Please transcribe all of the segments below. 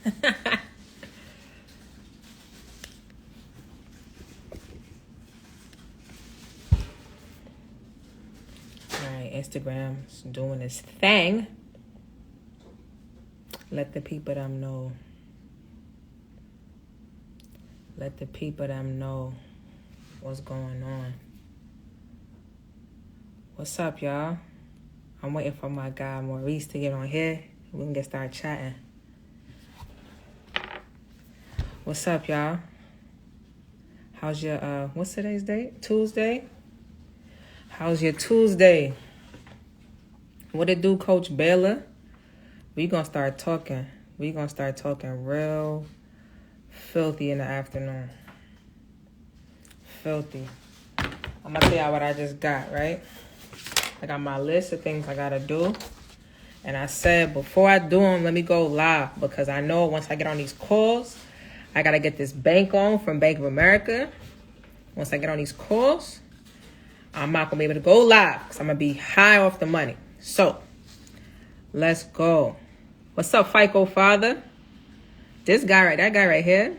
Alright, Instagram's doing its thing. Let the people them know. Let the people them know what's going on. What's up, y'all? I'm waiting for my guy Maurice to get on here. We can get started chatting. What's up, y'all? How's your what's today's date? Tuesday? How's your Tuesday? What it do, Coach Baylor? We gonna start talking. We gonna start talking real filthy in the afternoon. Filthy. I'm gonna tell y'all what I just got, right? I got my list of things I gotta do. And I said, before I do them, let me go live. Because I know once I get on these calls, I gotta get this bank on from Bank of America. Once I get on these calls, I'm not gonna be able to go live. Because I'm gonna be high off the money. So, let's go. What's up, ficofather? That guy right here.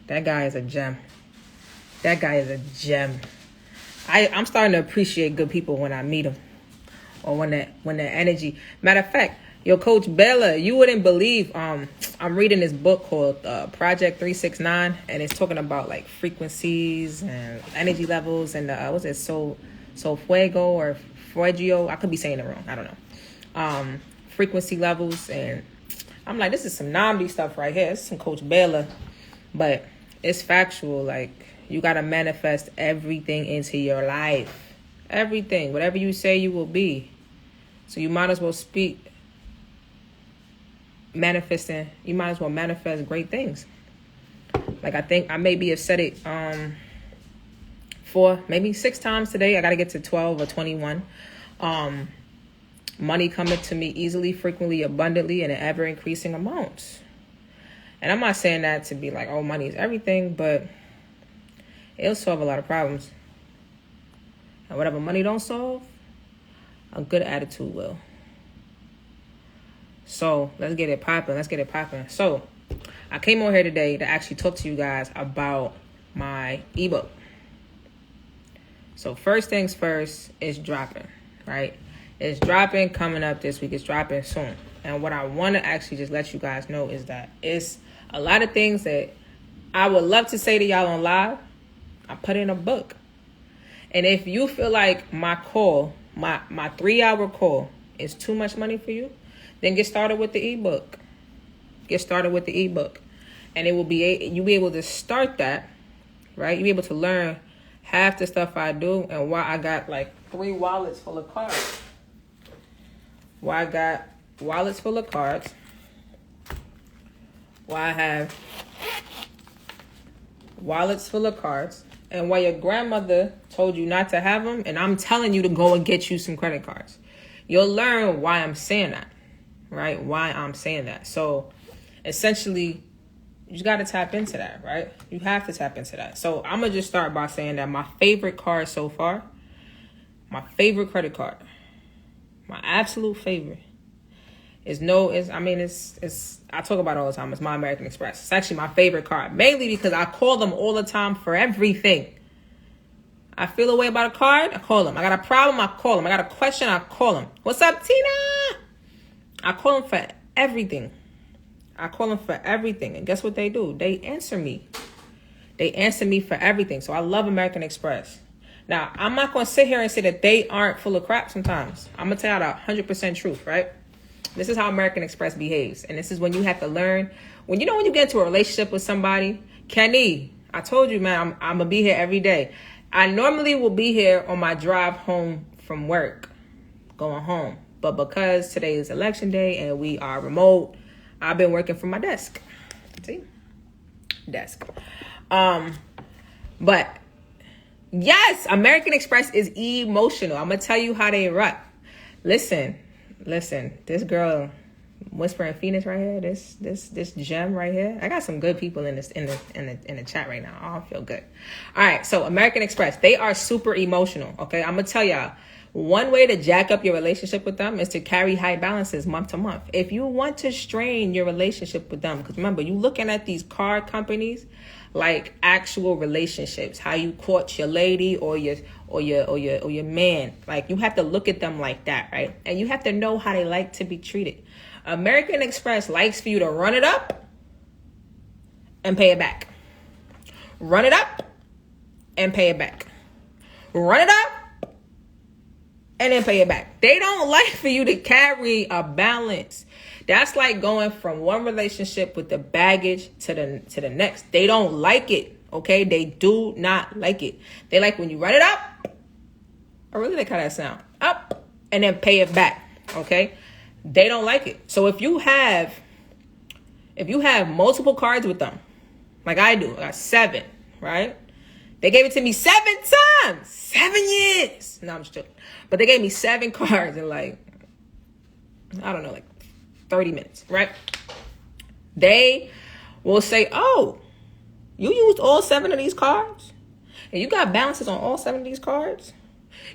That guy is a gem. That guy is a gem. I'm starting to appreciate good people when I meet them, or when the energy. Matter of fact, yo, Coach Bella, you wouldn't believe. I'm reading this book called Project 369, and it's talking about like frequencies and energy levels, and what's it, so fuego or fuego? I could be saying it wrong. I don't know. Frequency levels, and I'm like, this is some Namdi stuff right here. This is some Coach Bella, but it's factual. Like, you got to manifest everything into your life. Everything. Whatever you say, you will be. So you might as well speak manifesting. You might as well manifest great things. Like, I think I maybe have said it 4, maybe 6 times today. I got to get to 12 or 21. Money coming to me easily, frequently, abundantly, and in ever-increasing amounts. And I'm not saying that to be like, oh, money is everything, but it'll solve a lot of problems. And whatever money don't solve, a good attitude will. So let's get it popping. So I came on here today to actually talk to you guys about my ebook. So first things first, it's dropping, right? It's dropping coming up this week. It's dropping soon. And what I want to actually just let you guys know is that it's a lot of things that I would love to say to y'all on live. I put in a book. And if you feel like my call, my 3-hour call is too much money for you, then get started with the ebook. And you'll be able to start that, right? You'll be able to learn half the stuff I do and why I got like 3 wallets full of cards. Why I got wallets full of cards. Why I have wallets full of cards. And why your grandmother told you not to have them, and I'm telling you to go and get you some credit cards. You'll learn why I'm saying that, right? Why I'm saying that. So, essentially, you got to tap into that, right? You have to tap into that. So, I'm going to just start by saying that my favorite card so far, my favorite credit card, my absolute favorite, I talk about it all the time. It's my American Express. It's actually my favorite card, mainly because I call them all the time for everything. I feel a way about a card, I call them. I got a problem, I call them. I got a question, I call them. What's up, Tina? I call them for everything. And guess what they do? They answer me. They answer me for everything. So I love American Express. Now, I'm not going to sit here and say that they aren't full of crap sometimes. I'm going to tell you the 100% truth, right? This is how American Express behaves. And this is when you have to learn. When you get into a relationship with somebody, Kenny, I told you, man, I'm going to be here every day. I normally will be here on my drive home from work, going home. But because today is election day and we are remote, I've been working from my desk. See? Desk. But yes, American Express is emotional. I'm going to tell you how they rock. Listen, this girl, Whispering Phoenix right here, this gem right here. I got some good people in the chat right now. Oh, I feel good. All right, so American Express, they are super emotional. Okay, I'm gonna tell y'all, One way to jack up your relationship with them is to carry high balances month to month. If you want to strain your relationship with them, because remember, you looking at these card companies like actual relationships, how you court your lady or your man. Like, you have to look at them like that, right? And you have to know how they like to be treated. American Express likes for you to run it up and pay it back. Run it up and pay it back. Run it up and then pay it back. They don't like for you to carry a balance. That's like going from one relationship with the baggage to the next. They don't like it, okay? They do not like it. They like when you run it up. I really like how that sound. Up and then pay it back, okay? They don't like it. So if you have multiple cards with them, like I do, I got 7, right? They gave it to me 7 times, 7 years. No, I'm just joking. But they gave me 7 cards in like 30 minutes, right? They will say, oh, you used all 7 of these cards? And you got balances on all 7 of these cards?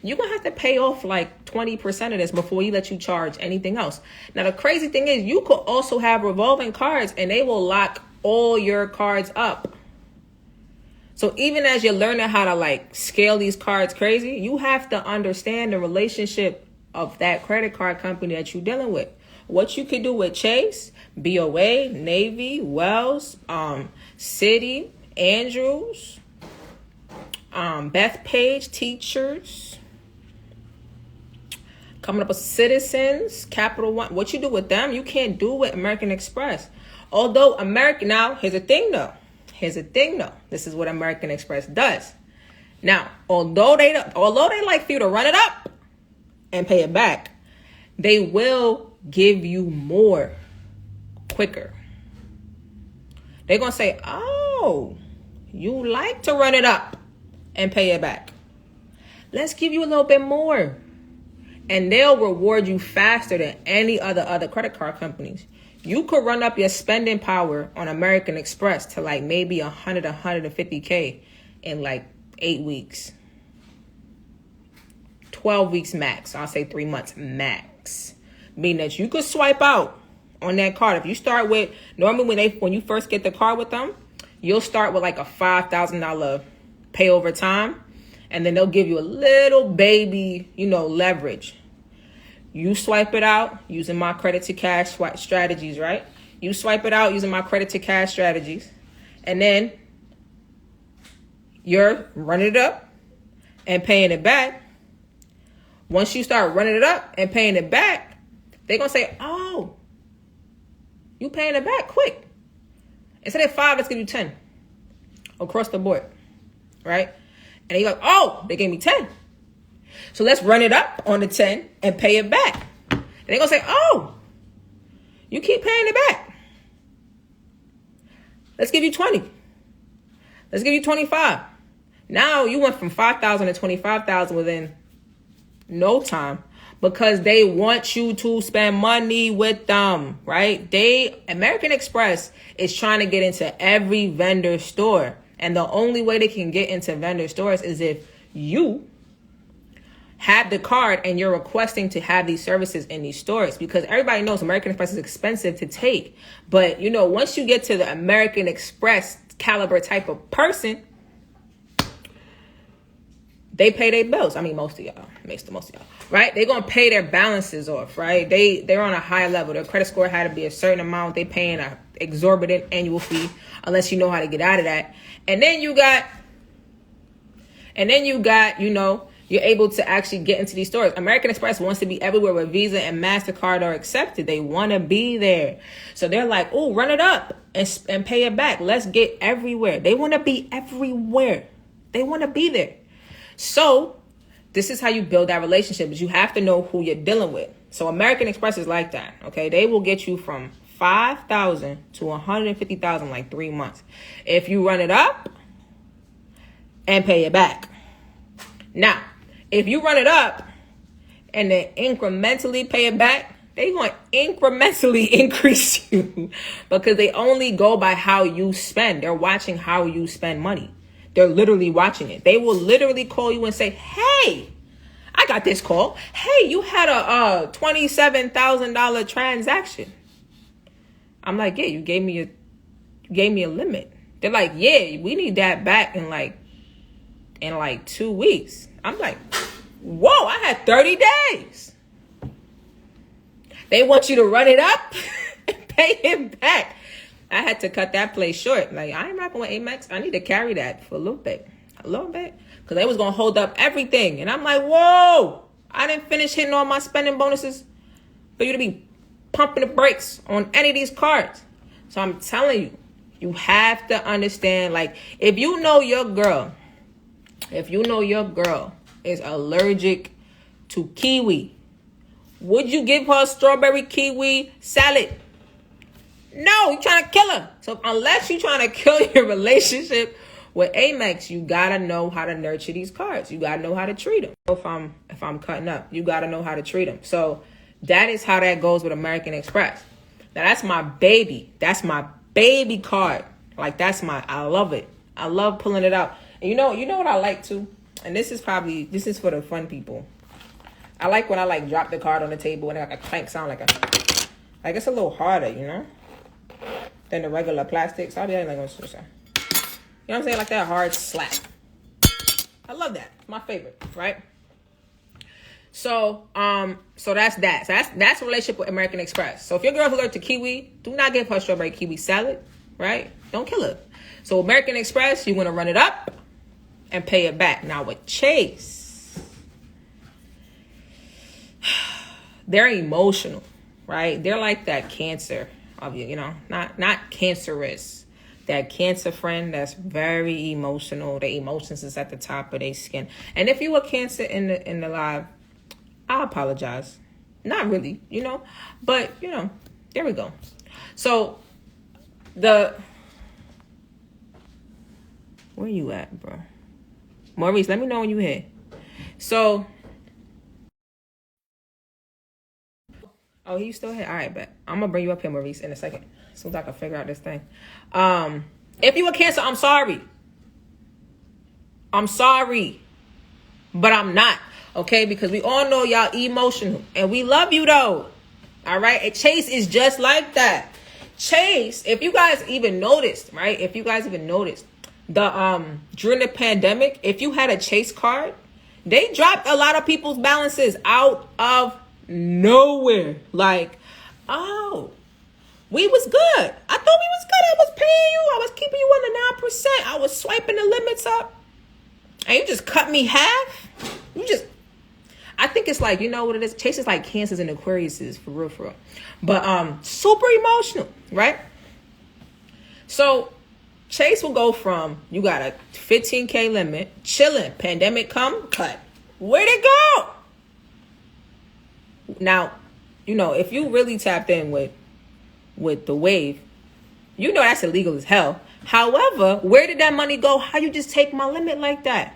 You're going to have to pay off like 20% of this before you let you charge anything else. Now, the crazy thing is you could also have revolving cards and they will lock all your cards up. So even as you're learning how to like scale these cards crazy, you have to understand the relationship of that credit card company that you're dealing with. What you could do with Chase, BOA, Navy, Wells, Citi, Andrews, Bethpage, Teachers, coming up with Citizens, Capital One. What you do with them, you can't do with American Express. Although now, here's the thing though. This is what American Express does. Now, although they like for you to run it up and pay it back, they will give you more quicker. They're going to say, oh, you like to run it up and pay it back. Let's give you a little bit more. And they'll reward you faster than any other credit card companies. You could run up your spending power on American Express to like maybe 100, 150K in like 8 weeks. 12 weeks max. I'll say 3 months max. Meaning that you could swipe out on that card. If you start with, normally when you first get the card with them, you'll start with like a $5,000 pay over time. And then they'll give you a little baby, leverage. You swipe it out using my credit to cash strategies, right? You swipe it out using my credit to cash strategies. And then you're running it up and paying it back. Once you start running it up and paying it back, they're going to say, oh, you paying it back quick. Instead of 5, let's give you 10 across the board, right? And you're like, oh, they gave me 10. So let's run it up on the 10 and pay it back. And they're going to say, oh, you keep paying it back. Let's give you 20. Let's give you 25. Now you went from 5,000 to 25,000 within no time because they want you to spend money with them, right? American Express is trying to get into every vendor store. And the only way they can get into vendor stores is if you have the card and you're requesting to have these services in these stores, because everybody knows American Express is expensive to take. But, once you get to the American Express caliber type of person, they pay their bills. I mean, most of y'all, right? They're going to pay their balances off, right? They're on a high level. Their credit score had to be a certain amount. They paying an exorbitant annual fee unless you know how to get out of that. And then you got, you're able to actually get into these stores. American Express wants to be everywhere where Visa and MasterCard are accepted. They want to be there. So they're like, oh, run it up and pay it back. Let's get everywhere. They want to be everywhere. They want to be there. So this is how you build that relationship, is you have to know who you're dealing with. So American Express is like that, okay? They will get you from 5,000 to 150,000 in like 3 months. If you run it up and pay it back. Now, if you run it up and then incrementally pay it back, they're going to incrementally increase you because they only go by how you spend. They're watching how you spend money. They're literally watching it. They will literally call you and say, hey, I got this call. Hey, you had a $27,000 transaction. I'm like, yeah, you gave me a limit. They're like, yeah, we need that back in like 2 weeks. I'm like, whoa, I had 30 days. They want you to run it up and pay him back. I had to cut that play short. Like, I ain't rocking with Amex. I need to carry that for a little bit. Because they was going to hold up everything. And I'm like, whoa, I didn't finish hitting all my spending bonuses for you to be pumping the brakes on any of these cards. So I'm telling you, you have to understand, like, if you know your girl is allergic to kiwi, would you give her a strawberry kiwi salad? No, you're trying to kill her. So unless you're trying to kill your relationship with Amex, you gotta know how to nurture these cards. You gotta know how to treat them. If I'm cutting up, you gotta know how to treat them. So that is how that goes with American Express. Now that's my baby. That's my baby card. Like I love it. I love pulling it out. And you know what I like too? And this is for the fun people. I like when I like drop the card on the table and like a clank sound like it's a little harder, than the regular plastic. So I'll be like, you know what I'm saying? Like that hard slap. I love that. It's my favorite, right? So that's that. So that's a relationship with American Express. So if your girl's allergic to kiwi, do not give her strawberry kiwi salad, right? Don't kill her. So American Express, you want to run it up and pay it back. Now with Chase, they're emotional, right? They're like that cancer of you, not cancerous. That cancer friend that's very emotional. The emotions is at the top of their skin. And if you were cancer in the live, I apologize. Not really, but there we go. So where you at, bro? Maurice, let me know when you're here. So, oh, he's still here? All right, bet. I'm going to bring you up here, Maurice, in a second. As soon as I can figure out this thing. If you were cancer, I'm sorry. I'm sorry. But I'm not. Okay? Because we all know y'all emotional. And we love you, though. All right? And Chase is just like that. Chase, if you guys even noticed, right? During the pandemic, if you had a Chase card, they dropped a lot of people's balances out of nowhere. Like, oh, we was good. I thought we was good. I was paying you. I was keeping you under 9%. I was swiping the limits up. And you just cut me half? I think it's like, you know what it is? Chase is like Cancers and Aquariuses, for real. But super emotional, right? So Chase will go from, you got a 15K limit, chilling, pandemic come, cut. Where'd it go? Now, if you really tapped in with the wave, that's illegal as hell. However, where did that money go? How you just take my limit like that?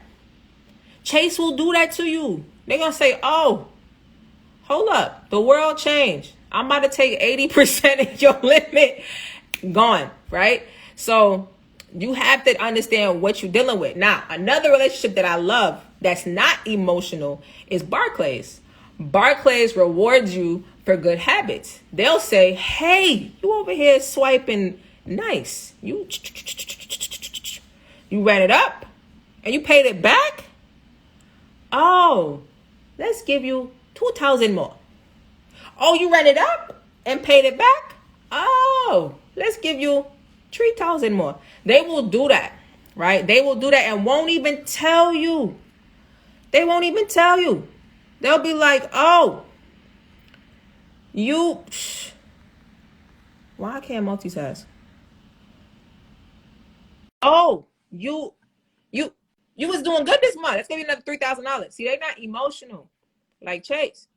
Chase will do that to you. They're going to say, oh, hold up. The world changed. I'm about to take 80% of your limit. Gone, right? So you have to understand what you're dealing with. Now, another relationship that I love that's not emotional is Barclays. Barclays rewards you for good habits. They'll say, hey, you over here swiping nice. You ran it up and you paid it back? Oh, let's give you 2,000 more. Oh, you ran it up and paid it back? Oh, let's give you 3,000 more. They will do that, right? They will do that and won't even tell you. They won't even tell you. They'll be like, oh, why I can't multitask? Oh, you was doing good this month. Let's give you another $3,000. See, they're not emotional like Chase.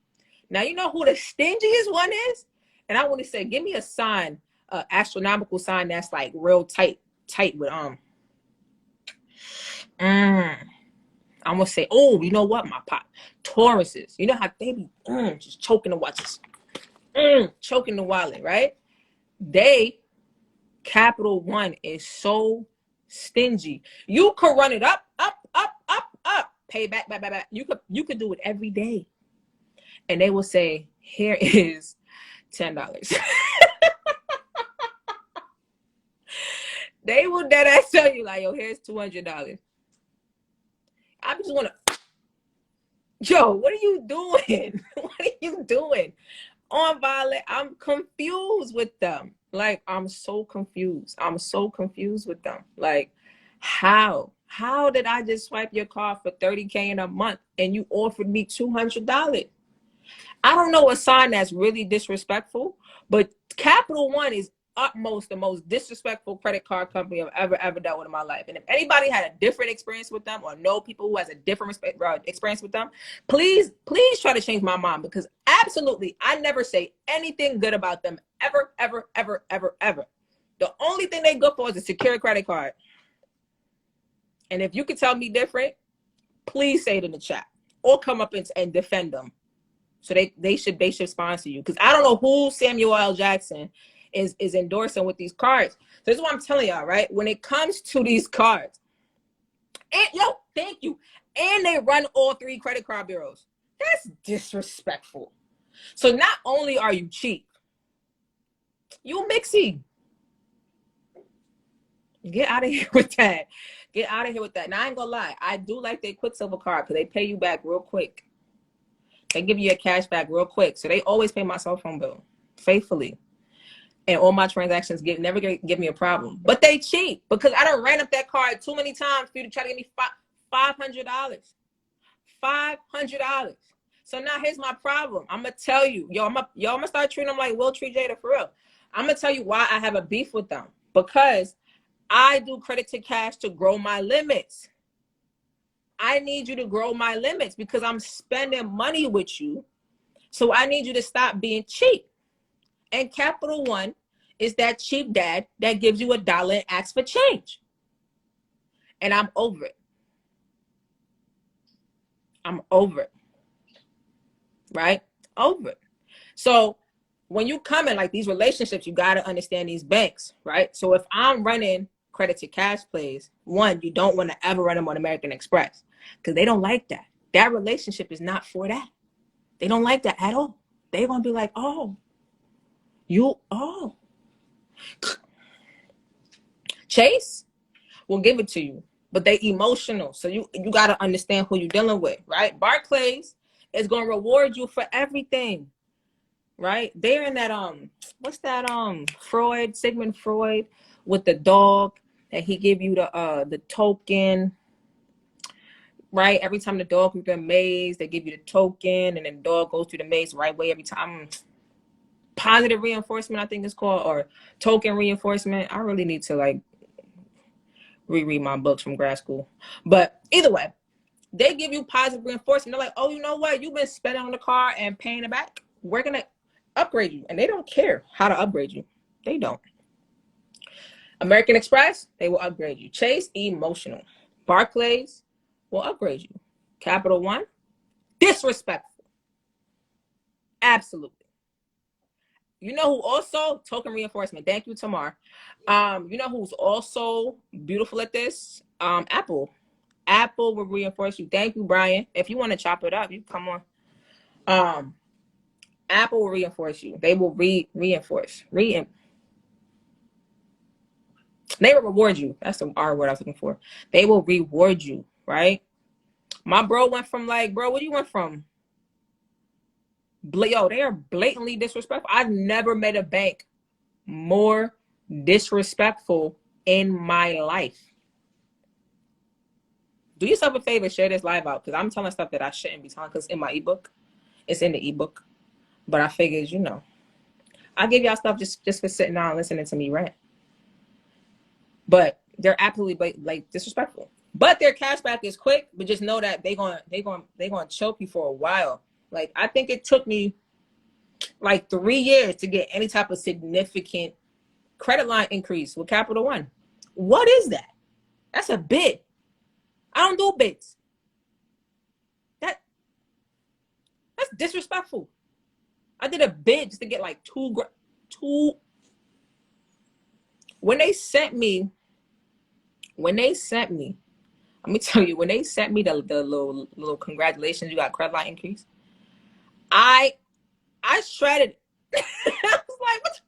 Now, you know who the stingiest one is? And I want to say, give me a sign, astronomical sign that's like real tight with I'm gonna say, oh, you know what, my pop, Tauruses. You know how they be just choking the watches, choking the wallet, right? Capital One is so stingy. You could run it up, pay back, back, back, back. You could do it every day. And they will say, here is $10. They will dead ass tell you, like, yo, here's $200. I just want to, yo, what are you doing? What are you doing? On Violet, I'm confused with them. Like, I'm so confused. I'm so confused with them. Like, how? How did I just swipe your card for $30K in a month and you offered me $200? I don't know a sign that's really disrespectful, but Capital One is utmost the most disrespectful credit card company I've ever dealt with in my life. And if anybody had a different experience with them or know people who has a different experience with them, please try to change my mind, because absolutely I never say anything good about them ever, ever, ever, ever, ever. The only thing they good for is a secure credit card. And if you can tell me different, please say it in the chat or come up and defend them. So they should sponsor you, because I don't know who Samuel L. Jackson is endorsing with these cards. So this is what I'm telling y'all, right? When it comes to these cards, and thank you. And they run all 3 credit card bureaus. That's disrespectful. So not only are you cheap, you mixy. Get out of here with that. Get out of here with that. Now I ain't gonna lie, I do like their Quicksilver card because they pay you back real quick. They give you your cash back real quick. So they always pay my cell phone bill faithfully. And all my transactions never give me a problem. But they cheap, because I done ran up that card too many times for you to try to give me $500. $500. So now here's my problem. I'm going to tell you. I'm going to start treating them like Will treat Jada, for real. I'm going to tell you why I have a beef with them. Because I do credit to cash to grow my limits. I need you to grow my limits because I'm spending money with you. So I need you to stop being cheap. And Capital One is that cheap dad that gives you $1 and asks for change. And I'm over it. I'm over it. Right? Over it. So when you come in like these relationships, you got to understand these banks, right? So if I'm running credit to cash plays, one, you don't want to ever run them on American Express, because they don't like that. That relationship is not for that. They don't like that at all. They're going to be like, Chase will give it to you, but they emotional. So you got to understand who you're dealing with, right? Barclays is going to reward you for everything, right? They're in that, what's that, Sigmund Freud with the dog, that he give you the token, right? Every time the dog goes through the maze, they give you the token, and then the dog goes through the maze the right way every time. Positive reinforcement, I think it's called, or token reinforcement. I really need to like reread my books from grad school. But either way, they give you positive reinforcement. They're like, oh, you know what? You've been spending on the car and paying it back. We're going to upgrade you. And they don't care how to upgrade you. They don't. American Express, they will upgrade you. Chase, emotional. Barclays will upgrade you. Capital One, disrespectful. Absolutely. You know who also? Token reinforcement. Thank you, Tamar. You know who's also beautiful at this? Apple. Apple will reinforce you. Thank you, Brian. If you want to chop it up, you come on. Apple will reinforce you. They will reinforce. They will reward you. That's the R word I was looking for. They will reward you, right? My bro went from like, bro, where you went from? Yo, they are blatantly disrespectful. I've never met a bank more disrespectful in my life. Do yourself a favor, share this live out, because I'm telling stuff that I shouldn't be telling, because in my ebook, it's in the ebook. But I figured, I give y'all stuff just for sitting down and listening to me rant. But they're absolutely like disrespectful. But their cashback is quick, but just know that they gonna choke you for a while. Like, I think it took me like 3 years to get any type of significant credit line increase with Capital One. What is that? That's a bid. I don't do bids. That's disrespectful. I did a bid just to get like two. When they sent me Let me tell you, when they sent me the little congratulations, you got credit line increase, I shredded it. I was like, what?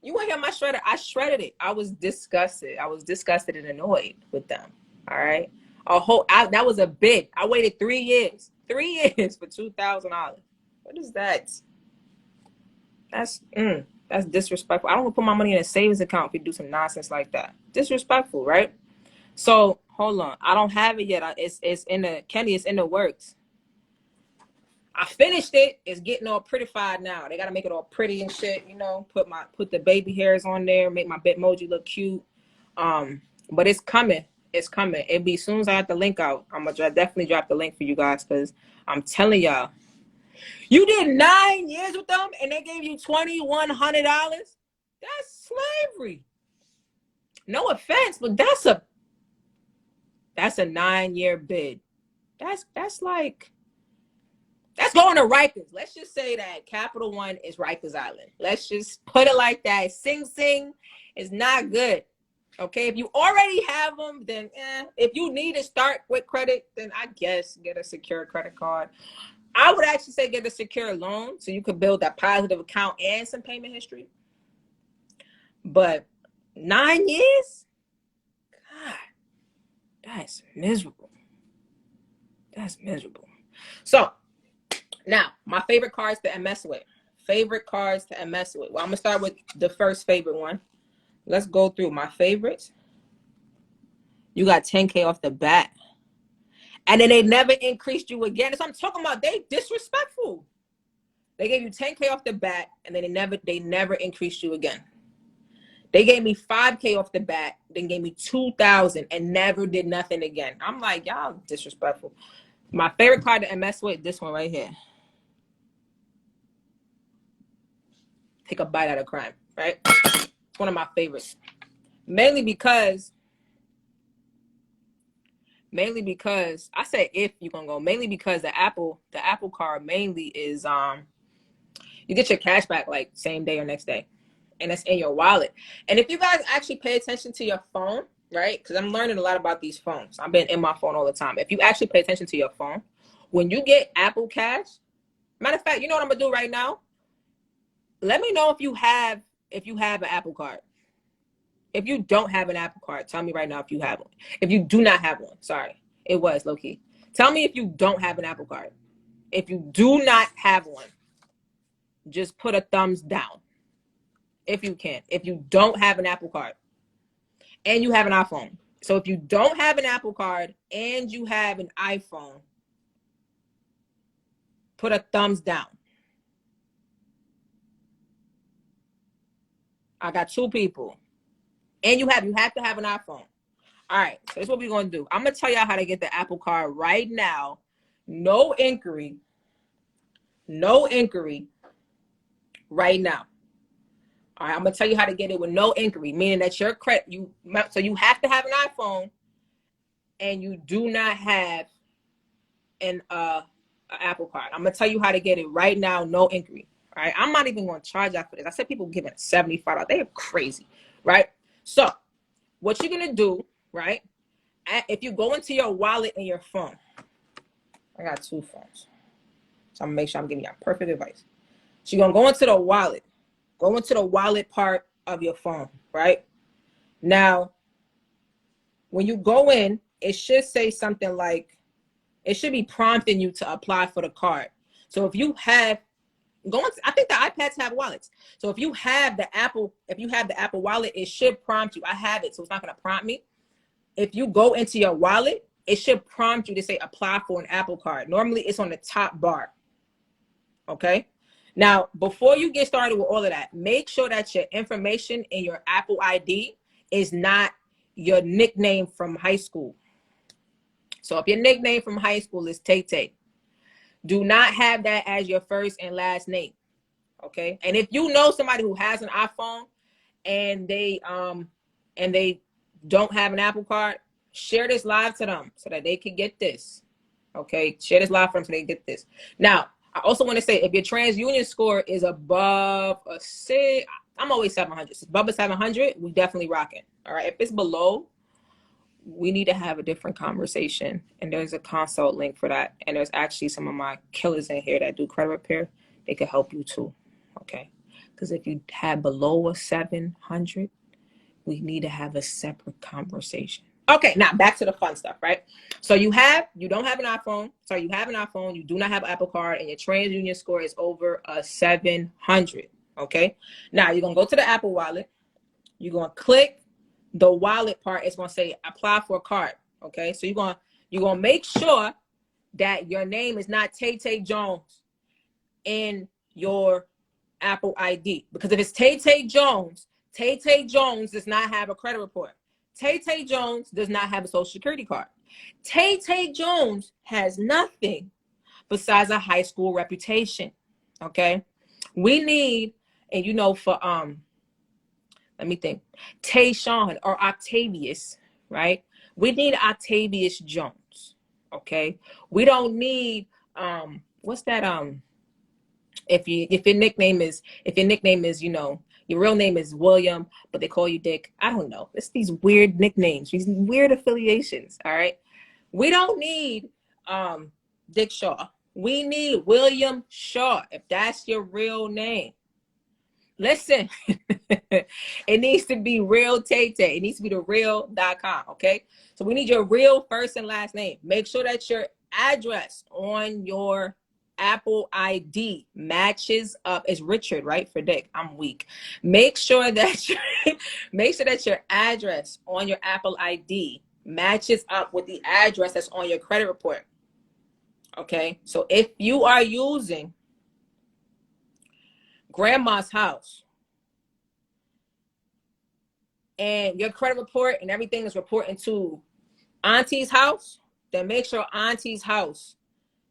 You want to hear my shredder? I shredded it. I was disgusted. I was disgusted and annoyed with them. All right. That was a bid. I waited 3 years. 3 years for $2,000. What is that? That's disrespectful. I don't want to put my money in a savings account if you do some nonsense like that. Disrespectful, right? So hold on. I don't have it yet. It's in the Kenny. It's in the works. I finished it. It's getting all prettified now. They gotta make it all pretty and shit. You know, put the baby hairs on there, make my Bitmoji look cute. But it's coming. It's coming. It'll be as soon as I have the link out. I'm gonna definitely drop the link for you guys, because I'm telling y'all, you did 9 years with them and they gave you $2,100. That's slavery. No offense, but that's a 9-year bid. That's like, that's going to Rikers. Let's just say that Capital One is Rikers Island. Let's just put it like that. Sing Sing is not good. Okay, if you already have them, then if you need to start with credit, then I guess get a secure credit card. I would actually say get a secure loan so you could build that positive account and some payment history. But 9 years? God, that's miserable. That's miserable. So now, my favorite cards to MS with. Favorite cards to MS with. Well, I'm going to start with the first favorite one. Let's go through my favorites. You got 10K off the bat. And then they never increased you again. That's what I'm talking about. They disrespectful. They gave you 10K off the bat, and then they never increased you again. They gave me 5K off the bat, then gave me 2,000 and never did nothing again. I'm like, y'all disrespectful. My favorite card to MS with, this one right here. Take a bite out of crime, right? It's one of my favorites. Mainly because I said if you're gonna go, mainly because the Apple card mainly is you get your cash back like same day or next day, and it's in your wallet. And if you guys actually pay attention to your phone, right? Because I'm learning a lot about these phones. I've been in my phone all the time. If you actually pay attention to your phone, when you get Apple Cash, matter of fact, you know what I'm gonna do right now? Let me know if you have an Apple card. If you don't have an Apple card, tell me right now if you have one. If you do not have one, sorry, it was low key. Tell me if you don't have an Apple card. If you do not have one, just put a thumbs down. If you can. If you don't have an Apple card and you have an iPhone. So if you don't have an Apple card and you have an iPhone, put a thumbs down. I got 2 people. And you have to have an iPhone. All right, so that's what we're going to do. I'm going to tell y'all how to get the Apple card right now. No inquiry right now. All right, I'm going to tell you how to get it with no inquiry, meaning that your credit, so you have to have an iPhone and you do not have an Apple card. I'm going to tell you how to get it right now, no inquiry. All right, I'm not even going to charge out for this. I said people giving $75. They are crazy, right? So what you're going to do, right, if you go into your wallet in your phone, I got 2 phones, so I'm going to make sure I'm giving you perfect advice. So you're going to go into the wallet. Go into the wallet part of your phone, right? Now, when you go in, it should say something like, it should be prompting you to apply for the card. So if you have, I think the iPads have wallets. So if you have the Apple wallet, it should prompt you. I have it, so it's not going to prompt me. If you go into your wallet, it should prompt you to say apply for an Apple card. Normally, it's on the top bar. Okay? Now, before you get started with all of that, make sure that your information in your Apple ID is not your nickname from high school. So if your nickname from high school is Tay-Tay, do not have that as your first and last name. Okay? And if you know somebody who has an iPhone and they don't have an Apple card, share this live to them so that they can get this. Okay? Share this live for them so they can get this. Now, I also want to say, if your TransUnion score is above a 6, I'm always 700. If it's above a 700, we definitely rocking. All right. If it's below, we need to have a different conversation. And there's a consult link for that. And there's actually some of my killers in here that do credit repair. They could help you too. Okay. Because if you have below a 700, we need to have a separate conversation. Okay, now back to the fun stuff, right? So you don't have an iPhone. So you have an iPhone, you do not have an Apple Card, and your TransUnion score is over a 700. Okay. Now you're gonna go to the Apple Wallet. You're gonna click the wallet part. It's gonna say apply for a card. Okay. So you're gonna make sure that your name is not Tay Tay Jones in your Apple ID, because if it's Tay Tay Jones does not have a credit report. Tay Tay Jones does not have a social security card. Tay Tay Jones has nothing besides a high school reputation. Okay. We need, and you know, for let me think, Tayshawn or Octavius, right? We need Octavius Jones. Okay. We don't need what's that if your nickname is, you know, your real name is William, but they call you Dick. I don't know. It's these weird nicknames, these weird affiliations. All right. We don't need Dick Shaw. We need William Shaw, if that's your real name. Listen, it needs to be real Tay Tay. It needs to be the real.com. Okay. So we need your real first and last name. Make sure that your address on your Apple ID matches up. It's Richard, right? For Dick. I'm weak. Make sure that your address on your Apple ID matches up with the address that's on your credit report. Okay. So if you are using grandma's house and your credit report and everything is reporting to auntie's house, then make sure auntie's house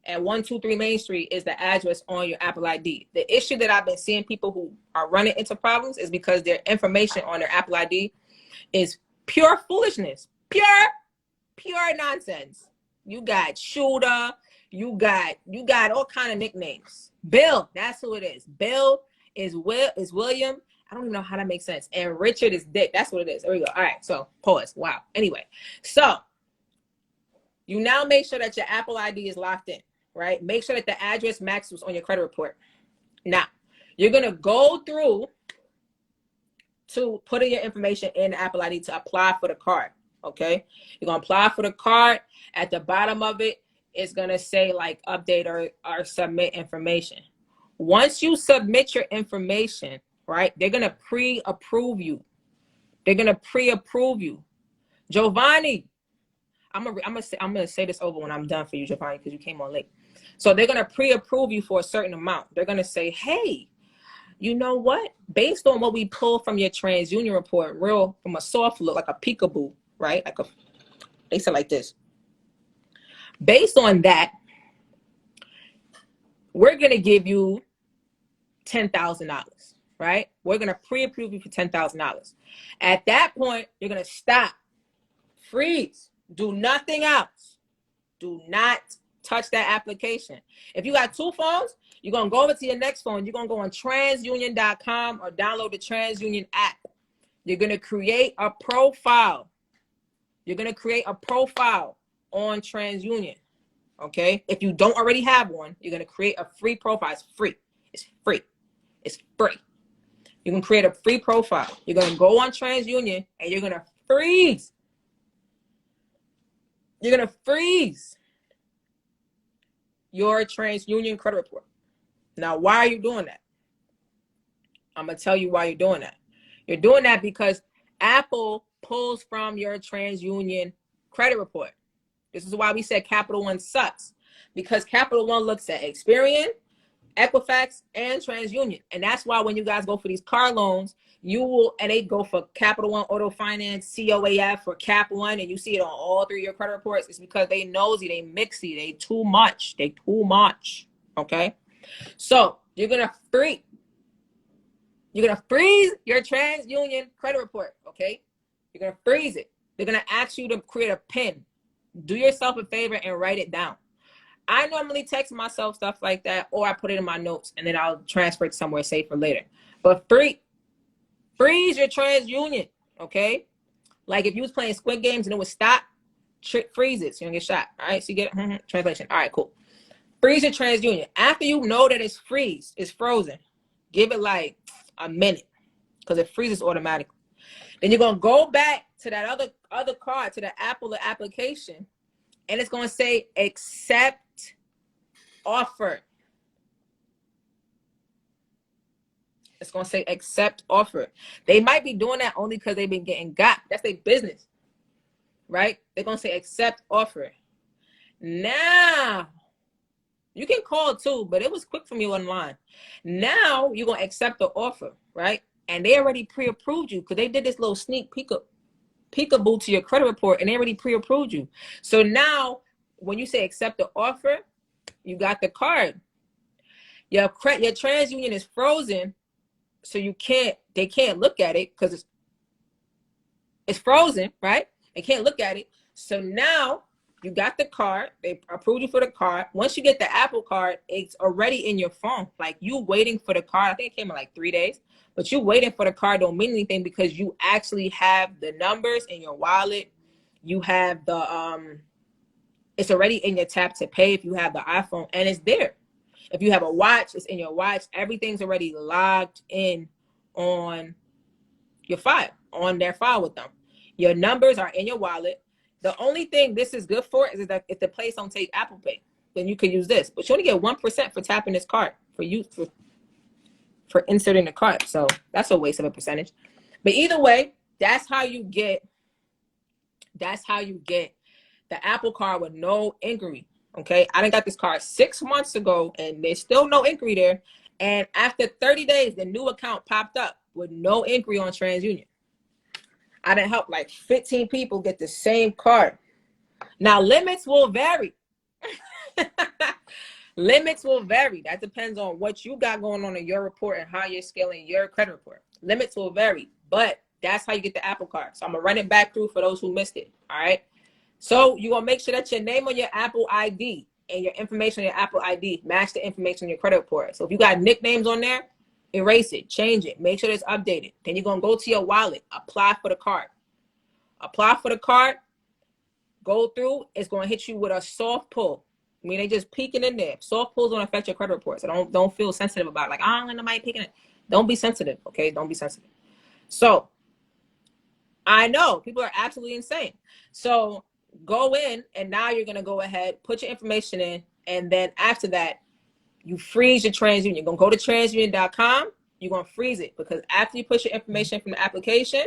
at 123 Main Street is the address on your Apple ID. The issue that I've been seeing people who are running into problems is because their information on their Apple ID is pure foolishness, pure nonsense. You got Shooter, you got all kind of nicknames. Bill, that's who it is. Bill is William. I don't even know how that makes sense. And Richard is Dick. That's what it is. There we go. All right. So pause. Wow. Anyway, so you now make sure that your Apple ID is locked in, right? Make sure that the address matches on your credit report. Now, you're going to go through to put in your information in the Apple ID to apply for the card, okay? You're going to apply for the card. At the bottom of it, it's going to say like update or submit information. Once you submit your information, right, they're going to pre-approve you. They're going to pre-approve you. Giovanni, I'm gonna say this over when I'm done for you, Giovanni, because you came on late. So they're gonna pre-approve you for a certain amount. They're gonna say, hey, you know what? Based on what we pull from your TransUnion report, real from a soft look, like a peekaboo, right? They say like this. Based on that, we're gonna give you $10,000, right? We're gonna pre-approve you for $10,000. At that point, you're gonna stop, freeze. Do nothing else. Do not touch that application. If you got two phones, you're going to go over to your next phone. You're going to go on transunion.com or download the TransUnion app. You're going to create a profile. You're going to create a profile on TransUnion. Okay? If you don't already have one, you're going to create a free profile. It's free. It's free. It's free. You can create a free profile. You're going to go on TransUnion and you're going to freeze. You're going to freeze your TransUnion credit report. Now, why are you doing that? I'm going to tell you why you're doing that. You're doing that because Apple pulls from your TransUnion credit report. This is why we said Capital One sucks. Because Capital One looks at Experian, Equifax, and TransUnion. And that's why when you guys go for these car loans, and they go for Capital One Auto Finance, COAF, or Cap One, and you see it on all three of your credit reports. It's because they nosy, they mixy, they too much. Okay? So you're gonna freeze your TransUnion credit report, okay? You're gonna freeze it. They're gonna ask you to create a PIN. Do yourself a favor and write it down. I normally text myself stuff like that, or I put it in my notes and then I'll transfer it somewhere safe for later. But freeze your TransUnion, okay? Like if you was playing Squid Games and it would stop, freeze it so you don't get shot. All right, so you get translation. All right, cool. Freeze your TransUnion. After you know that it's frozen, give it like a minute because it freezes automatically. Then you're gonna go back to that other card, to the Apple application, and it's gonna say accept offer. It's gonna say accept offer. They might be doing that only because they've been getting got. That's their business, right? They're gonna say accept offer. Now you can call too, but it was quick for me online. Now you're gonna accept the offer, right? And they already pre-approved you because they did this little sneak peekaboo to your credit report, and they already pre-approved you. So now when you say accept the offer, you got the card. Your TransUnion is frozen, so they can't look at it because it's frozen, right? They can't look at it. So now you got the card. They approved you for the card. Once you get the Apple card, it's already in your phone. Like you waiting for the card. I think it came in like 3 days. But you waiting for the card don't mean anything because you actually have the numbers in your wallet. You have the it's already in your tap to pay if you have the iPhone, and it's there. If you have a watch, it's in your watch. Everything's already logged in on your file, on their file with them. Your numbers are in your wallet. The only thing this is good for is that if the place don't take Apple Pay, then you could use this. But you only get 1% for tapping this card for inserting the card. So that's a waste of a percentage. But either way, that's how you get the Apple card with no inquiry. Okay, I done got this card 6 months ago and there's still no inquiry there. And after 30 days, the new account popped up with no inquiry on TransUnion. I done helped like 15 people get the same card. Now limits will vary. Limits will vary. That depends on what you got going on in your report and how you're scaling your credit report. Limits will vary, but that's how you get the Apple card. So I'm gonna run it back through for those who missed it. All right. So you're gonna make sure that your name on your Apple ID and your information on your Apple ID match the information on your credit report. So if you got nicknames on there, erase it, change it, make sure it's updated. Then you're gonna go to your wallet, apply for the card. Apply for the card, go through, it's gonna hit you with a soft pull. I mean, they just peeking in there. Soft pulls don't affect your credit report. So don't feel sensitive about it. Like, I don't want nobody peeking it. Don't be sensitive, okay? Don't be sensitive. So I know people are absolutely insane. So go in, and now you're gonna go ahead, put your information in, and then after that, you freeze your TransUnion. You're gonna go to transunion.com, you're gonna freeze it, because after you put your information from the application,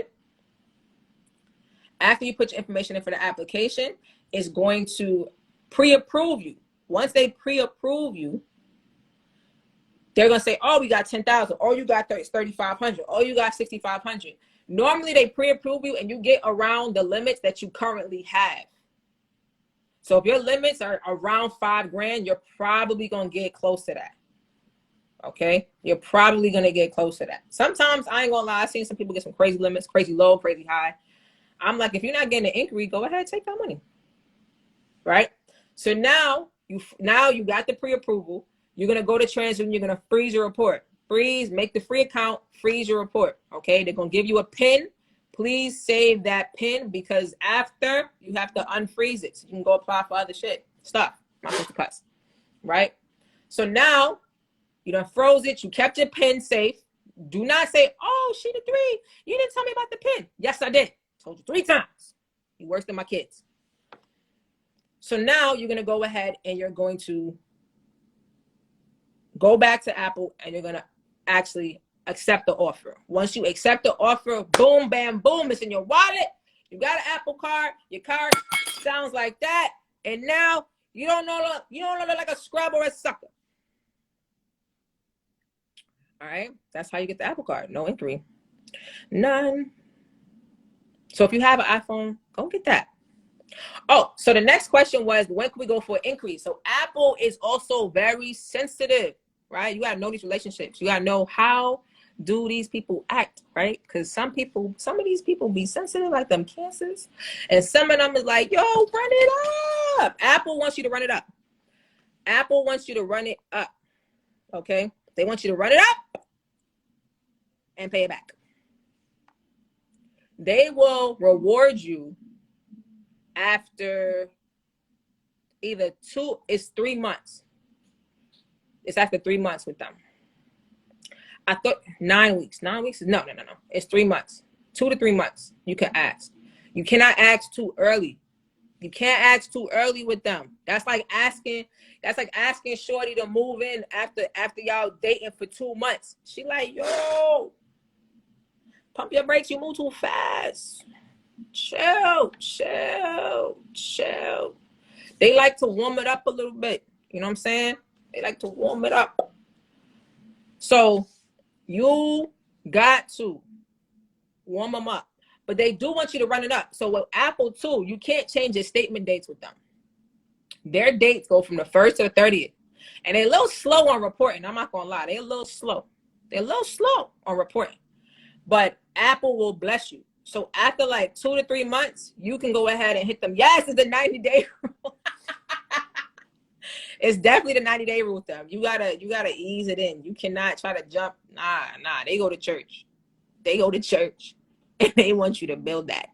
it's going to pre-approve you. Once they pre-approve you, they're gonna say, oh, we got 10,000, or you got 3,500, or you got 6,500. Normally they pre-approve you and you get around the limits that you currently have. So if your limits are around $5,000, you're probably gonna get close to that. Okay, you're probably gonna get close to that. Sometimes, I ain't gonna lie, I've seen some people get some crazy limits, crazy low, crazy high. I'm like, if you're not getting an inquiry, go ahead, take that money. Right? So now you got the pre-approval. You're gonna go to TransUnion. You're gonna freeze your report. Freeze, make the free account, freeze your report. Okay, they're gonna give you a PIN. Please save that PIN, because after you have to unfreeze it so you can go apply for other stuff. Not supposed to cuss, right? So now you done froze it. You kept your PIN safe. Do not say, "Oh, she the 3. You didn't tell me about the PIN." Yes, I did. Told you 3 times. You worse than my kids. So now you're gonna go ahead and you're going to go back to Apple and you're gonna actually accept the offer. Once you accept the offer, boom, bam, boom, it's in your wallet. You got an Apple card. Your card sounds like that, and now you don't look like a scrub or a sucker. All right, that's how you get the Apple card. No inquiry, none. So if you have an iPhone, go get that. Oh, so the next question was, when can we go for an increase? So Apple is also very sensitive, right? You got to know these relationships. You got to know how do these people act, right? Because some of these people be sensitive like them cancers. And some of them is like, yo, run it up. Apple wants you to run it up. Apple wants you to run it up, okay? They want you to run it up and pay it back. They will reward you after either it's 3 months. It's after 3 months with them. I thought 9 weeks. 9 weeks? No. It's 3 months. 2 to 3 months. You can ask. You cannot ask too early. You can't ask too early with them. That's like asking Shorty to move in after y'all dating for 2 months. She like, yo, pump your brakes. You move too fast. Chill. They like to warm it up a little bit. You know what I'm saying? They like to warm it up. So you got to warm them up. But they do want you to run it up. So with Apple too, you can't change your statement dates with them. Their dates go from the 1st to the 30th. And they're a little slow on reporting. I'm not going to lie. They're a little slow. On reporting. But Apple will bless you. So after like 2 to 3 months, you can go ahead and hit them. Yes, it's the 90-day rule. It's definitely the 90-day rule with them. You gotta ease it in. You cannot try to jump. Nah. They go to church. And they want you to build that.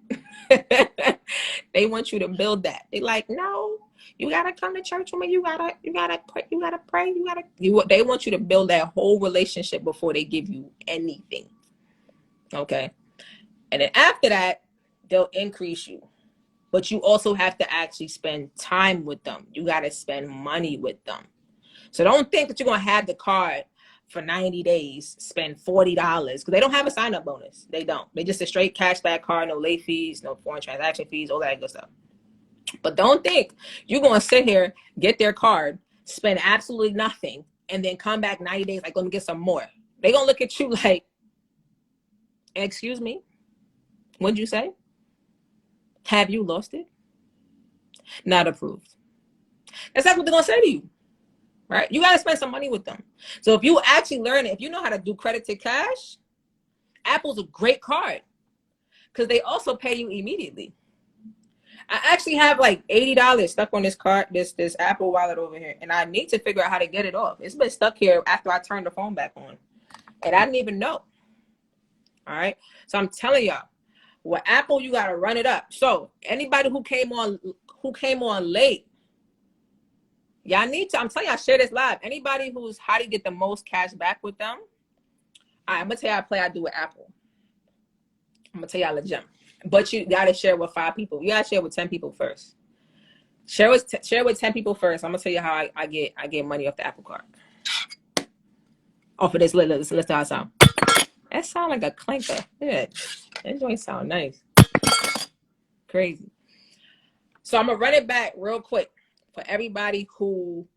They want you to build that. They like, no, you gotta come to church with me. You gotta pray. They want you to build that whole relationship before they give you anything. Okay. And then after that, they'll increase you. But you also have to actually spend time with them. You gotta spend money with them. So don't think that you're gonna have the card for 90 days, spend $40, because they don't have a sign-up bonus. They don't. They just a straight cashback card, no late fees, no foreign transaction fees, all that good stuff. But don't think you're going to sit here, get their card, spend absolutely nothing, and then come back 90 days like, let me get some more. They're going to look at you like, excuse me, what'd you say? Have you lost it? Not approved. That's what they're going to say to you. Right? You got to spend some money with them. So if you actually learn it, if you know how to do credit to cash, Apple's a great card because they also pay you immediately. I actually have like $80 stuck on this card, this Apple wallet over here, and I need to figure out how to get it off. It's been stuck here after I turned the phone back on, and I didn't even know. All right, so I'm telling y'all, with Apple, you got to run it up. So anybody who came on late, y'all need to, I'm telling y'all, share this live. Anybody who's how to get the most cash back with them, I'm going to tell y'all I do with Apple. I'm going to tell y'all a gem. But you got to share with 5 people. You got to share with 10 people first. Share with 10 people first. I'm going to tell you how I get money off the Apple card. Off of this, let's see how it sound. That sound like a clanker. Yeah, that joint sound nice. Crazy. So I'm going to run it back real quick for everybody who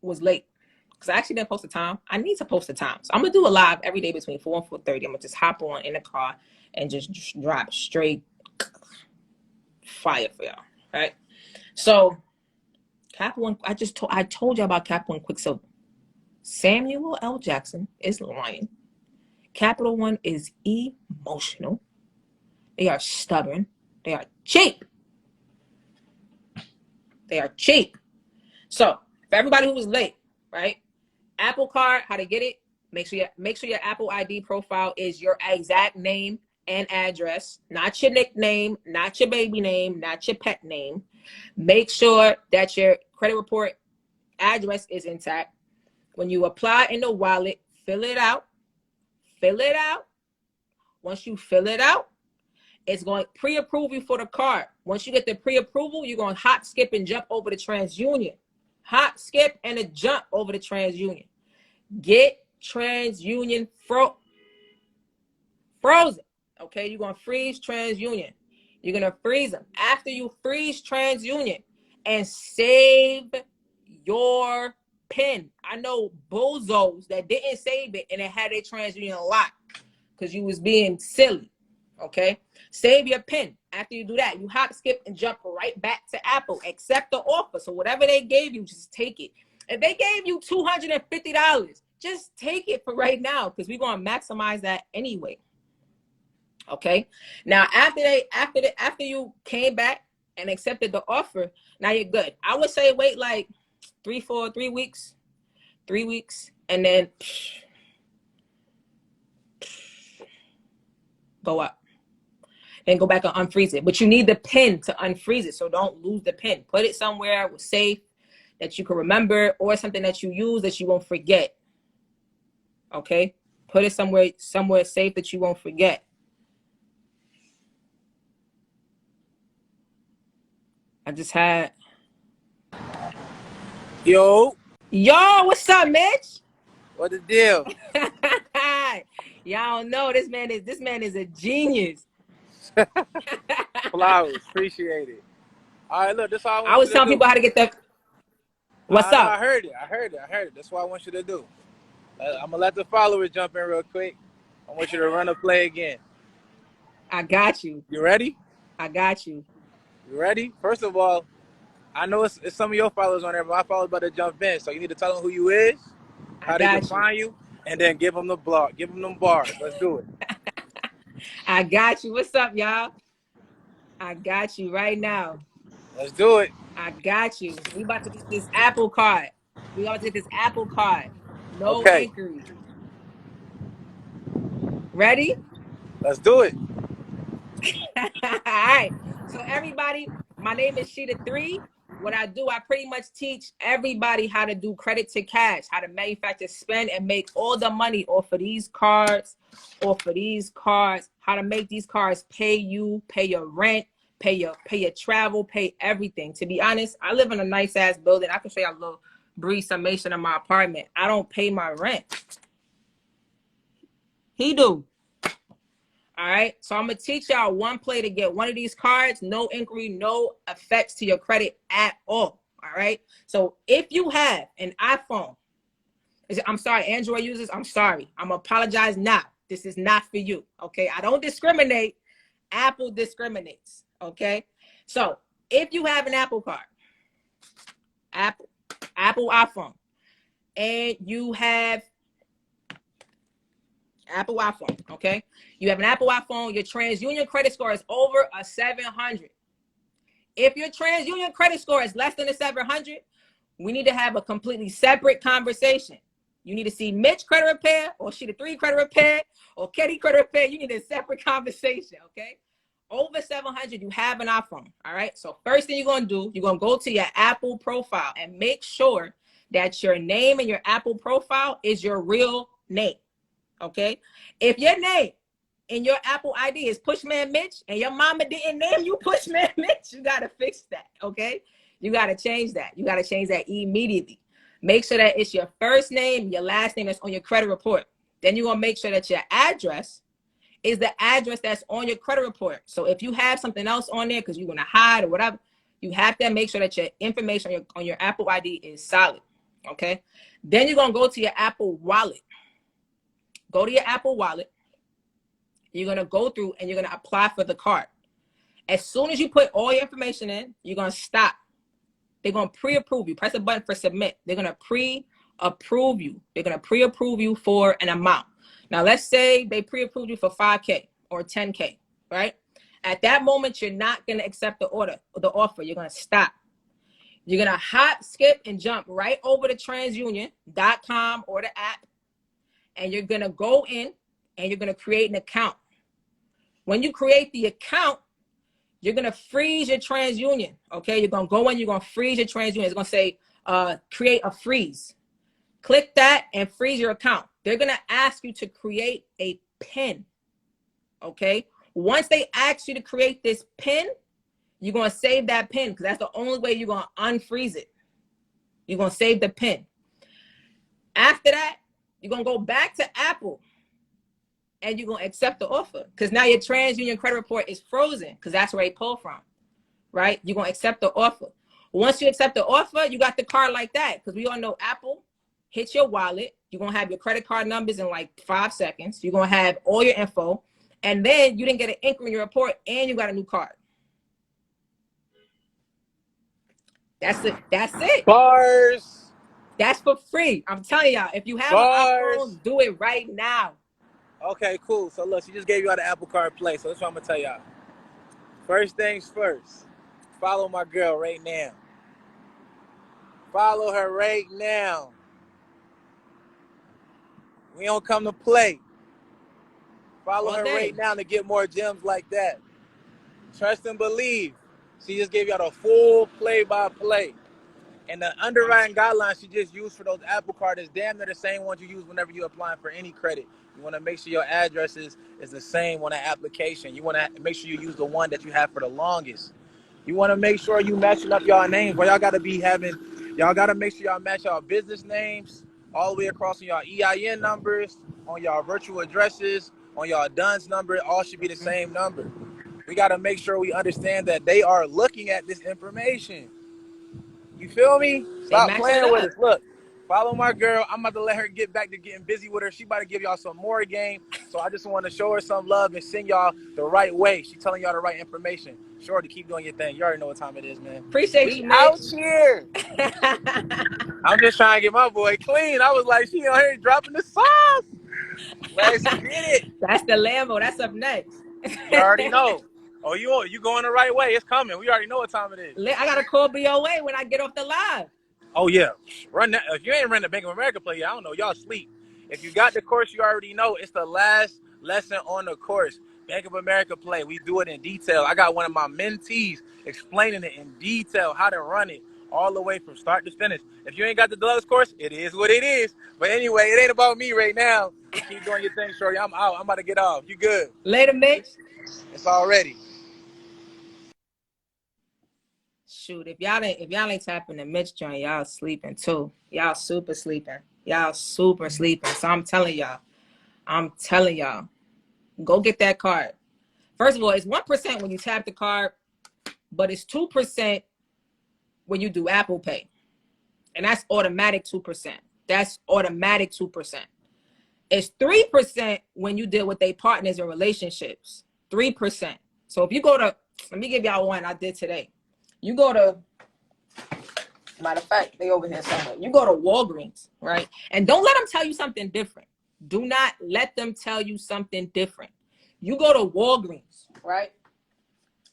was late, because I actually didn't post the time. I need to post the time. So I'm going to do a live every day between 4 and 4:30. I'm going to just hop on in the car and just drop straight fire for y'all. Right? So Capital One, I told y'all about Capital One Quicksilver. Samuel L. Jackson is lying. Capital One is emotional. They are stubborn. They are cheap. So for everybody who was late, right? Apple card, how to get it? Make sure your Apple ID profile is your exact name and address, not your nickname, not your baby name, not your pet name. Make sure that your credit report address is intact. When you apply in the wallet, fill it out. Once you fill it out, it's going to pre-approve you for the card. Once you get the pre-approval, you're going to hop, skip, and jump over to TransUnion. Hop, skip, and a jump over to TransUnion. Get TransUnion frozen. Okay, you're going to freeze TransUnion. You're going to freeze them. After you freeze TransUnion and save your PIN. I know bozos that didn't save it and it had their TransUnion locked because you was being silly. Okay, save your PIN. After you do that, you hop, skip, and jump right back to Apple. Accept the offer. So whatever they gave you, just take it. If they gave you $250, just take it for right now because we're going to maximize that anyway. Okay. Now after you came back and accepted the offer, now you're good. I would say wait like 3 weeks, and then go up. and go back and unfreeze it. But you need the pin to unfreeze it, so don't lose the pin. Put it somewhere safe that you can remember, or something that you use that you won't forget. Okay? Put it somewhere safe that you won't forget. I just had... Yo, what's up, Mitch? what the deal? Y'all know this man is a genius. Flowers, appreciate it. All right, look, this is all I I want was you to telling do. people how to get the... What's up? I heard it. That's what I want you to do. I'm gonna let the followers jump in real quick. I want you to run a play again. I got you. You ready? I got you. You ready? First of all, I know it's some of your followers on there, but my followers about to jump in, so you need to tell them who you is, how they can find you, and then give them the block, give them bars. Let's do it. I got you. What's up, y'all? I got you right now. Let's do it. I got you. We about to get this Apple Card. No Okay. inquiry. Ready? Let's do it. All right. So everybody, my name is Sheeta3. What I do, I pretty much teach everybody how to do credit to cash, how to manufacture, spend, and make all the money off of these cards, how to make these cards pay you, pay your rent, pay your travel, pay everything. To be honest, I live in a nice ass building. I can show you a little brief summation of my apartment. I don't pay my rent. He do. All right, so I'm gonna teach y'all one play to get one of these cards. No inquiry, no effects to your credit at all. All right, so if you have an iPhone, I'm sorry, Android users, I'm sorry. I'm gonna apologize now. This is not for you. Okay, I don't discriminate. Apple discriminates. Okay, so if you have an Apple card, Apple iPhone, and you have Apple iPhone, okay? You have an Apple iPhone, your TransUnion credit score is over a 700. If your TransUnion credit score is less than a 700, we need to have a completely separate conversation. You need to see Mitch credit repair, or Sheeta3 credit repair, or Kenny credit repair. You need a separate conversation, okay? Over 700, you have an iPhone, all right? So first thing you're going to do, you're going to go to your Apple profile and make sure that your name in your Apple profile is your real name. Okay, if your name in your Apple ID is Pushman Mitch and your mama didn't name you Pushman Mitch, you gotta fix that. Okay, you gotta change that. You gotta change that immediately. Make sure that it's your first name, your last name that's on your credit report. Then you're gonna make sure that your address is the address that's on your credit report. So if you have something else on there because you're gonna hide or whatever, you have to make sure that your information on your Apple ID is solid. Okay, then you're gonna go to your Apple wallet. Go to your Apple wallet. You're going to go through and you're going to apply for the card. As soon as you put all your information in, you're going to stop. They're going to pre-approve you. Press a button for submit. They're going to pre-approve you. They're going to pre-approve you for an amount. Now, let's say they pre-approved you for 5K or 10K, right? At that moment, you're not going to accept the offer. You're going to stop. You're going to hop, skip, and jump right over to transunion.com or the app. And you're going to go in and you're going to create an account. When you create the account, you're going to freeze your TransUnion. Okay, you're going to go in, you're going to freeze your TransUnion. It's going to say create a freeze. Click that and freeze your account. They're going to ask you to create a PIN. Okay, once they ask you to create this PIN, you're going to save that PIN because that's the only way you're going to unfreeze it. You're going to save the PIN. After that, you're going to go back to Apple and you're going to accept the offer because now your TransUnion credit report is frozen because that's where they pull from, right? You're going to accept the offer. Once you accept the offer, you got the card like that because we all know Apple hits your wallet. You're going to have your credit card numbers in like 5 seconds. You're going to have all your info. And then you didn't get an inquiry in your report and you got a new card. That's it. That's it. Bars. That's for free. I'm telling y'all, if you have an iPhone, do it right now. Okay, cool. So look, she just gave you all the Apple Card play. So that's what I'm gonna tell y'all. First things first. Follow my girl right now. Follow her right now. We don't come to play. Follow her right now to get more gems like that. Trust and believe. She just gave y'all the full play-by-play. And the underwriting guidelines she just used for those Apple Card is damn near the same ones you use whenever you're applying for any credit. You want to make sure your address is the same on the application. You want to make sure you use the one that you have for the longest. You want to make sure you matching up y'all names. But y'all got to y'all got to make sure y'all match y'all business names all the way across on y'all EIN numbers, on y'all virtual addresses, on y'all DUNS number. It all should be the same number. We got to make sure we understand that they are looking at this information. You feel me? Stop playing with us. Look, follow my girl. I'm about to let her get back to getting busy with her. She about to give y'all some more game. So I just want to show her some love and send y'all the right way. She telling y'all the right information. Sure to keep doing your thing. You already know what time it is, man. Appreciate you, Mitch. Out here. I'm just trying to get my boy clean. I was like, she on here dropping the sauce. Let's get it. That's the Lambo. That's up next. You already know. Oh, you going the right way. It's coming. We already know what time it is. I got to call BOA when I get off the live. Oh, yeah. Run that. If you ain't run the Bank of America play, I don't know. Y'all sleep. If you got the course, you already know. It's the last lesson on the course. Bank of America play. We do it in detail. I got one of my mentees explaining it in detail, how to run it all the way from start to finish. If you ain't got the deluxe course, it is what it is. But anyway, it ain't about me right now. Keep doing your thing, Shorty. I'm out. I'm about to get off. You good? Later, Mitch. It's already. Shoot, if y'all ain't tapping the Mitch joint, y'all sleeping too. Y'all super sleeping. Y'all super sleeping. So I'm telling y'all, go get that card. First of all, it's 1% when you tap the card, but it's 2% when you do Apple Pay. And that's automatic 2%. That's automatic 2%. It's 3% when you deal with their partners and relationships. 3%. So if you go to, let me give y'all one I did today. You go to, matter of fact, they over here somewhere. You go to Walgreens, right? And don't let them tell you something different. Do not let them tell you something different. You go to Walgreens, right?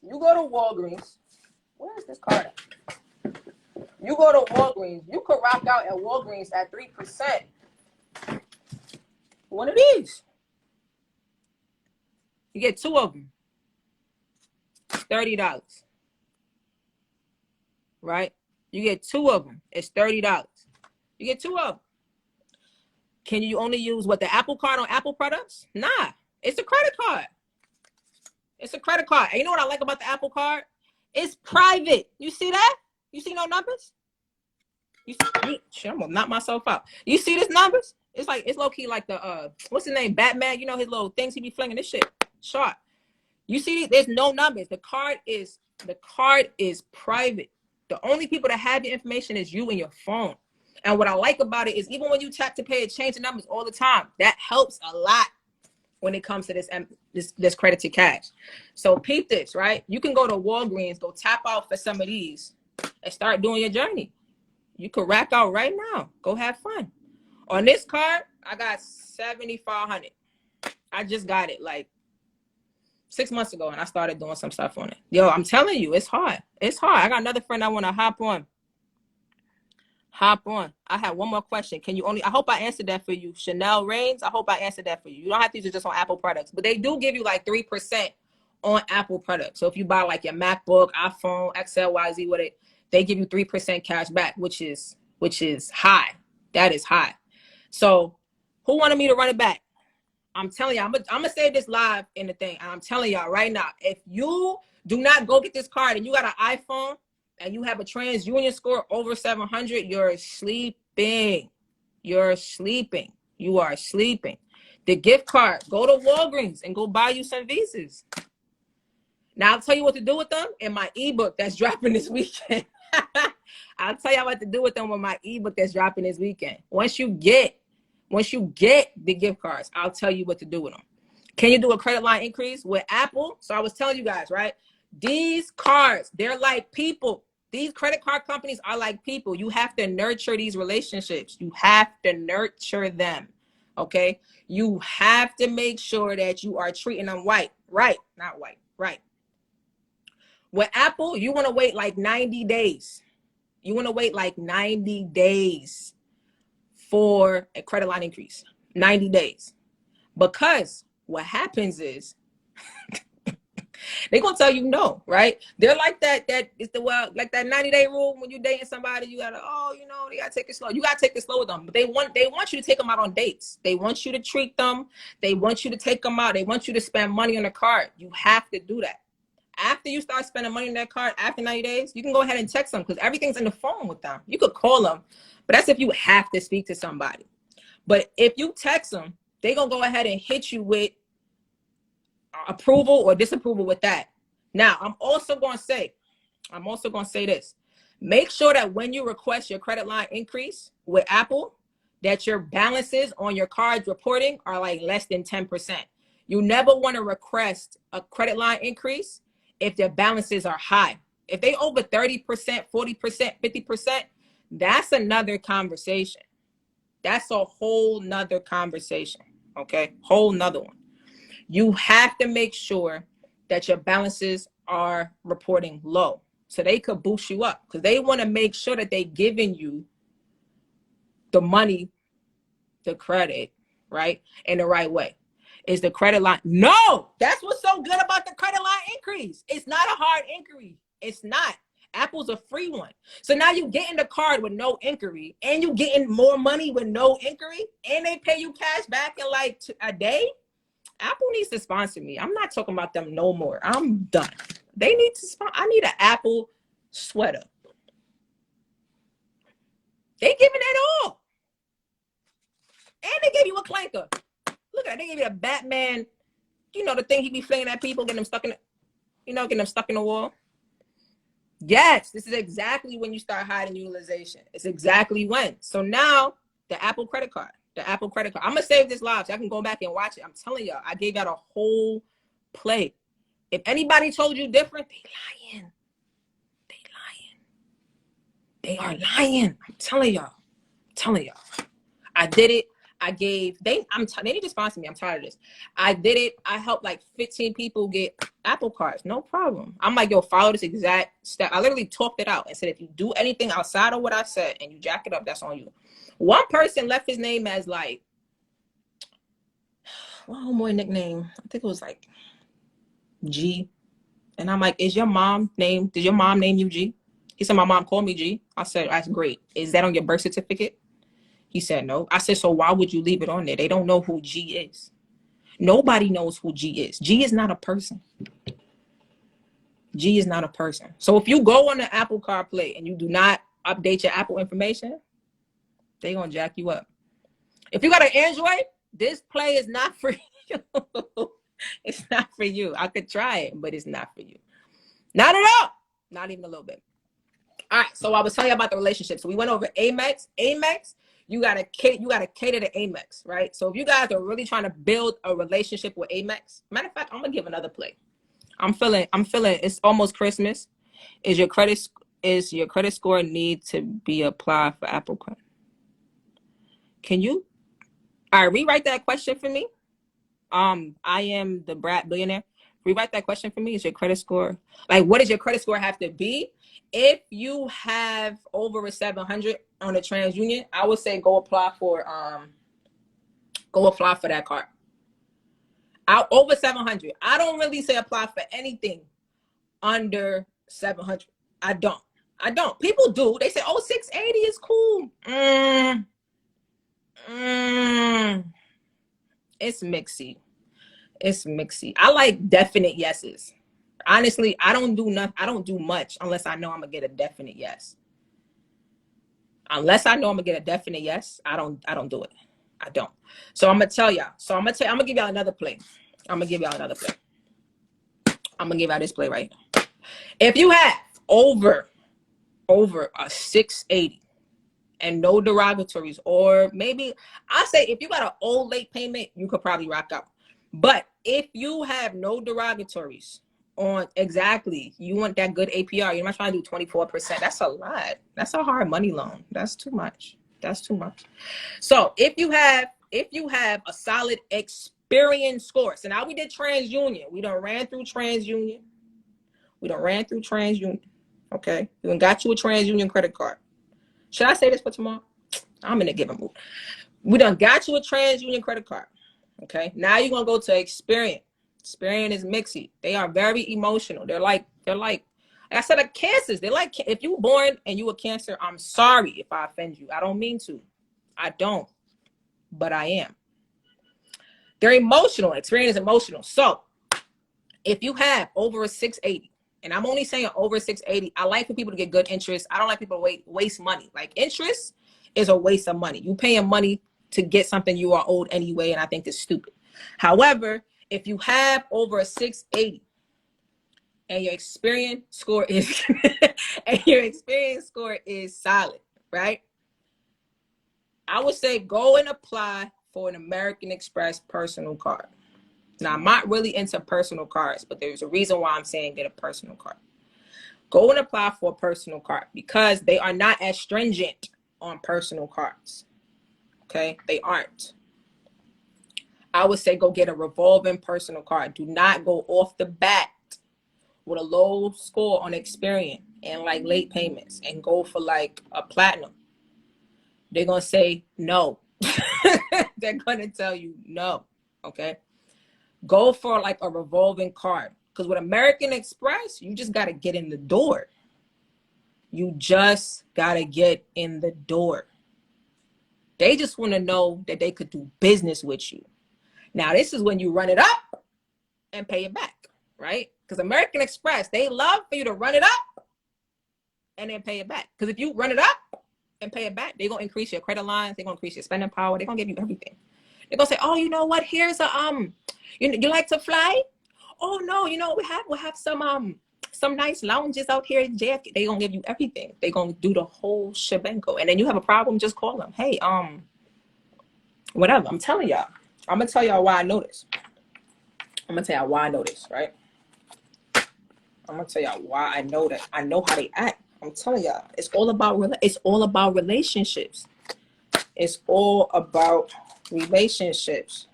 You go to Walgreens. Where is this card at? You go to Walgreens. You could rock out at Walgreens at 3%. One of these. You get two of them. $30. Right? You get two of them. It's $30. You get two of them. Can you only use the Apple Card on Apple products? Nah. It's a credit card. It's a credit card. And you know what I like about the Apple Card? It's private. You see that? You see no numbers? Shit, I'm gonna knock myself out. You see this numbers? It's low key like the what's his name? Batman. You know his little things he be flinging this shit. Short. You see, there's no numbers. The card is private. The only people that have the information is you and your phone. And what I like about it is even when you tap to pay, it changes the numbers all the time. That helps a lot when it comes to this credit to cash. So peep this, right? You can go to Walgreens, go tap out for some of these and start doing your journey. You could rack out right now. Go have fun. On this card, I got $7,500. I just got it like 6 months ago, and I started doing some stuff on it. Yo, I'm telling you, it's hard. It's hard. I got another friend I want to hop on. I have one more question. I hope I answered that for you. Chanel Reigns, I hope I answered that for you. You don't have to use it just on Apple products, but they do give you like 3% on Apple products. So if you buy like your MacBook, iPhone, XLYZ with it, they give you 3% cash back, which is high. That is high. So who wanted me to run it back? I'm telling y'all, I'm gonna say this live in the thing. And I'm telling y'all right now, if you do not go get this card and you got an iPhone and you have a TransUnion score over 700, you're sleeping. You're sleeping. You are sleeping. The gift card, go to Walgreens and go buy you some Visas. Now I'll tell you what to do with them in my ebook that's dropping this weekend. I'll tell you what to do with them with my ebook that's dropping this weekend. Once you get the gift cards, I'll tell you what to do with them. Can you do a credit line increase with Apple? So I was telling you guys, right? These cards, they're like people. These credit card companies are like people. You have to nurture these relationships. You have to nurture them, okay? You have to make sure that you are treating them right. With Apple, you want to wait like 90 days. You want to wait like 90 days for a credit line increase. 90 days. Because what happens is They gonna tell you no, right? They're like that. That is the like that 90-day rule when you dating somebody. You gotta, they gotta take it slow. You gotta take it slow with them. But they want you to take them out on dates. They want you to treat them. They want you to take them out. They want you to spend money on the card. You have to do that. After you start spending money on that card, after 90 days, you can go ahead and text them because everything's in the phone with them. You could call them, but that's if you have to speak to somebody. But if you text them, they're going to go ahead and hit you with approval or disapproval with that. Now, I'm also going to say this. Make sure that when you request your credit line increase with Apple, that your balances on your cards reporting are like less than 10%. You never want to request a credit line increase if their balances are high. If they over 30%, 40%, 50%, that's another conversation. That's a whole nother conversation, okay? Whole nother one. You have to make sure that your balances are reporting low so they could boost you up because they want to make sure that they giving you the money, the credit, right, in the right way. Is the credit line? No, that's what's so good about the credit line increase. It's not a hard inquiry. It's not. Apple's a free one. So now you get in the card with no inquiry and you getting more money with no inquiry and they pay you cash back in like a day. Apple needs to sponsor me. I'm not talking about them no more. I'm done. They need to sponsor. I need an Apple sweater. They giving it all. And they gave you a clanker. Look at that. They gave you a Batman, the thing he be flinging at people, getting them stuck in the wall. Yes, this is exactly when you start hiding utilization. It's exactly when. So now the Apple credit card. I'm going to save this live so I can go back and watch it. I'm telling y'all, I gave out a whole play. If anybody told you different, they lying. They are lying. I'm telling y'all. I did it. They need to sponsor me. I'm tired of this. I did it. I helped like 15 people get Apple cards. No problem. I'm like, yo, follow this exact step. I literally talked it out and said, if you do anything outside of what I said and you jack it up, that's on you. One person left his name as like, what homeboy nickname? I think it was like G. And I'm like, did your mom name you G? He said, my mom called me G. I said, that's great. Is that on your birth certificate? He said, no. I said, so why would you leave it on there? They don't know who G is. Nobody knows who G is. G is not a person. G is not a person. So if you go on the Apple CarPlay and you do not update your Apple information, they're going to jack you up. If you got an Android, this play is not for you. It's not for you. I could try it, but it's not for you. Not at all. Not even a little bit. All right. So I was telling you about the relationship. So we went over Amex. You gotta cater to Amex, right? So if you guys are really trying to build a relationship with Amex, matter of fact, I'm gonna give another play. I'm feeling it's almost Christmas. Is your credit score need to be applied for Apple credit? Can you rewrite that question for me? I am the brat billionaire. Rewrite that question for me. Is your credit score, like, what does your credit score have to be? If you have over a 700 on a TransUnion, I would say go apply for that card. Over 700. I don't really say apply for anything under 700. I don't. People do. They say, 680 is cool. It's mixy. I like definite yeses. Honestly, I don't do much unless I know I'm gonna get a definite yes. Unless I know I'm gonna get a definite yes, I don't do it. I don't. So I'm gonna tell y'all. I'm gonna give y'all another play. I'm gonna give y'all this play right now. If you have over a 680 and no derogatories, or maybe I say if you got an old late payment, you could probably rock out. But if you have no derogatories on exactly, you want that good APR, you're not trying to do 24%. That's a lot. That's a hard money loan. That's too much. So if you have a solid experience score, so now we did TransUnion. We done ran through TransUnion. Okay. We done got you a TransUnion credit card. Should I say this for tomorrow? I'm in a given mood. We done got you a TransUnion credit card. Okay. Now you're going to go to Experian. Experian is mixy. They are very emotional. They're like I said, a cancers. They're like, if you born and you a Cancer, I'm sorry if I offend you. I don't mean to. I don't, but I am. They're emotional. Experian is emotional. So if you have over a 680, and I'm only saying over 680, I like for people to get good interest. I don't like people to waste money. Like, interest is a waste of money. You paying money to get something you are owed anyway, and I think it's stupid. However, if you have over a 680 and your Experian score is solid, right? I would say go and apply for an American Express personal card. Now, I'm not really into personal cards, but there's a reason why I'm saying get a personal card. Go and apply for a personal card because they are not as stringent on personal cards. Okay? They aren't. I would say go get a revolving personal card. Do not go off the bat with a low score on Experian and like late payments and go for like a platinum. They're going to say no. They're going to tell you no. Okay? Go for like a revolving card. Because with American Express, you just got to get in the door. You just got to get in the door. They just want to know that they could do business with you. Now, this is when you run it up and pay it back, right? Because American Express, they love for you to run it up and then pay it back. Because if you run it up and pay it back, they're going to increase your credit lines. They're going to increase your spending power. They're going to give you everything. They're going to say, oh, you know what? Here's a, you like to fly? Oh, no, you know, we'll have some nice lounges out here in JFK. They're going to give you everything. They're going to do the whole shebango. And then you have a problem, just call them. Hey, whatever. I'm telling y'all. I'm going to tell y'all why I know this. Right? I'm going to tell y'all why I know that. I know how they act. I'm telling y'all. It's all about relationships. It's all about relationships.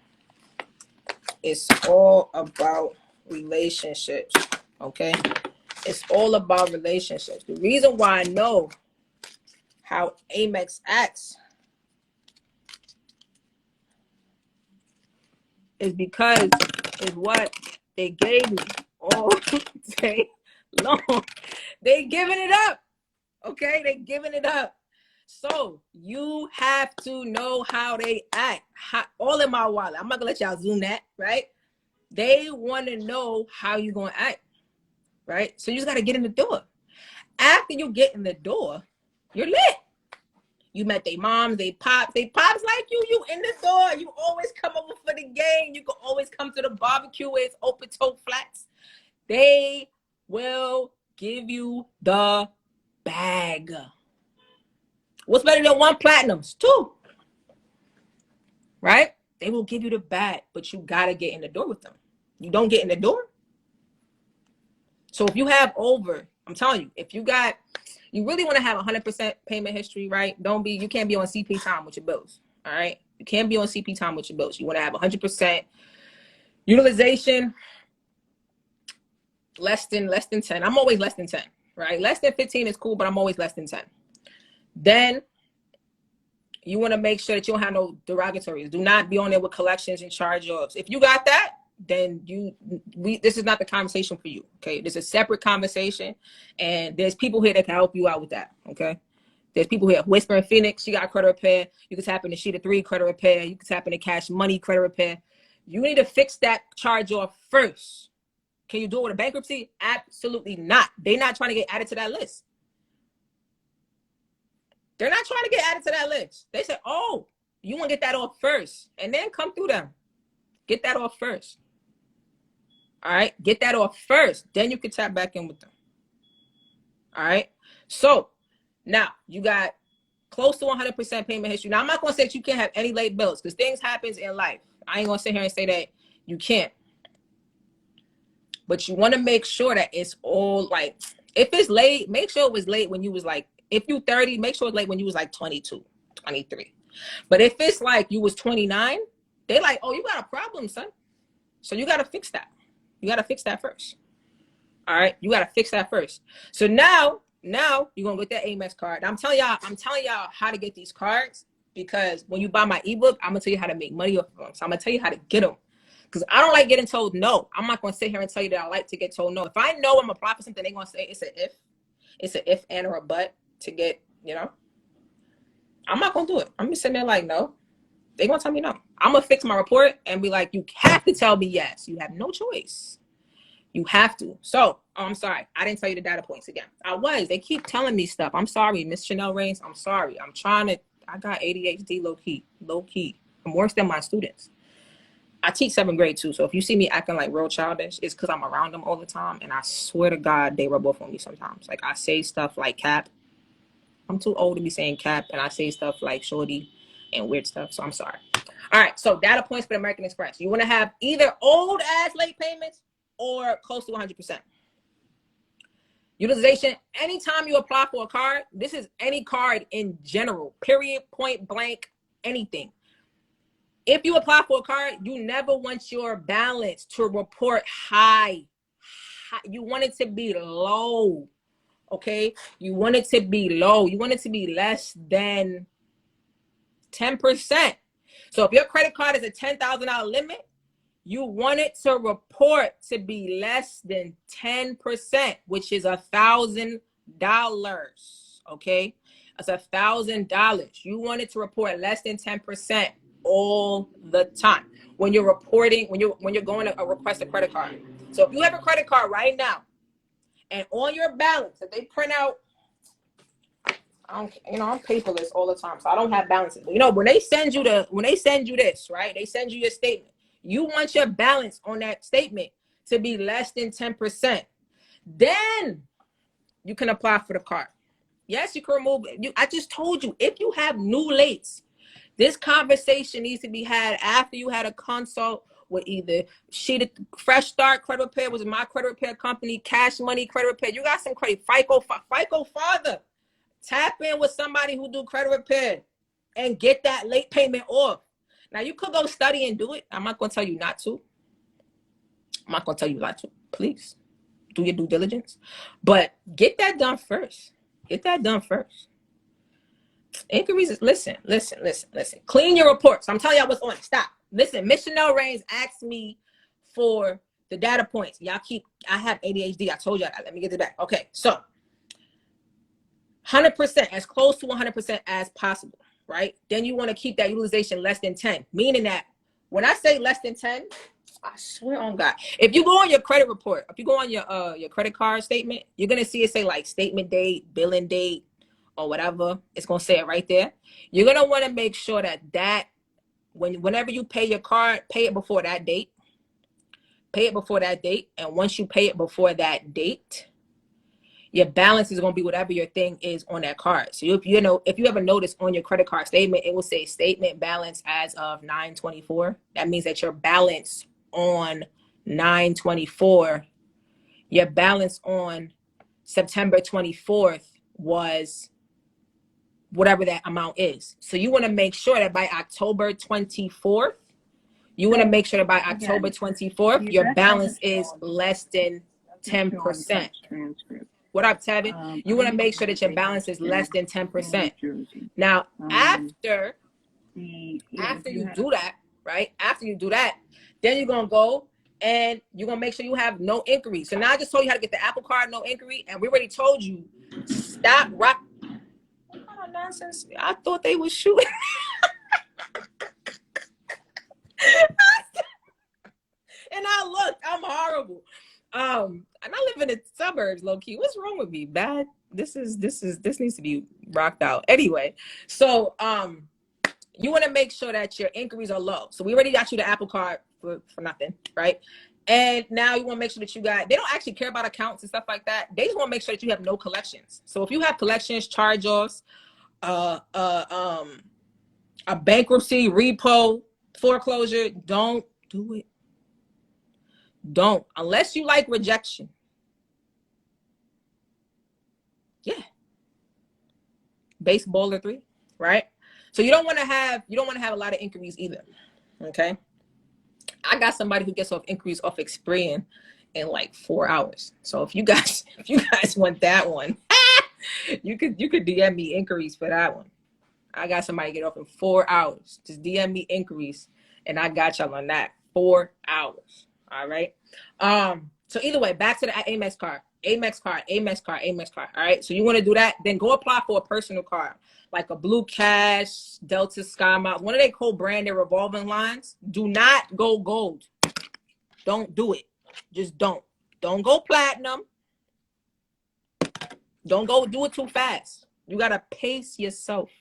It's all about relationships. Okay? It's all about relationships. The reason why I know how Amex acts is because it's what they gave me all day long. They giving it up. Okay? They giving it up. So you have to know how they act. All in my wallet. I'm not gonna let y'all zoom that, right? They want to know how you're gonna act, right? So you just gotta get in the door. After you get in the door, you're lit. You met their moms, they pops like you. You in the door. You always come over for the game. You can always come to the barbecue where it's open toe flats. They will give you the bag. What's better than 1 platinums? 2. Right? They will give you the bag, but you gotta get in the door with them. You don't get in the door. So if you have over, I'm telling you, if you really want to have 100% payment history, right? You can't be on CP time with your bills. All right? You can't be on CP time with your bills. You want to have 100% utilization, less than 10. I'm always less than 10, right? Less than 15 is cool, but I'm always less than 10. Then you want to make sure that you don't have no derogatories. Do not be on there with collections and charge-offs. If you got that, then this is not the conversation for you. Okay, this is a separate conversation, and there's people here that can help you out with that. Okay, there's people here. Whisper in Phoenix, she got credit repair. You can tap into Sheeta 3 credit repair. You can tap into Cash Money credit repair. You need to fix that charge-off first. Can you do it with a bankruptcy? Absolutely not. They're not trying to get added to that list. They're not trying to get added to that list. They say, oh, you want to get that off first, and then come through them. Get that off first. All right? Get that off first. Then you can tap back in with them. All right? So, now, you got close to 100% payment history. Now, I'm not going to say that you can't have any late bills because things happen in life. I ain't going to sit here and say that you can't. But you want to make sure that it's all like, if it's late, make sure it was late when you was like, if you 30, make sure it's late when you was like 22, 23. But if it's like you was 29, they like, oh, you got a problem, son. So you got to fix that. You got to fix that first. All right. You got to fix that first. So now you're going to get that Amex card. I'm telling y'all how to get these cards because when you buy my ebook, I'm going to tell you how to make money off of them. So I'm going to tell you how to get them. Because I don't like getting told no. I'm not going to sit here and tell you that I like to get told no. If I know I'm applying for something, they're going to say it's an if and or a but to get, you know, I'm not going to do it. I'm just sitting there like, no. They're going to tell me no. I'm going to fix my report and be like, you have to tell me yes. You have no choice. You have to. So, I'm sorry. I didn't tell you the data points again. They keep telling me stuff. I'm sorry, Miss Chanel Reigns. I'm sorry. I got ADHD low key. I'm worse than my students. I teach 7th grade too. So if you see me acting like real childish, it's because I'm around them all the time. And I swear to God, they rub off on me sometimes. Like I say stuff like cap. I'm too old to be saying cap. And I say stuff like shorty and weird stuff. So I'm sorry. All right. So data points for the American Express. You want to have either old ass late payments or close to 100%. Utilization, anytime you apply for a card, this is any card in general, period, point blank, anything. If you apply for a card, you never want your balance to report high. You want it to be low, okay? You want it to be low. You want it to be less than 10%. So if your credit card is a $10,000 limit, you want it to report to be less than 10%, which is $1,000, okay? That's $1,000. You want it to report less than 10% all the time when you're reporting, when you're going to request a credit card. So if you have a credit card right now and on your balance that they print out, I'm paperless all the time, so I don't have balances. But, when they send you this, right? They send you your statement. You want your balance on that statement to be less than 10%. Then you can apply for the card. Yes, you can remove it. I just told you, if you have new lates, this conversation needs to be had after you had a consult with either Fresh Start Credit Repair, was my credit repair company, Cash Money Credit Repair. You got some credit, ficofather. Tap in with somebody who do credit repair and get that late payment off. Now, you could go study and do it. I'm not going to tell you not to. I'm not going to tell you not to. Please do your due diligence. But get that done first. Inquiries, listen. Clean your reports. I'm telling y'all what's on it. Stop. Listen, Miss Chanel Reigns asked me for the data points. I have ADHD. I told y'all that. Let me get this back. Okay, so 100%, as close to 100% as possible, right? Then you want to keep that utilization less than 10, meaning that when I say less than 10, I swear on God, if you go on your credit report, if you go on your credit card statement, you're going to see it say like statement date, billing date, or whatever. It's going to say it right there. You're going to want to make sure that whenever you pay your card, pay it before that date. And once you pay it before that date, your balance is going to be whatever your thing is on that card. So if you ever notice on your credit card statement, it will say statement balance as of 9/24. That means that your balance on 9/24, your balance on September 24th was whatever that amount is. So you want to make sure that by October 24th, your balance is less than 10%. What up, Tevin? You want to make sure that your balance is less than 10%. Now, after you do that, right? After you do that, then you're going to go and you're going to make sure you have no inquiry. So now I just told you how to get the Apple Card, no inquiry. And we already told you, stop rock. What kind of nonsense? I thought they was shooting. And I looked, I'm horrible. And I live in the suburbs, low key. What's wrong with me? Bad. This needs to be rocked out. Anyway, so you want to make sure that your inquiries are low. So we already got you the Apple Card for nothing, right? And now you want to make sure that they don't actually care about accounts and stuff like that. They just want to make sure that you have no collections. So if you have collections, charge-offs, a bankruptcy, repo, foreclosure, don't do it. Don't, unless you like rejection. Yeah. Baseballer 3, right? So you don't want to have a lot of inquiries either. Okay. I got somebody who gets off inquiries off Experian in like 4 hours. So if you guys want that one, you could DM me inquiries for that one. I got somebody get off in 4 hours. Just DM me inquiries and I got y'all on that. 4 hours. All right. So either way, back to the Amex card. Amex card. All right. So you want to do that, then go apply for a personal card, like a Blue Cash, Delta Sky Miles, one of they co-branded revolving lines. Do not go gold. Don't do it. Just don't. Don't go platinum. Don't go do it too fast. You gotta pace yourself.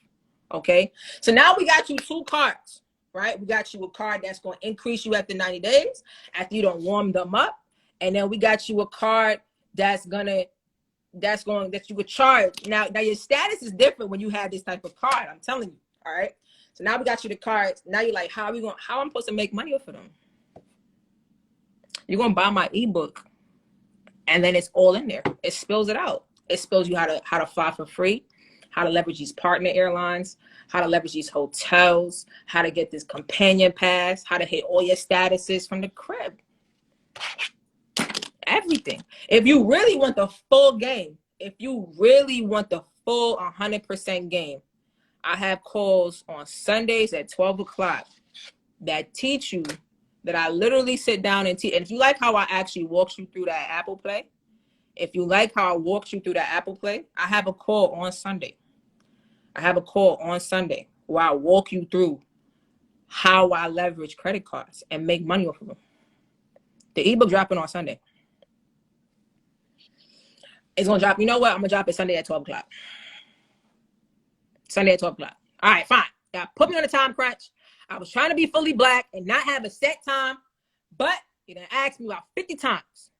Okay. So now we got you 2 cards, right? We got you a card that's going to increase you after 90 days, after you don't warm them up. And then we got you a card that you would charge. Now your status is different when you have this type of card. I'm telling you. All right. So now we got you the cards. Now you're like, how am I supposed to make money off of them? You're going to buy my ebook. And then it's all in there. It spills it out. It spills you how to fly for free, how to leverage these partner airlines, how to leverage these hotels, how to get this companion pass, how to hit all your statuses from the crib. Everything. If you really want the full game, if you really want the full 100% game, I have calls on Sundays at 12 o'clock that teach you, that I literally sit down and teach. And if you like how I actually walk you through that Apple Play, I have a call on Sunday. Where I walk you through how I leverage credit cards and make money off of them. The ebook dropping on Sunday. It's going to drop. You know what? I'm going to drop it Sunday at 12 o'clock. All right, fine. Now, put me on a time crunch. I was trying to be fully black and not have a set time, but you done asked me about 50 times.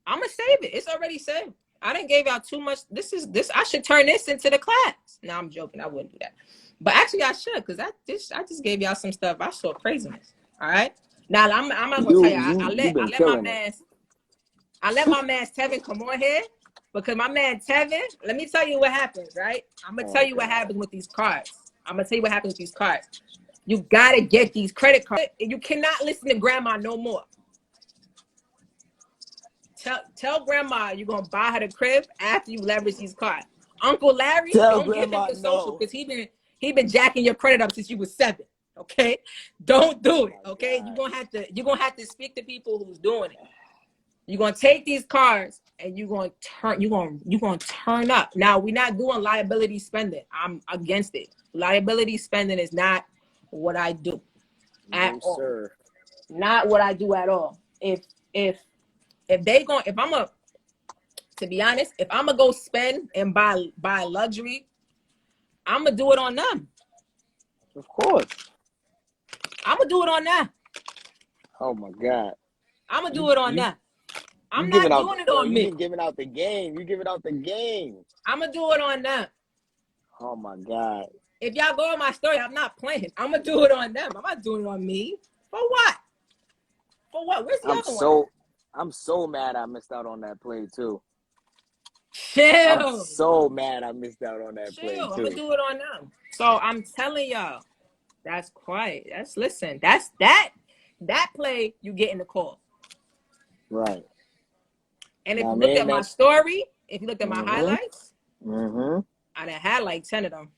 I'm going to save it. It's already saved. I didn't give y'all too much. This. I should turn this into the class. No, I'm joking. I wouldn't do that. But actually, I should, because I just gave y'all some stuff. I saw craziness. All right. Now I'm not gonna tell you. I let my man Tevin come on here, because my man Tevin. Let me tell you what happens. Right. I'm gonna tell you what happens with these cards. You gotta get these credit cards. You cannot listen to grandma no more. Tell grandma you're gonna buy her the crib after you leverage these cards. Uncle Larry, don't give him the social, because he been jacking your credit up since you was 7. Okay, don't do it. Okay, you're gonna have to speak to people who's doing it. You're gonna take these cards and you're gonna turn up. Now, we're not doing liability spending. I'm against it. Liability spending is not what I do at all. Sir. Not what I do at all. To be honest, if I'm gonna go spend and buy luxury, I'm gonna do it on them. Of course. I'm gonna do it on them. Oh my God. I'm gonna do it on them. I'm not doing it on me. You're giving out the game. I'm gonna do it on them. Oh my God. If y'all go on my story, I'm not playing. I'm gonna do it on them. I'm not doing it on me. For what? Where's the other one? I'm so mad I missed out on that play too. Chill. I'm so mad I missed out on that play too. I'm gonna do it on them. So I'm telling y'all, that's quiet. That's that play you get in the call. Right. And if you look at my story, if you looked at my highlights, I done had like 10 of them.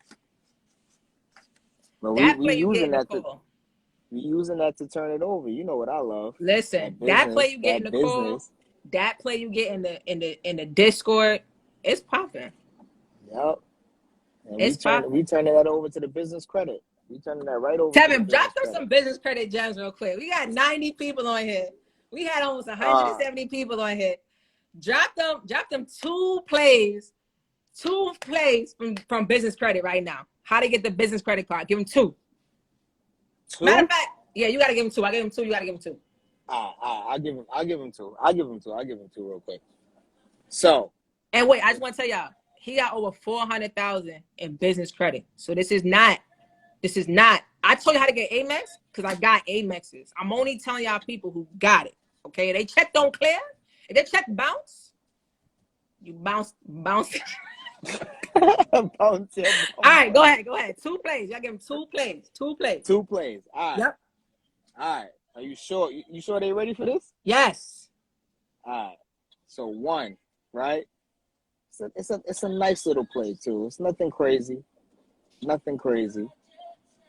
But we using that to turn it over. You know what I love. Listen, that play you get in the call, that play you get in the Discord, it's popping. Yep. And we turning that over to the business credit. We turning that right over. Tevin, drop them some business credit gems real quick. We got 90 people on here. We had almost 170 people on here. Drop them 2 plays from business credit right now. How to get the business credit card? Give them 2. Matter of fact, yeah, you gotta give them 2. I gave him 2. You gotta give him 2. I'll give him 2. I'll give him 2 real quick. So. And wait, I just want to tell y'all, he got over 400,000 in business credit. So this is not. I told you how to get Amex because I got Amexes. I'm only telling y'all people who got it. Okay, they check don't clear. If they check bounce, you bounce. All right, go ahead. 2 plays. Y'all give them 2 plays. 2 plays. 2 plays. All right. Yep. All right. Are you sure? You sure they ready for this? Yes. All right. So 1, right? It's a nice little play too. It's nothing crazy.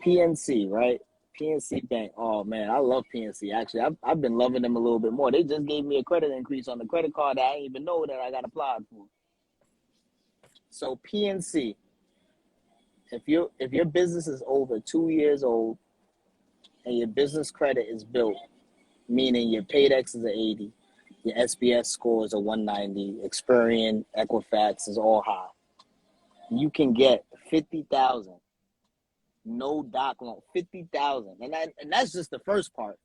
PNC, right? PNC Bank. Oh man, I love PNC. Actually, I've been loving them a little bit more. They just gave me a credit increase on the credit card that I didn't even know that I got applied for. So PNC, if your business is over 2 years old and your business credit is built, meaning your Paydex is an 80, your SBS score is a 190, Experian, Equifax is all high, you can get 50,000. No doc loan, 50,000, and that's just the first part.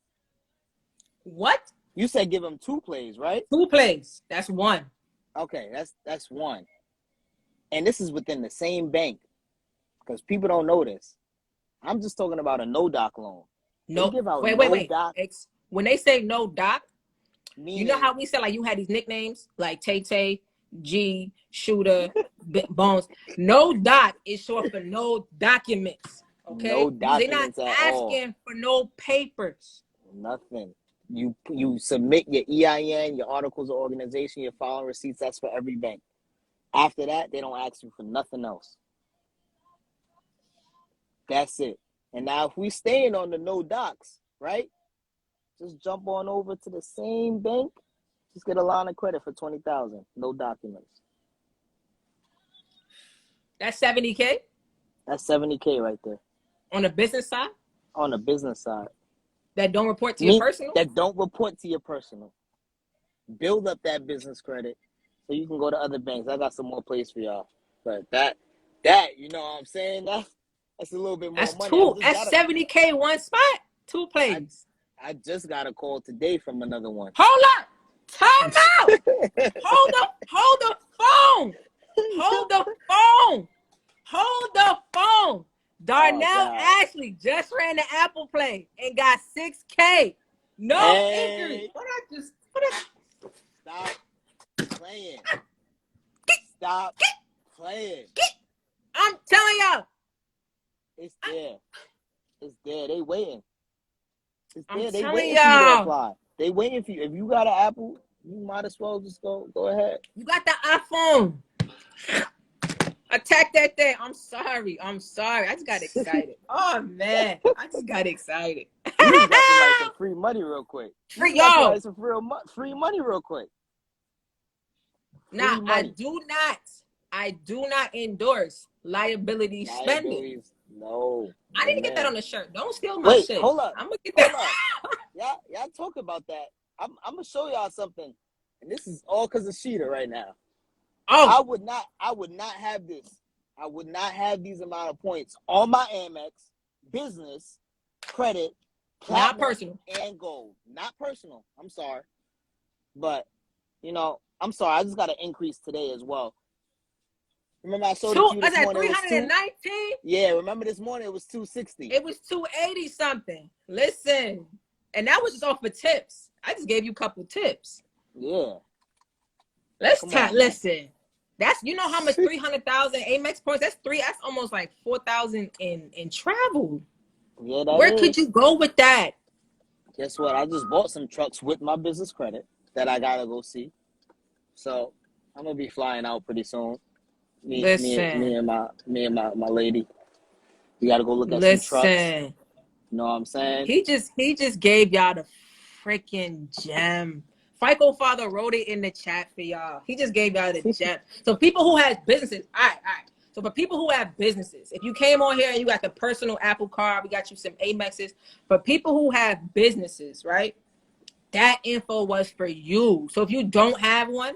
What? You said give them 2 plays, right? 2 plays. That's 1. Okay, that's 1, and this is within the same bank, because people don't know this. I'm just talking about a no doc loan. No, They give out wait. doc. When they say no doc, Meaning, you know how we said like you had these nicknames like Tay Tay, G, Shooter, Bones. No doc is short for no documents. Okay, no documents they're not at all. asking for no papers. Nothing. You submit your EIN, your articles of organization, your filing receipts. That's for every bank. After that, they don't ask you for nothing else. That's it. And now if we staying on the no docs, right? Just jump on over to the same bank. Just get a line of credit for 20,000. No documents. That's 70K. That's 70K right there. On the business side? On the business side. That don't report to your personal? That don't report to your personal. Build up that business credit so you can go to other banks. I got some more plays for y'all. But that, you know what I'm saying? That's a little bit more that's money. That's 70K one spot. 2 plays. I just got a call today from another one. Hold up. Time out. Hold the phone. Hold the phone. Hold the phone. Darnell Ashley just ran the Apple Play and got 6K. No injury. Stop playing. Stop playing. I'm telling y'all. It's there. It's there. They waiting. It's there. They telling waiting for you to y'all. apply. They waiting for you. If you got an Apple, you might as well just go ahead. You got the iPhone. Attack that thing. I'm sorry. I just got excited. Oh man, I just got excited. You just got some free money real quick. Free money real quick. Now I do not endorse liability spending. No. I need to get that on the shirt. Don't steal my shit. Hold up. I'm gonna get that. Y'all talk about that. I'm gonna show y'all something, and this is all because of Sheeta right now. Oh, I would not have this. I would not have these amount of points on my Amex, business, credit, not personal, and gold. Not personal. I'm sorry, but I'm sorry. I just got an increase today as well. Remember I showed it to you this morning. 319. Yeah, remember this morning it was 260. It was 280 something. Listen, and that was just off for tips. I just gave you a couple tips. Yeah. Listen. That's how much 300,000 Amex points. That's almost like 4,000 in travel. Yeah, Where could you go with that? Guess what? I just bought some trucks with my business credit that I gotta go see. So I'm gonna be flying out pretty soon. Me and my lady. We gotta go look at some trucks. You know what I'm saying? He just gave y'all the freaking gem. Ficofather wrote it in the chat for y'all. He just gave y'all the gem. So people who have businesses, all right. So for people who have businesses, if you came on here and you got the personal Apple card, we got you some Amexes. For people who have businesses, right? That info was for you. So if you don't have one,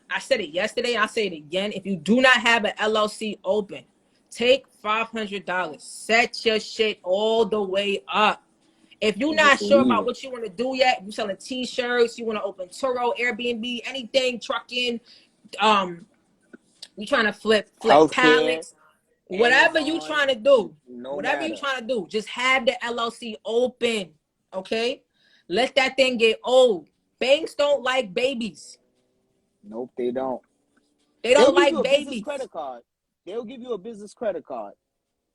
I said it yesterday, I'll say it again. If you do not have an LLC open, take $500. Set your shit all the way up. If you're not sure about what you want to do yet, you're selling t-shirts, you want to open Turo, Airbnb, anything, trucking, you trying to flip pallets, whatever you trying to do, just have the LLC open, okay? Let that thing get old. Banks don't like babies. Nope, they don't. They don't like babies. They'll give you a business credit card.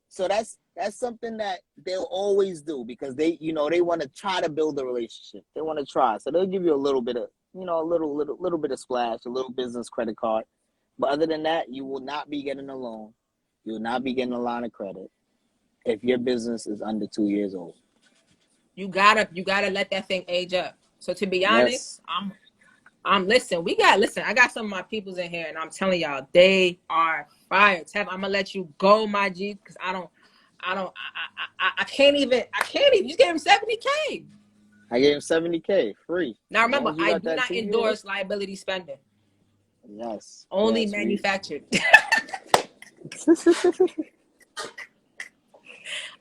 So that's something that they'll always do because they want to try to build a relationship. They want to try. So they'll give you a little bit of, a little bit of splash, a little business credit card. But other than that, you will not be getting a loan. You will not be getting a line of credit if your business is under 2 years old. You gotta let that thing age up. So to be honest, Yes. listen, I got some of my peoples in here and I'm telling y'all, they are fire. Tev, I'm gonna let you go, my G, because I can't even, you just gave him 70K. I gave him 70K free. Now As long remember, as you I got do that not 2 years. endorse liability spending. Yes. Only Yes. manufactured.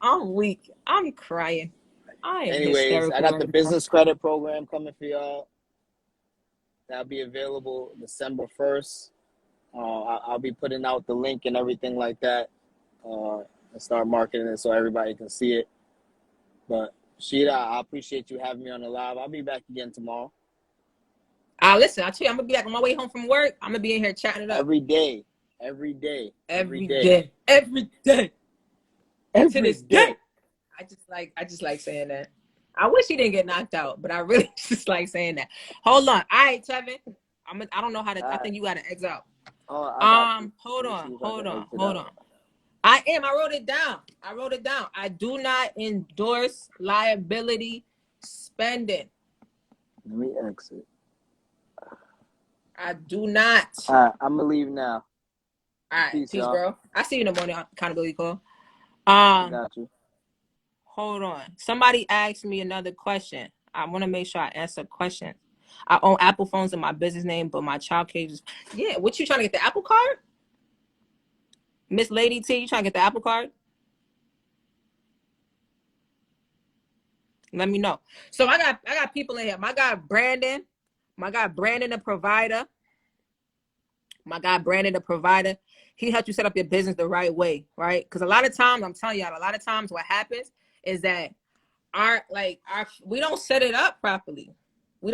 I'm weak. I'm crying. I am Anyways, I hysterical got the right now. business credit program coming for y'all. That'll be available December 1st. I'll be putting out the link and everything like that, and start marketing it so everybody can see it. But Sheeta, I appreciate you having me on the live. I'll be back again tomorrow. Listen, I tell you, I'm gonna be like on my way home from work. I'm gonna be in here chatting it up Every day. Every day. every day, every day to Every this day. day. I just like saying that. I wish he didn't get knocked out, but I really just like saying that. Hold on, all right, Tevin. I don't know how to. I think you got to exit out. Oh, I got you. Hold Let me on, see if I can exit hold out. on. I wrote it down. I do not endorse liability spending. Let me exit. I do not. All right, I'm going to leave now. All right, Peace, peace, y'all. bro. I see you in the morning accountability call. I got you. Hold on. Somebody asked me another question. I want to make sure I answer questions. I own Apple phones in my business name, but my child cage is. Yeah, what you trying to get the Apple card? Miss Lady T, you trying to get the Apple card? Let me know. So I got people in here. My guy Brandon the provider. He helped you set up your business the right way, right? Because a lot of times, I'm telling y'all, what happens is that we don't set it up properly. We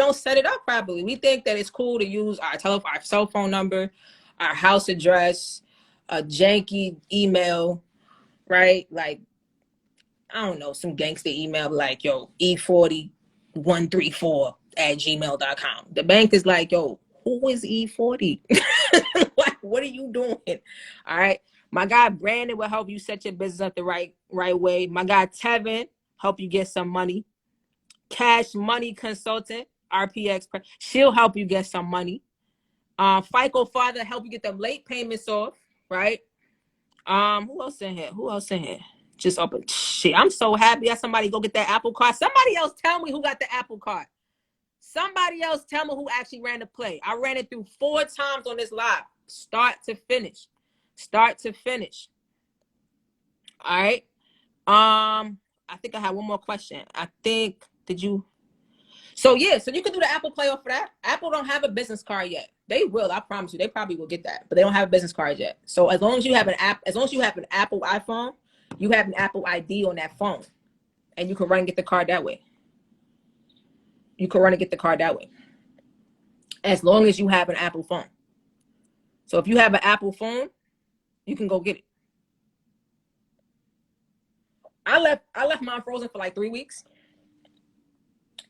think that it's cool to use our cell phone number, our house address, a janky email, right? Like, I don't know, some gangster email like, yo, E40134@gmail.com. The bank is like, yo, who is E40? Like, what are you doing? All right. My guy Brandon will help you set your business up the right way. My guy Tevin help you get some money. Cash Money Consultant, RPX, she'll help you get some money. ficofather help you get them late payments off, right? Who else in here? Just open shit. I'm so happy that somebody go get that Apple card. Somebody else tell me who got the Apple card. Somebody else tell me who actually ran the play. I ran it through 4 times on this live. Start to finish. All right. I think I had one more question. So you can do the Apple Play off for that. Apple don't have a business card yet. They will, I promise you. They probably will get that, but they don't have a business card yet. So as long as you have an Apple iPhone, you have an Apple ID on that phone, and you can run and get the card that way. As long as you have an Apple phone. So if you have an Apple phone, you can go get it. I left mine frozen for like 3 weeks.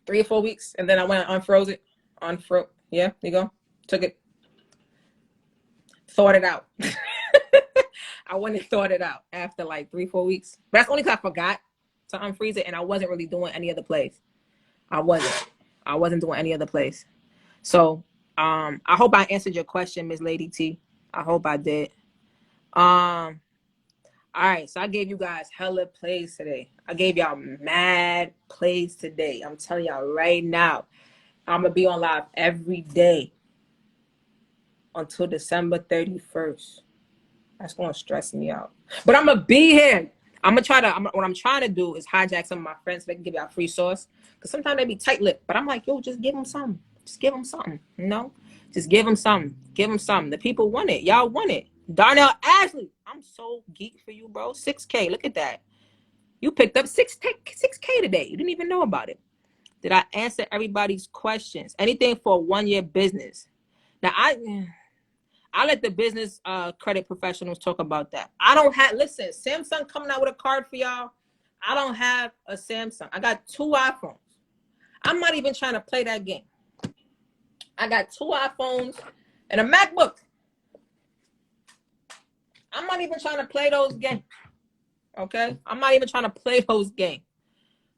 3 or 4 weeks, and then I went and unfroze it. Yeah, there you go. Took it. Thought it out. I went and thought it out after like 3-4 weeks. But that's only because I forgot to unfreeze it, and I wasn't really doing any other plays. I wasn't doing any other plays. So I hope I answered your question, Miss Lady T. I hope I did. All right, so I gave you guys hella plays today. I gave y'all mad plays today. I'm telling y'all right now, I'm going to be on live every day until December 31st. That's going to stress me out. But I'm going to be here. What I'm trying to do is hijack some of my friends so they can give y'all free sauce. Because sometimes they be tight-lipped. But I'm like, yo, just give them something. Just give them something, you know? Just give them something. The people want it. Y'all want it. Darnell Ashley, I'm so geeked for you, bro. 6K. Look at that. You picked up 6K today. You didn't even know about it. Did I answer everybody's questions? Anything for a 1-year business? Now, I let the business credit professionals talk about that. Listen, Samsung coming out with a card for y'all. I don't have a Samsung. I got 2 iPhones. I'm not even trying to play that game. I got 2 iPhones and a MacBook. I'm not even trying to play those games. Okay? I'm not even trying to play those games.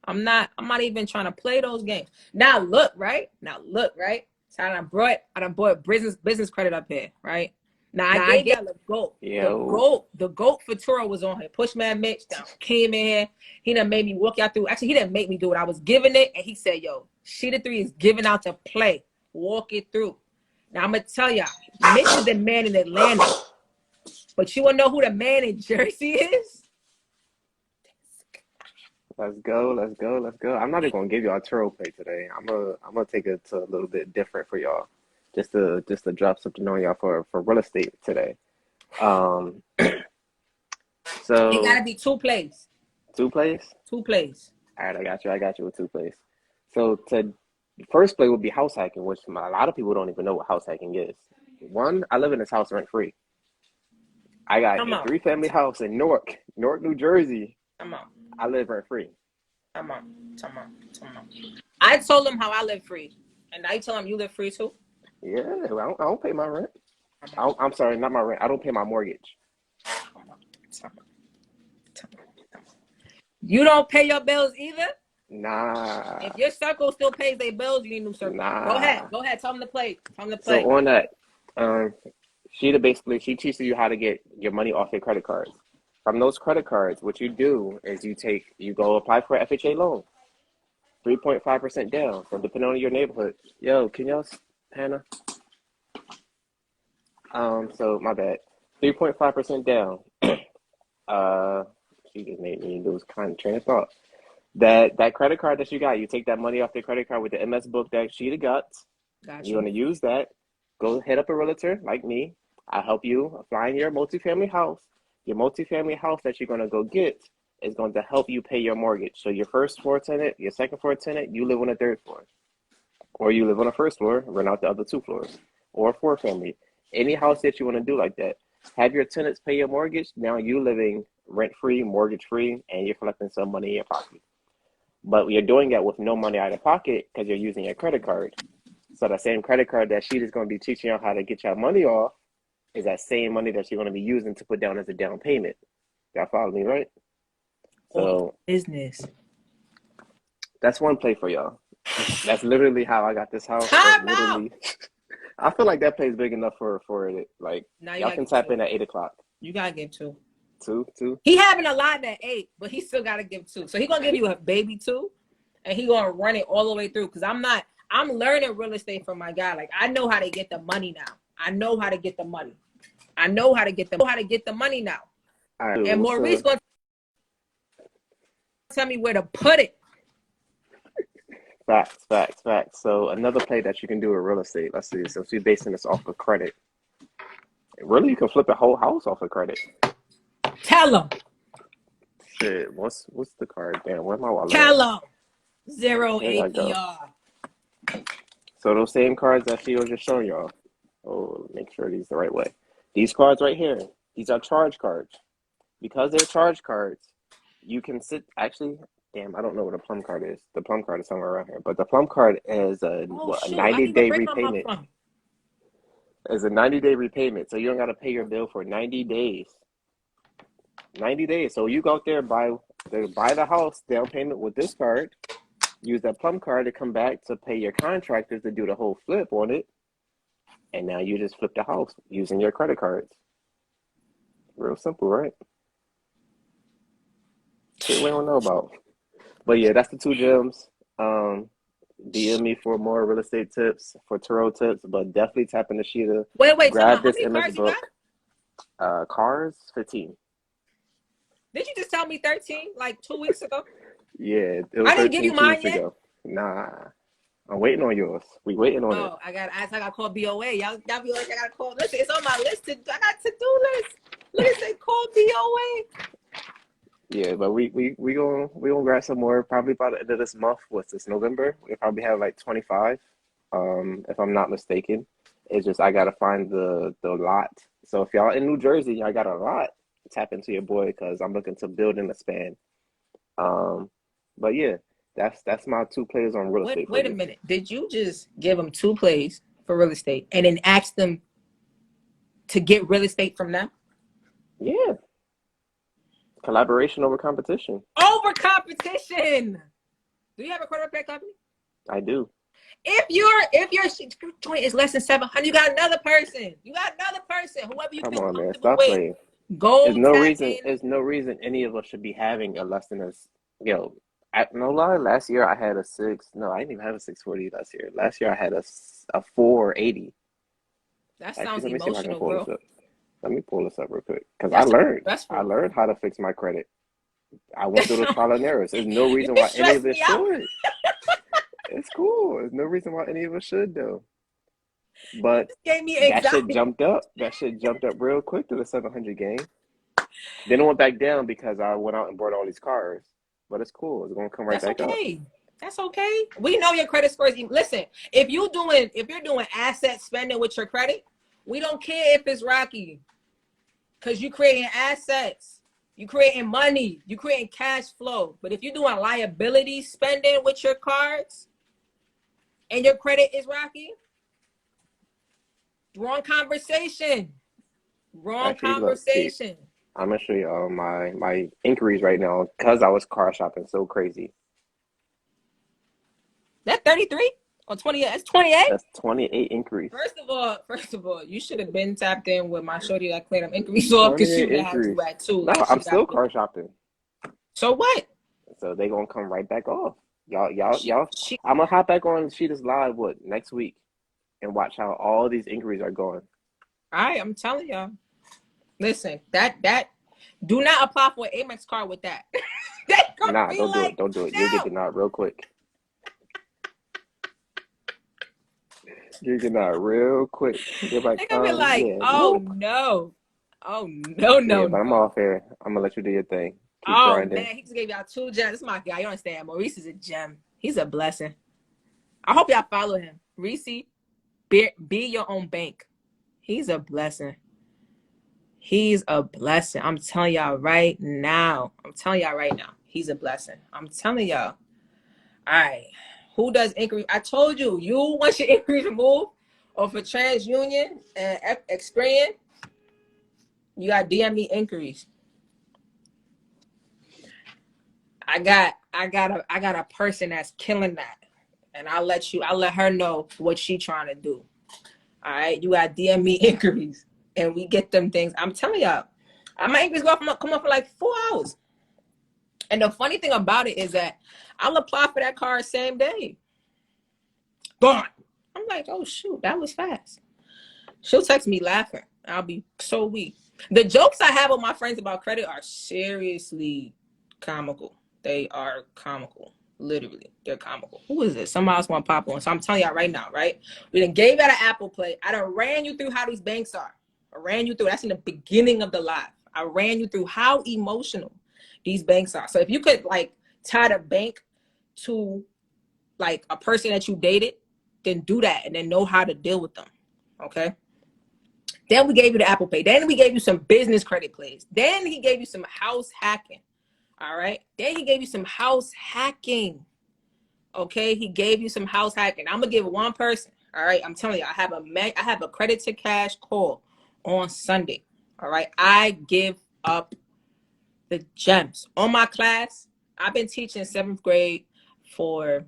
I'm not even trying to play those games. Now look, right? So I done brought business credit up here, right? Now I gave y'all the GOAT. Yo. The GOAT for Turo was on here. Pushman Mitch came in here. He done made me walk y'all through. Actually, he didn't make me do it. I was giving it, and he said, yo, Sheeta 3 is giving out to play. Walk it through. Now I'm gonna tell y'all, Mitch is the man in Atlanta. But you wanna know who the man in Jersey is? Let's go. I'm not even gonna give y'all a Turo play today. I'm gonna take it to a little bit different for y'all, just to drop something on y'all for real estate today. So It gotta be 2 plays. 2 plays. 2 plays. All right, I got you with 2 plays. So first play would be house hacking, which a lot of people don't even know what house hacking is. One, I live in this house rent free. I got a 3-family house in Newark, New Jersey. Come on. I live rent free. Come on. I told him how I live free, and now you tell him you live free too. Yeah, I don't pay my rent. I'm sorry, not my rent. I don't pay my mortgage. You don't pay your bills either? Nah. If your circle still pays their bills, you need a new circle. Nah. Go ahead. Tell them to play. So on that, she teaches you how to get your money off your credit cards. From those credit cards, what you do is you go apply for an FHA loan, 3.5% down, from depending on your neighborhood. Yo, can y'all, Hannah? So my bad, 3.5% down. She just made me lose kind of train of thought. That credit card that you got, you take that money off the credit card with the MS book that she got. Gotcha. You're going to use that. Go hit up a realtor like me. I'll help you find your multifamily house. Your multifamily house that you're going to go get is going to help you pay your mortgage. So your first floor tenant, your second floor tenant, you live on the 3rd floor. Or you live on the 1st floor, rent out the other 2 floors. Or a 4-family. Any house that you want to do like that. Have your tenants pay your mortgage. Now you living rent-free, mortgage-free, and you're collecting some money in your pocket. But you're doing that with no money out of pocket because you're using your credit card. So the same credit card that she is going to be teaching you how to get your money off is that same money that you're going to be using to put down as a down payment. Y'all follow me, right? So business. That's one play for y'all. That's literally how I got this house. I feel like that play is big enough for it. Like, y'all can tap in at 8 o'clock. You gotta give 2. 2. He having a line at 8, but he still gotta give 2. So he gonna give you a baby 2, and he gonna run it all the way through. Cause I'm learning real estate from my guy. Like, I know how to get the money now. I know how to get the money now. Right, and Maurice gonna tell me where to put it. Facts. So another play that you can do with real estate. Let's see. So she's basing this off of credit. Really, you can flip a whole house off of credit. Tell him. Shit, what's the card? Damn, where's my wallet? Tell him. 0 APR. So those same cards that she was just showing y'all. Oh, make sure these the right way. These cards right here. These are charge cards. Because they're charge cards, you can actually. Damn, I don't know what a plum card is. The plum card is somewhere around here. But the plum card is a 90-day repayment. It's a 90-day repayment. So you don't got to pay your bill for 90 days. 90 days. So you go out there, buy the house, down payment with this card. Use that plum card to come back to pay your contractors to do the whole flip on it. And now you just flip the house using your credit cards. Real simple, right? Shit we don't know about. But yeah, that's the 2 gems. DM me for more real estate tips, for Turo tips, but definitely tap into Sheeta. Wait, grab this how many MS book. Cars 15. Did you just tell me 13 like 2 weeks ago? Yeah, it was. I didn't give you mine yet. Ago. Nah, I'm waiting on yours. We waiting on it. Oh, I got to call BOA. Y'all be like, I got to call. Listen, it's on my list. I got to-do list. Look at it, call BOA. Yeah, but we gonna grab some more probably by the end of this month. What's this, November? We'll probably have like 25, if I'm not mistaken. It's just I gotta find the lot. So if y'all in New Jersey, y'all got a lot, tap into your boy because I'm looking to build in a span. But yeah, that's my 2 plays on real estate. Wait a minute. Did you just give them 2 plays for real estate and then ask them to get real estate from them? Yeah. Collaboration over competition. Over competition. Do you have a credit repair company? I do. If your joint is less than 700, you got another person. Whoever you Come feel on, man. comfortable Stop with. playing. Go tap in. There's no reason any of us should be having a less than a, yo, no lie, last year I had a I didn't even have a 640 last year. Last year I had a 480. That Actually, sounds let me see if I can emotional, pull this bro. up. Let me pull this up real quick. Because That sounds I stressful. learned how to fix my credit. I went That through the sounds, trial and errors. There's no you reason why any stress of it me out. should. It's cool. There's no reason why any of us should though. You But just gave me that shit anxiety. jumped up. That shit jumped up real quick to the 700 game. Then it went back down because I went out and bought all these cars. But it's cool. It's gonna come right That's back up. okay. That's okay. We know your credit scores. Listen, if you're doing asset spending with your credit, we don't care if it's rocky, because you're creating assets, you creating money, you creating cash flow. But if you're doing liability spending with your cards and your credit is rocky, wrong conversation. Wrong Actually, look, see, conversation. I'm gonna show you my inquiries right now because I was car shopping so crazy. That 33 or 28? That's 28. That's 28 inquiries. First of all, you should have been tapped in with my shorty that cleared them inquiries off, because she 28 would have had you inquiries. at 2. No, Like, she I'm got still car shopping. So what? So they gonna come right back off. She, Y'all. she, I'm gonna hop back on Sheeta's live next week and watch how all these inquiries are going. I'm telling y'all. Listen, that do not apply for an Amex card with that. That gonna Nah, be don't do it. like, Don't do it. no. You'll get denied real quick. You'll get denied real quick. You're like, They're gonna be like, yeah, oh nope. no. Oh no, Yeah, no, but I'm no. off here. I'm gonna let you do your thing. Keep Oh grinding. man, he just gave y'all 2 gems. This is my guy. You understand? Maurice is a gem. He's a blessing. I hope y'all follow him. Reese, be your own bank. He's a blessing. He's a blessing. I'm telling y'all right now. He's a blessing. I'm telling y'all. All right. Who does inquiry? I told you, you want your inquiries removed, or for TransUnion and Experian, you got DM me inquiries. I got a person that's killing that. And I'll let her know what she trying to do. All right. You got DM me inquiries and we get them things. I'm telling y'all, my inquiries come up for like 4 hours. And the funny thing about it is that I'll apply for that car same day. Gone. I'm like, oh shoot, that was fast. She'll text me laughing. I'll be so weak. The jokes I have with my friends about credit are seriously comical. They are comical. Literally, they're comical. Who is this? Somebody else want to pop on. So I'm telling y'all right now, right? We done gave out an Apple Play. I done ran you through how these banks are. I ran you through. That's in the beginning of the live. I ran you through how emotional these banks are. So if you could like tie the bank to like a person that you dated, then do that and then know how to deal with them. Okay. Then we gave you the Apple Pay. Then we gave you some business credit plays. Then he gave you some house hacking. All right. Then he gave you some house hacking. Okay. He gave you some house hacking. I'm gonna give one person. All right. I'm telling you, I have a credit to cash call on Sunday. All right. I give up the gems on my class. I've been teaching 7th grade for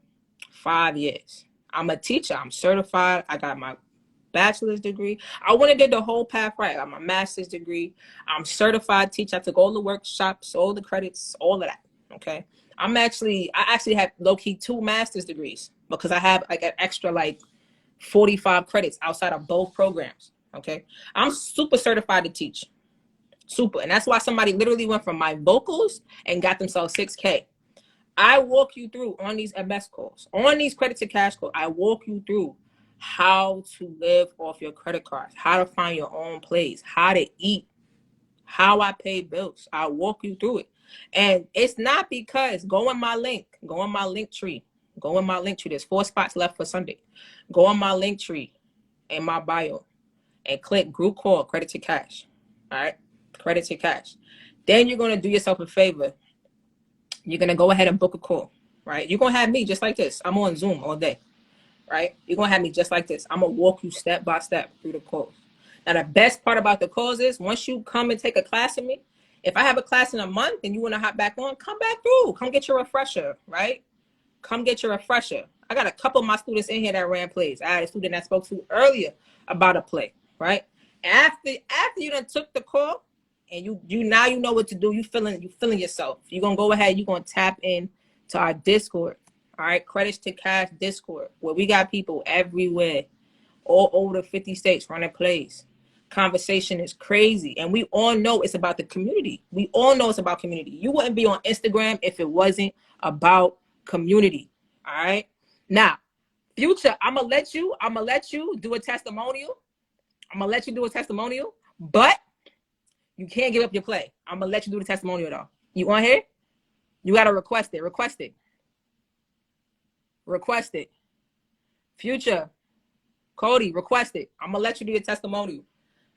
5 years. I'm a teacher. I'm certified. I got my bachelor's degree. I went and did the whole path right. I got my master's degree. I'm certified teacher. I took all the workshops, all the credits, all of that. Okay. I actually have low-key 2 master's degrees because I have like an extra like 45 credits outside of both programs. Okay. I'm super certified to teach. Super. And that's why somebody literally went from my vocals and got themselves 6K. I walk you through on these MS calls, on these credit to cash calls. I walk you through how to live off your credit cards, how to find your own place, how to eat, how I pay bills. I walk you through it. And it's not because go in my link tree. There's 4 spots left for Sunday. Go on my link tree in my bio and click group call credit to cash. All right. Credit to cash. Then you're going to do yourself a favor. You're going to go ahead and book a call, right? You're going to have me just like this. I'm on Zoom all day, right? You're going to have me just like this. I'm going to walk you step by step through the calls. Now, the best part about the calls is once you come and take a class with me, if I have a class in a month and you want to hop back on, come back through. Come get your refresher, right? come get your refresher. I got a couple of my students in here that ran plays. I had a student that spoke to earlier about a play, right? After you done took the call and you now you know what to do, you feeling yourself. You're gonna go ahead, you're gonna tap in to our Discord. All right, Credits to Cash Discord, where we got people everywhere, all over the 50 states running plays. Conversation is crazy, and we all know it's about the community. We all know it's about community. You wouldn't be on Instagram if it wasn't about community. All right. Now, Future, I'm gonna let you do a testimonial. But you can't give up your play. I'm gonna let you do the testimonial though. You on here? You gotta request it. Future, Cody, request it. I'm gonna let you do your testimonial.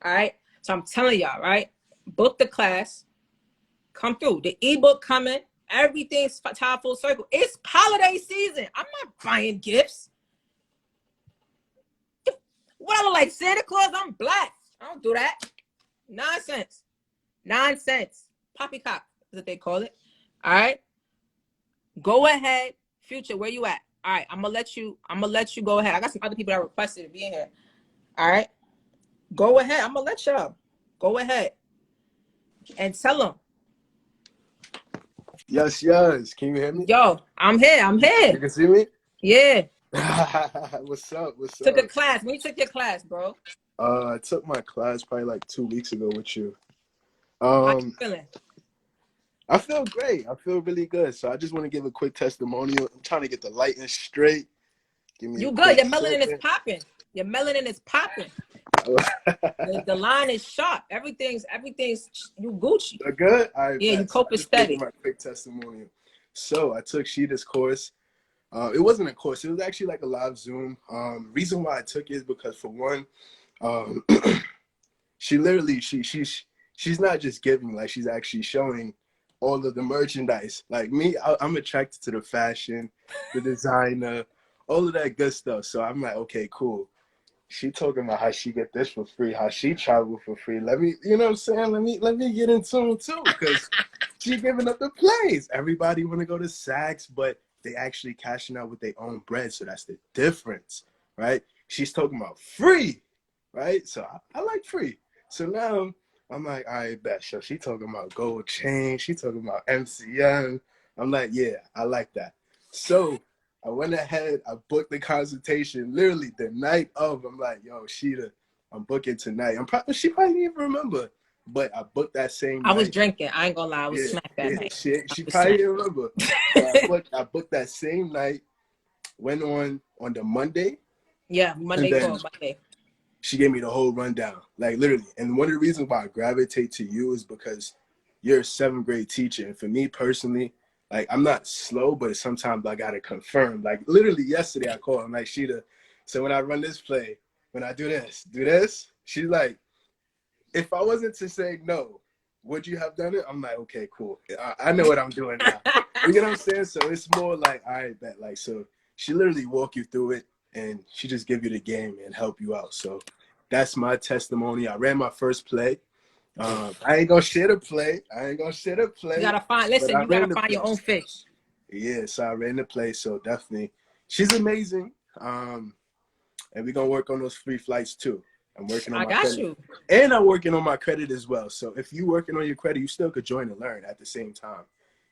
All right. So I'm telling y'all, right? Book the class. Come through. The ebook coming. Everything's tied full circle. It's holiday season. I'm not buying gifts. What I look like, Santa Claus? I'm black. I don't do that. Nonsense. Poppycock is what they call it. All right. Go ahead. Future, where you at? All right. I'm gonna let you go ahead. I got some other people that requested to be in here. All right. Go ahead. I'm gonna let y'all. Go ahead. And tell them. Yes. Can you hear me? Yo, I'm here. You can see me? Yeah. What's up? Took a class. When you took your class, bro? I took my class probably like 2 weeks ago with you. How you feeling? I feel great. I feel really good. So I just want to give a quick testimonial. I'm trying to get the lighting straight. Give me You a good. quick Your melanin second. is popping. The line is sharp. Everything's you Gucci. Good? All right, Yeah, you bet. So I cope just steady. give my quick testimonial. So I took Sheeta's course. It wasn't a course. It was actually like a live Zoom. Reason why I took it is because, for one, she literally she's not just giving, like she's actually showing all of the merchandise. Like me, I'm attracted to the fashion, the designer, all of that good stuff. So I'm like, okay, cool. She talking about how she get this for free, how she travel for free. Let me, you know what I'm saying? Let me get in tune too, because she giving up the plays. Everybody want to go to Saks, but they actually cashing out with their own bread. So that's the difference, right? She's talking about free, right? So I like free. So now I'm like, all right, bet. So she talking about gold chain. She talking about MCM. I'm like, yeah, I like that. So I went ahead, I booked the consultation literally the night of. I'm like, yo, Sheeta, I'm booking tonight. She probably didn't even remember, but I booked that same I was night. drinking. I ain't gonna lie. I was smacked that night. She probably didn't remember. So I booked that same night, went on the Monday. Yeah, Monday And then call, Monday. she gave me the whole rundown, like literally. And one of the reasons why I gravitate to you is because you're a 7th grade teacher. And for me personally, like, I'm not slow, but sometimes I gotta confirm. Like literally yesterday I called, I'm like, Sheeta, so when I run this play, when I do this, she's like, if I wasn't to say no, would you have done it? I'm like, okay, cool. I know what I'm doing now. You know what I'm saying? So it's more like, all right, bet. Like, so she literally walk you through it, and she just give you the game and help you out. So that's my testimony. I ran my first play. I ain't gonna share the play. You gotta find. Listen, you gotta find your own fish. Yeah, so I ran the play. So definitely, she's amazing. And we're gonna work on those free flights too. I'm working on my credit. And I'm working on my credit as well. So if you're working on your credit, you still could join and learn at the same time.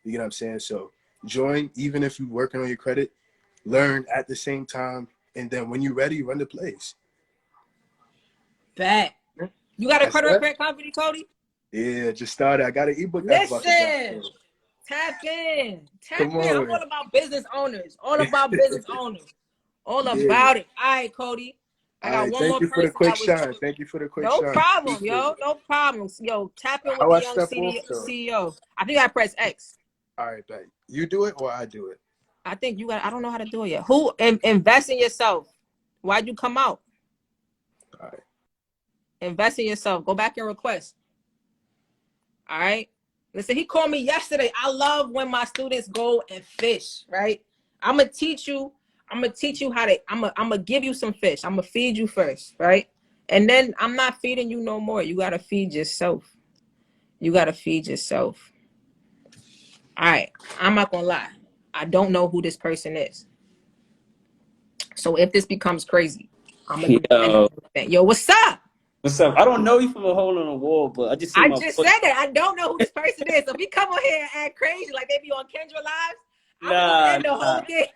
You get what I'm saying? So join, even if you're working on your credit, learn at the same time. And then when you're ready, run the plays. Bet. You got a credit repair company, Cody? Yeah, just started. I got an ebook. Listen, tap in. I'm all about business owners. All about it. All about it. All right, Cody. I got one more person. Thank you for the quick shine. No problem, yo. No problem. Yo, tap in with the young CEO. I think I press X. All right, bet. You do it or I do it? I think you got. I don't know how to do it yet. Who invest in yourself? Why'd you come out? All right. Invest in yourself. Go back and request. All right. Listen, he called me yesterday. I love when my students go and fish. Right. I'm gonna teach you how to. I'm gonna give you some fish. I'm gonna feed you first. Right. And then I'm not feeding you no more. You gotta feed yourself. All right. I'm not gonna lie. I don't know who this person is. So if this becomes crazy, I'm gonna do Yo, anything. Yo, what's up? what's up? I don't know you from a hole in the wall, but I just see I my just foot. said that. I don't know who this person is. So if he come on here and act crazy like they be on Kendra Lives, I'm gonna Nah, end the whole nah. thing.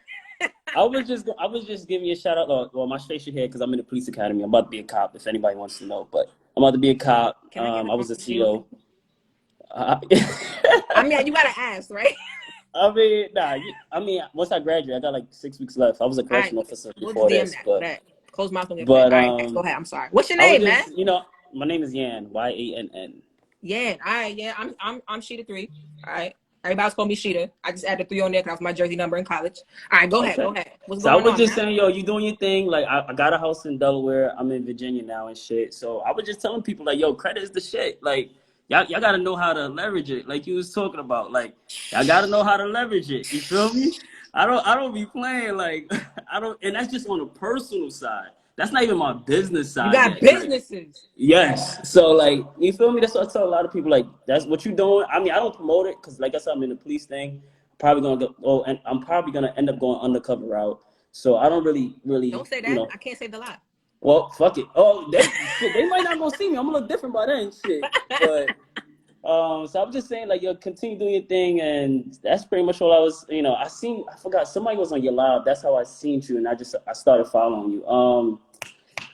I was just giving you a shout out. Well, my face your head because I'm in the police academy. I'm about to be a cop. If anybody wants to know, but I'm about to be a cop. Can I get I was a you? CO. I mean, you gotta ask, right? Once I graduate, I got like 6 weeks left. I was a All right, correction officer we'll just before DM this, that. but That close mouth don't get fed. but All right, go ahead. I'm sorry. What's your I was name, man? just my name is Yan, Yann. Yeah. All right. Yeah. I'm Sheeta 3. All right. Everybody's calling me Sheeta. I just added 3 on there because that was my jersey number in college. All right. Go ahead. Okay. Go ahead. What's So I going was on, just man? saying, yo, you doing your thing. Like I got a house in Delaware. I'm in Virginia now and shit. So I was just telling people like, yo, credit is the shit. Like y'all gotta know how to leverage it. Like you was talking about. Like y'all gotta know how to leverage it. You feel me? I don't be playing like and that's just on a personal side. That's not even my business You side got yet. Like, businesses. yes. So like, you feel me? That's what I tell a lot of people. Like, that's what you doing. I mean, I don't promote it because, like I said, I'm in the police thing. Probably gonna go. Oh, and I'm probably gonna end up going undercover route. So I don't really, Don't say that. I can't say the lie. Well, fuck it. Oh, they might not gonna see me. I'm gonna look different by then, shit. But so I'm just saying, like, yo, continue doing your thing, and that's pretty much all I was. I forgot somebody was on your live. That's how I seen you, and I started following you.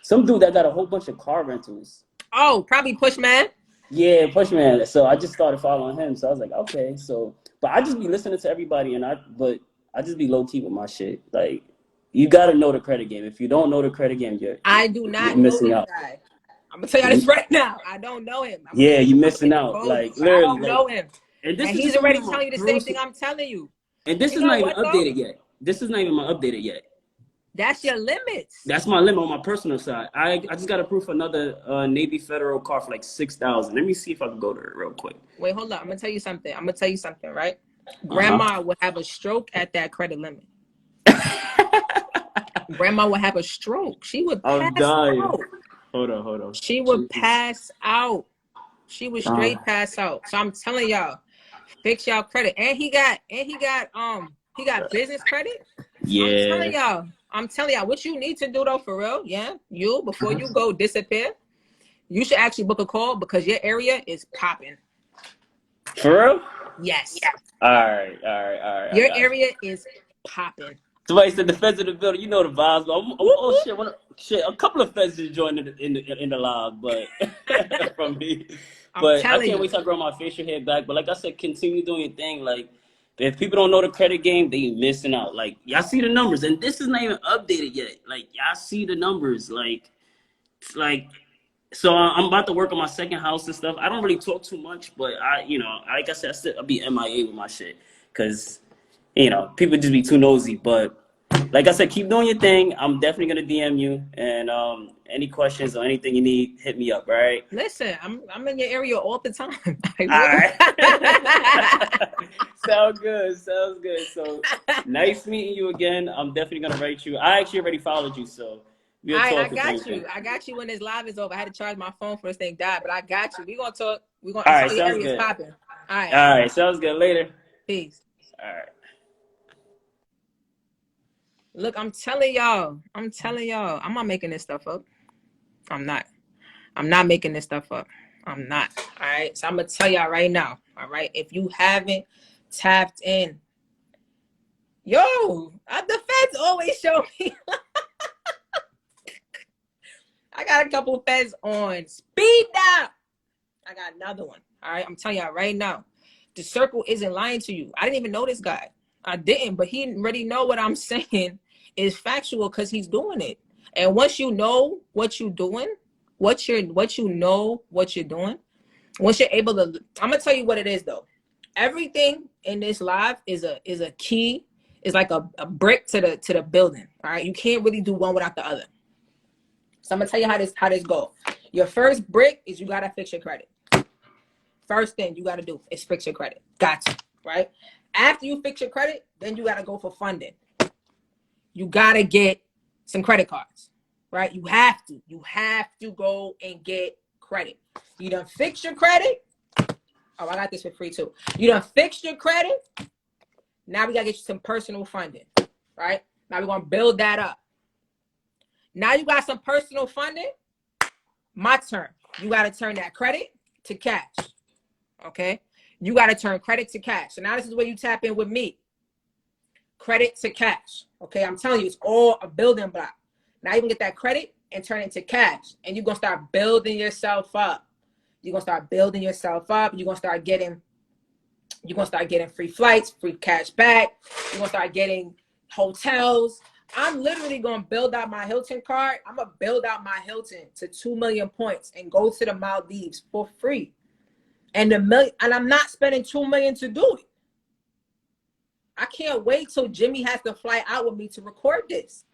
Some dude that got a whole bunch of car rentals. Oh, probably Pushman. Yeah, Pushman. So I just started following him. So I was like, okay. So, but I just be listening to everybody, but I just be low key with my shit. Like, you gotta know the credit game. If you don't know the credit game, I do you're not know missing this out. guy. I'm gonna tell you this right now. I don't know him. Yeah, you're I'm missing out. bold, Like but I literally, don't know him. and this And is he's just already even my telling you the same thing I'm telling you. And this You is know not even what, though? updated yet. This is not even my updated yet. That's your limits. That's my limit on my personal side. I just got approved for another Navy Federal car for like 6,000. Let me see if I can go to it real quick. Wait, hold up. I'm gonna tell you something. Right? Grandma would have a stroke at that credit limit. Grandma would have a stroke. She would pass out. Hold on. She would pass out. She would straight pass out. So I'm telling y'all, fix y'all credit. And he got business credit. Yeah. I'm telling y'all what you need to do though, for real. Yeah. Before you go disappear, you should actually book a call because your area is popping. For real? Yes. All right. Your area is popping. Somebody said the feds in the building. You know the vibes. Shit! A couple of feds just joined in the live, but from me. But I can't wait till I grow my facial hair back. But like I said, continue doing your thing. Like if people don't know the credit game, they missing out. Like y'all see the numbers, and this is not even updated yet. Like y'all see the numbers. So I'm about to work on my second house and stuff. I don't really talk too much, but like I said, I'll be MIA with my shit because. People just be too nosy. But like I said, keep doing your thing. I'm definitely gonna DM you, and any questions or anything you need, hit me up. Right? Listen, I'm in your area all the time. All right. Sounds good. So nice meeting you again. I'm definitely gonna write you. I actually already followed you, so we'll talk. I got you when this live is over. I had to charge my phone for this thing died, but I got you. We gonna talk. All right. Sounds good. Popping. All right. Sounds good. Later. Peace. All right. Look, I'm telling y'all, I'm not making this stuff up. I'm not making this stuff up. I'm not. All right. So I'm going to tell y'all right now. All right. If you haven't tapped in, the feds always show me. I got a couple feds on speed dial. I got another one. All right. I'm telling y'all right now, the circle isn't lying to you. I didn't even know this guy. I didn't, but he already know what I'm saying is factual because he's doing it. And once you know what you're doing, once you're able to, I'm gonna tell you what it is though. Everything in this live is a key, is like a brick to the building. All right. You can't really do one without the other. So I'm gonna tell you how this goes. Your first brick is you gotta fix your credit. First thing you gotta do is fix your credit. Gotcha. Right? After you fix your credit, then you gotta go for funding. You gotta get some credit cards, right? You have to go and get credit. You done fix your credit. Oh, I got this for free too. You done fixed your credit. Now we got to get you some personal funding, right? Now we're going to build that up. Now you got some personal funding. My turn. You got to turn that credit to cash. Okay? You got to turn credit to cash. So now this is where you tap in with me. Credit to cash. Okay? I'm telling you, it's all a building block. Now you can get that credit and turn it to cash. And you're going to start building yourself up. You're going to start building yourself up. You're going to start getting free flights, free cash back. You're going to start getting hotels. I'm literally going to build out my Hilton card. I'm going to build out my Hilton to 2 million points and go to the Maldives for free. And I'm not spending 2 million to do it. I can't wait till Jimmy has to fly out with me to record this.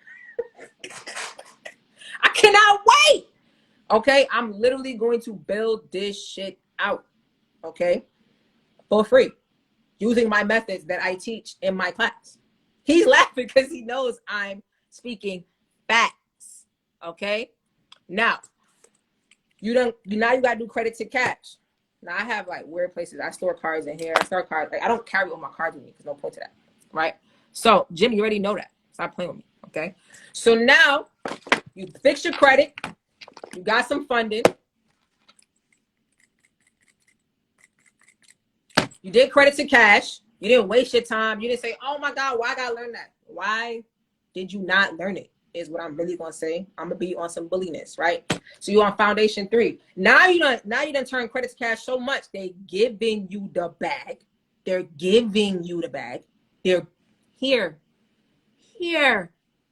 I cannot wait. Okay, I'm literally going to build this shit out. Okay, for free, using my methods that I teach in my class. He's laughing because he knows I'm speaking facts. Okay, now you gotta do credit to cash. Now I have like weird places. I store cards in here. I store cards. Like, I don't carry all my cards with me because no point to that, right? So Jimmy, you already know that. Stop playing with me, okay? So now you fix your credit. You got some funding. You did credit to cash. You didn't waste your time. You didn't say, "Oh my God, why I gotta learn that?" Why did you not learn it? Is what I'm really gonna say. I'm gonna be on some bulliness, right? So you on foundation 3. Now you done turn credit to cash so much they giving you the bag. They're giving you the bag. They're here,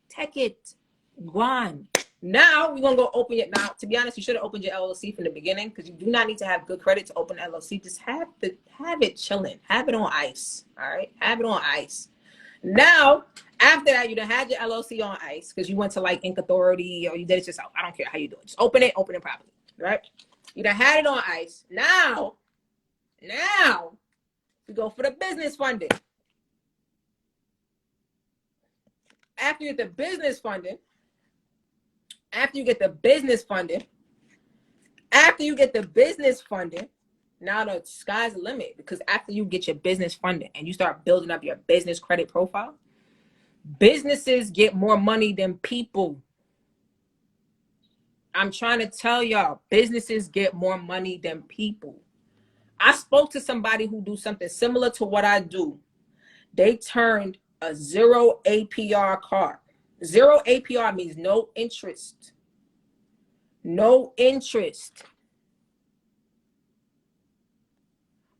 take it, go on. Now we're gonna go open it. Now, to be honest, you should have opened your LLC from the beginning because you do not need to have good credit to open an LLC. Just have it chilling, have it on ice. All right, have it on ice. Now, after that, you done had your LLC on ice because you went to like Inc. Authority or you did it yourself. I don't care how you do it. Just open it properly, right? You done had it on ice. Now, we go for the business funding. After you get the business funding, now the sky's the limit because after you get your business funding and you start building up your business credit profile, businesses get more money than people. I'm trying to tell y'all, businesses get more money than people. I spoke to somebody who do something similar to what I do. They turned a 0 APR card. 0 APR means no interest. No interest.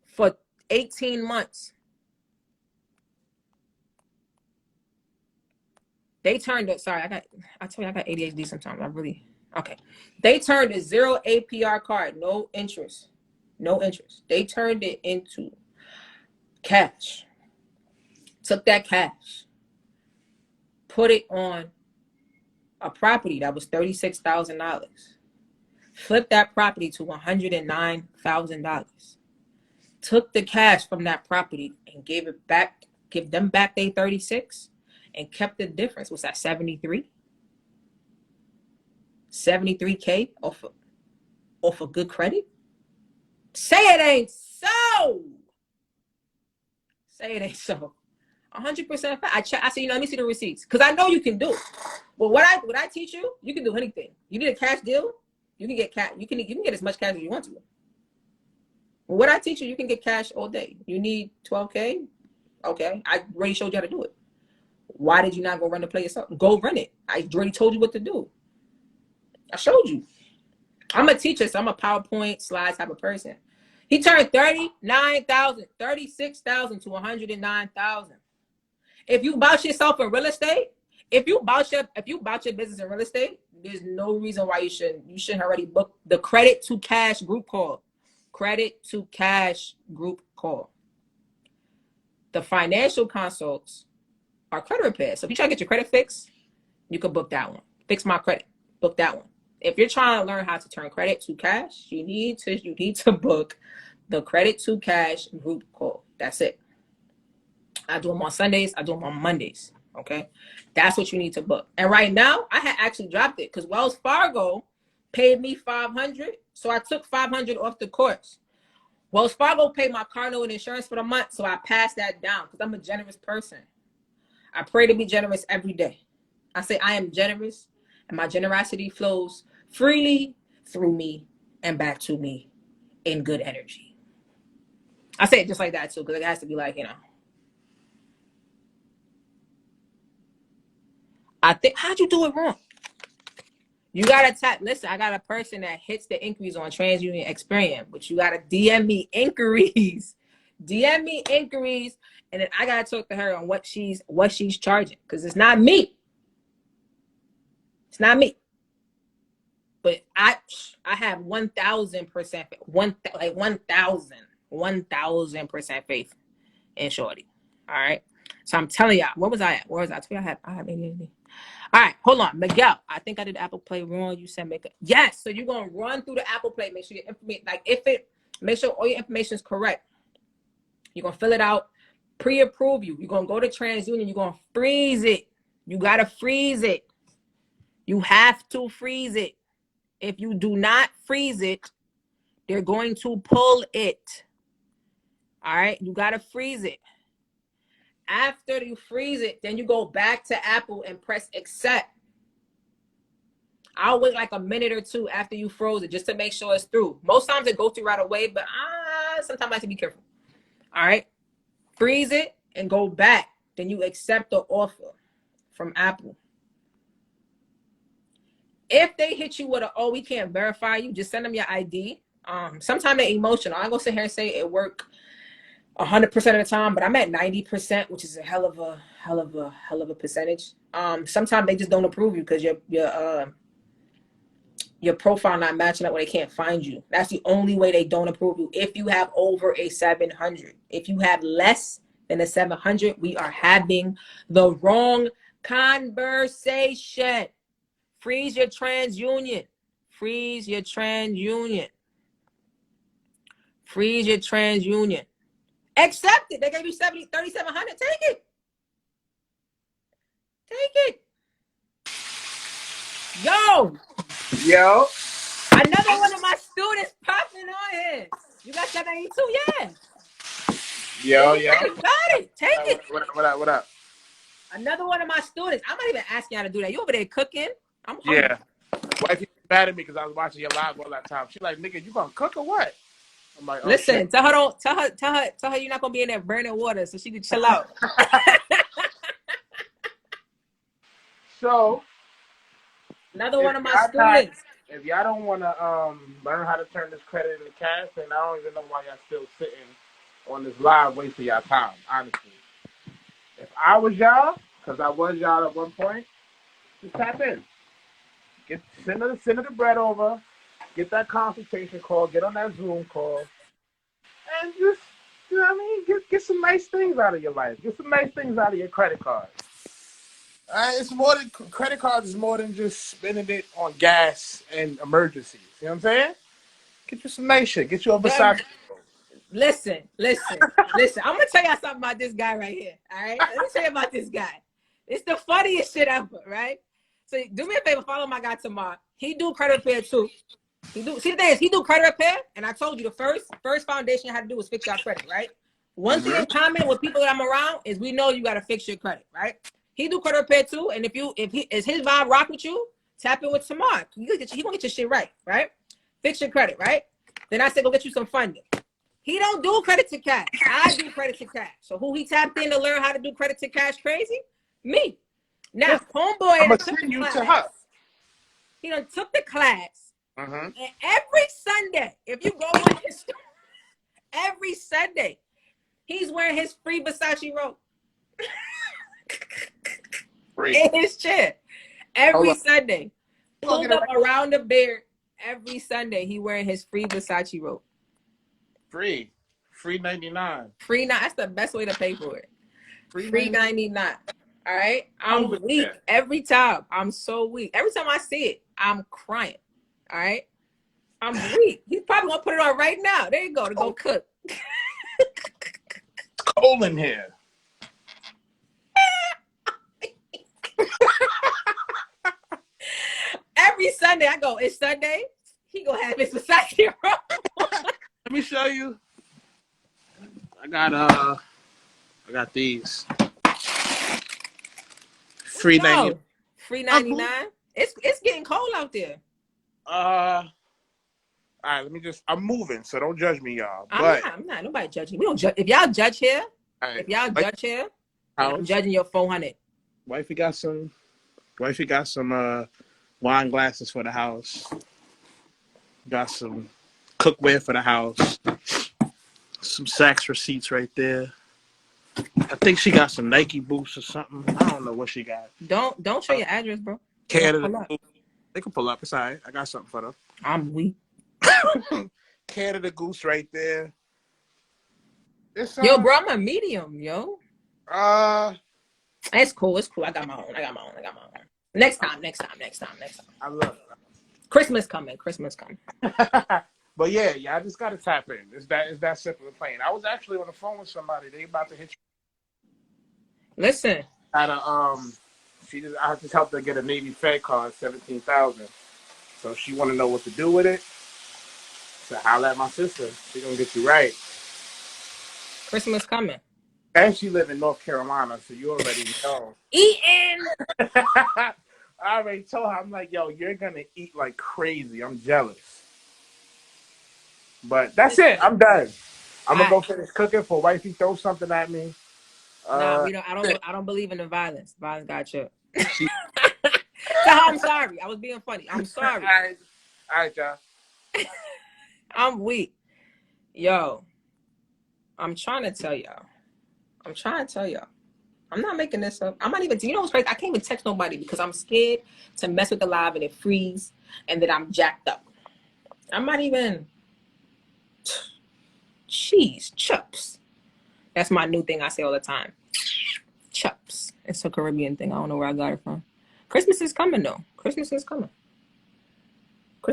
For 18 months. They turned it. Sorry, I told you I got ADHD sometimes. Okay. They turned a 0 APR card, no interest. No interest. They turned it into cash. Took that cash, put it on a property that was $36,000. Flipped that property to $109,000. Took the cash from that property and gave them back their 36 and kept the difference. What's that, 73? 73K off of good credit? Say it ain't so. Say it ain't so. 100% fact. I said, let me see the receipts because I know you can do it. Well, what I teach you, you can do anything. You need a cash deal, you can get cash. You can get as much cash as you want to. Well, what I teach you can get cash all day. You need 12K. Okay, I already showed you how to do it. Why did you not go run the play yourself? Go run it. I already told you what to do. I showed you. I'm a teacher, so I'm a PowerPoint slide type of person. He turned 36,000 to 109,000. If you bought yourself in real estate, if you bought your business in real estate, there's no reason why you shouldn't. You should already book the credit to cash group call. Credit to cash group call. The financial consults are credit repair. So if you try to get your credit fixed, you can book that one. Fix my credit. Book that one. If you're trying to learn how to turn credit to cash, you need to book the credit to cash group call. That's it. I do them on Sundays. I do them on Mondays. Okay. That's what you need to book. And right now I had actually dropped it because Wells Fargo paid me $500. So I took $500 off the course. Wells Fargo paid my car note and insurance for the month, so I passed that down because I'm a generous person. I pray to be generous every day. I say I am generous, and my generosity flows freely through me and back to me in good energy. I say it just like that too, because it has to be like, I think, how'd you do it wrong? You gotta tap. Listen, I got a person that hits the inquiries on TransUnion Experian, but you gotta DM me inquiries. DM me inquiries, and then I gotta talk to her on what she's charging, because it's not me. It's not me. But I have 1,000% 1,000% faith in Shorty. All right. So I'm telling y'all, where was I at? Where was I? I have ADHD. All right, hold on. Miguel, I think I did Apple Play wrong. You said make it. Yes, so you're going to run through the Apple Play. Make sure your information, make sure all your information is correct. You're going to fill it out, pre-approve you. You're going to go to TransUnion. You're going to freeze it. You got to freeze it. You have to freeze it. If you do not freeze it, they're going to pull it. All right, you got to freeze it. After you freeze it, then you go back to Apple and press accept. I'll wait like a minute or two after you froze it just to make sure it's through. Most times it goes through right away, but sometimes I have to be careful. All right. Freeze it and go back. Then you accept the offer from Apple. If they hit you with we can't verify you, just send them your ID. Sometimes they're emotional. I'm going to sit here and say it worked 100% of the time, but I'm at 90%, which is a hell of a percentage. Sometimes they just don't approve you because your profile not matching up where they can't find you. That's the only way they don't approve you. If you have over a 700, if you have less than a 700, we are having the wrong conversation. Freeze your TransUnion. Freeze your TransUnion. Freeze your TransUnion. Accept it. They gave you 3,700. Take it. Take it. Yo. Another one of my students popping on here. You got 782? Yeah. Yo. You got it. Take it. What up? Another one of my students. I'm not even asking you how to do that. You over there cooking? I'm hungry. Yeah. Wife mad at me because I was watching your live all that time. She's like, nigga, you gonna cook or what? I'm like, listen, tell her you're not gonna be in there burning water so she can chill out. So another one of my students. If y'all don't want to learn how to turn this credit into cash, then I don't even know why y'all still sitting on this live wasting y'all time, honestly. If I was y'all, because I was y'all at one point, just tap in. Send her the bread over, get that consultation call, get on that Zoom call, and just, you know what I mean, get some nice things out of your life. Get some nice things out of your credit card. It's more than credit cards is more than just spending it on gas and emergencies. You know what I'm saying? Get you some nice shit. Get you a Versace. Listen. I'm gonna tell y'all something about this guy right here. All right, let me tell you about this guy. It's the funniest shit ever, right? So do me a favor, follow my guy Tamar. He do credit repair too. See the thing is, he do credit repair, and I told you the first foundation you had to do was fix your credit, right? One thing in common with people that I'm around is we know you gotta fix your credit, right? He do credit repair too, and if his vibe rock with you, tap in with Tamar. He gonna get your shit right? Fix your credit, right? Then I said go get you some funding. He don't do credit to cash. I do credit to cash. So who he tapped in to learn how to do credit to cash crazy? Me. Now, homeboy, I'm gonna send you to her. He done took the class, and every Sunday, if you go on his store, every Sunday, he's wearing his free Versace robe in his chair. Every Sunday, pulled up around the beard. Every Sunday, he wearing his free Versace robe. Free $99. That's the best way to pay for it. Free $99. All right, I'm weak every time. I'm so weak. Every time I see it, I'm crying. All right, I'm weak. He's probably gonna put it on right now. There you go to go cook. It's cold in here. Every Sunday I go. It's Sunday. He gonna have his Versace robe. Let me show you. I got these. Free 90. Free 99. It's getting cold out there. All right, I'm moving, so don't judge me, y'all. I'm not. Nobody judging. We don't judge. If y'all judge here, right, then I'm judging your 400. Wifey got some wine glasses for the house. Got some cookware for the house. Some Saks receipts right there. I think she got some Nike boots or something. I don't know what she got. Don't show your address, bro. Canada. They can pull up. It's all right. I got something for them. I'm weak. Canada Goose right there. Yo, bro, I'm a medium, yo. It's cool. I got my own. Next time. I love it. Christmas coming. But yeah, I just gotta tap in. It's that simple and plain. I was actually on the phone with somebody. They about to hit you. Listen. I just helped her get a Navy Fed card, $17,000. So she want to know what to do with it. So holla at my sister. She gonna get you right. Christmas coming. And she live in North Carolina, so you already know. Eating. I already told her. I'm like, yo, you're gonna eat like crazy. I'm jealous. But that's it. I'm done. I'm gonna go finish cooking for wifey. Throw something at me. Nah, we don't. I don't believe in the violence. Violence got you. I'm sorry. I was being funny. I'm sorry. All right, y'all. I'm weak. Yo, I'm trying to tell y'all. I'm not making this up. I'm not even. You know what's crazy? I can't even text nobody because I'm scared to mess with the live and it freeze and that I'm jacked up. I'm not even. Cheese, chups. That's my new thing I say all the time. Chups. It's a Caribbean thing. I don't know where I got it from. Christmas is coming, though. Christmas is coming. I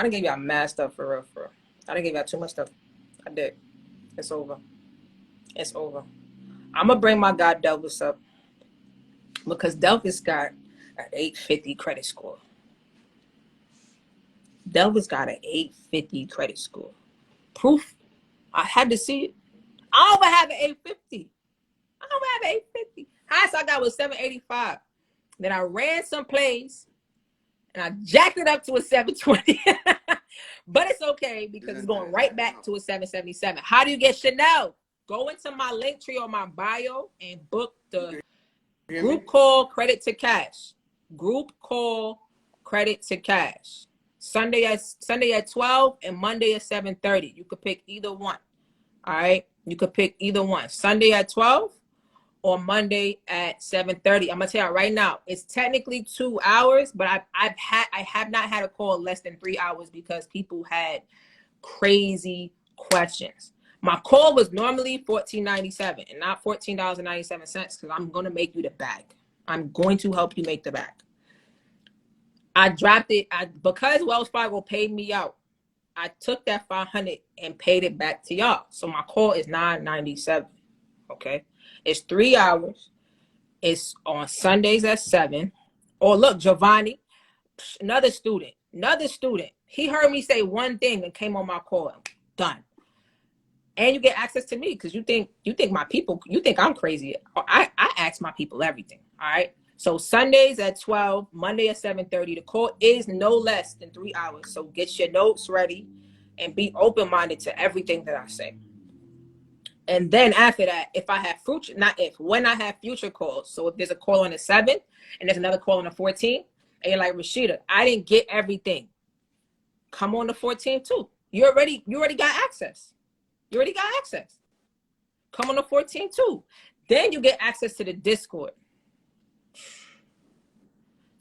done gave y'all mad stuff for real. I done gave y'all too much stuff. I did. It's over. I'm going to bring my guy Delvis up because Delvis got an 850 credit score. Delvis got an 850 credit score. Proof. I had to see it. I don't even have an 850. Highest I got was 785. Then I ran some plays and I jacked it up to a 720. But it's okay because it's going right back to a 777. How do you get Chanel? Go into my link tree on my bio and book the group call credit to cash. Sunday at 12 and Monday at 7:30. You could pick either one. All right. You could pick either one. Sunday at 12 or Monday at 7:30. I'm gonna tell you right now, it's technically 2 hours, but I have not had a call less than 3 hours because people had crazy questions. My call was normally $14.97 and not $14.97 because I'm gonna make you the bag. I'm going to help you make the bag. I dropped it because Wells Fargo paid me out. I took that $500 and paid it back to y'all. So my call is $9.97. Okay, it's 3 hours. It's on Sundays at 7. Or look, Giovanni, another student. He heard me say one thing and came on my call. Done. And you get access to me because you think my people. You think I'm crazy. I ask my people everything. All right. So Sundays at 12, Monday at 7:30. The call is no less than 3 hours. So get your notes ready and be open-minded to everything that I say. And then after that, when I have future calls. So if there's a call on the 7th and there's another call on the 14th, and you're like, Rashida, I didn't get everything. Come on the 14th too. You already got access. Come on the 14th too. Then you get access to the Discord.